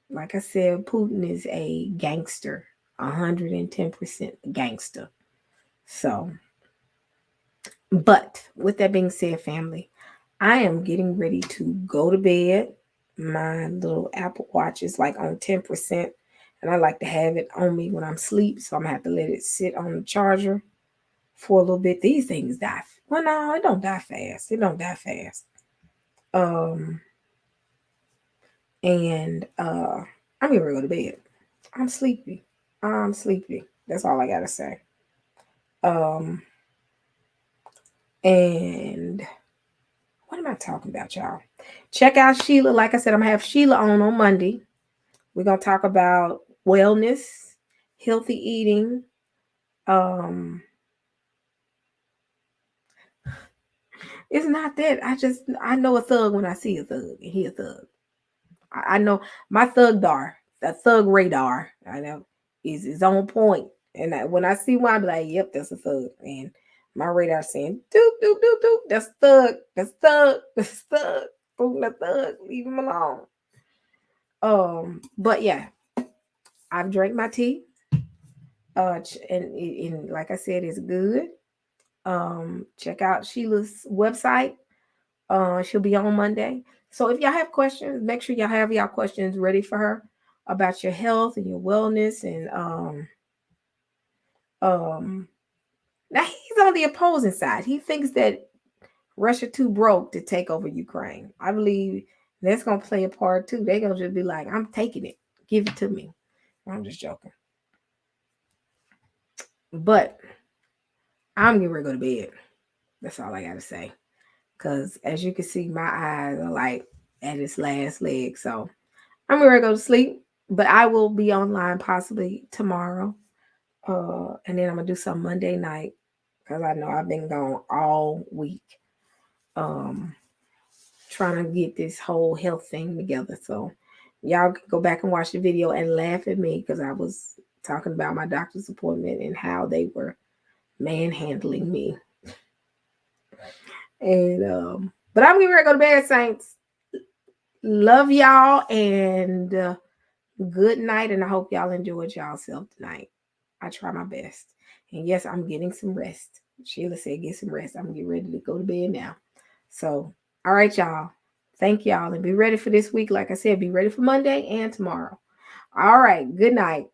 like I said, Putin is a gangster, 110% gangster. So, but with that being said, family, I am getting ready to go to bed. My little Apple Watch is like on 10%, and I like to have it on me when I'm asleep, so I'm going to have to let it sit on the charger for a little bit. These things die. Well, no, it don't die fast. And I'm going to go to bed. I'm sleepy. That's all I got to say. And what am I talking about, y'all? Check out Sheila. Like I said, I'm going to have Sheila on Monday. We're going to talk about wellness, healthy eating. It's not that. I know a thug when I see a thug, and he a thug. I know my thugdar, the thug radar, I know is on point. And when I see one, I'm like, yep, that's a thug. And my radar saying, doop, doop, doop, doop, that's thug. Boom, the thug. Leave him alone. But yeah, I've drank my tea. And like I said, it's good. Check out Sheila's website. She'll be on Monday. So if y'all have questions, make sure y'all have y'all questions ready for her about your health and your wellness. And now he's on the opposing side. He thinks that Russia too broke to take over Ukraine. I believe that's gonna play a part too. They're gonna just be like, I'm taking it, give it to me. I'm just joking. But I'm getting ready to go to bed. That's all I gotta say. Because as you can see, my eyes are like at its last leg. So I'm ready to go to sleep. But I will be online possibly tomorrow. And then I'm gonna do some Monday night because I know I've been gone all week. Trying to get this whole health thing together. So y'all can go back and watch the video and laugh at me because I was talking about my doctor's appointment and how they were manhandling me. And but I'm gonna go to bed, Saints. Love y'all and good night. And I hope y'all enjoyed y'allself tonight. I try my best. And yes, I'm getting some rest. Sheila said get some rest. I'm getting ready to go to bed now. So, all right, y'all. Thank y'all. And be ready for this week. Like I said, be ready for Monday and tomorrow. All right. Good night.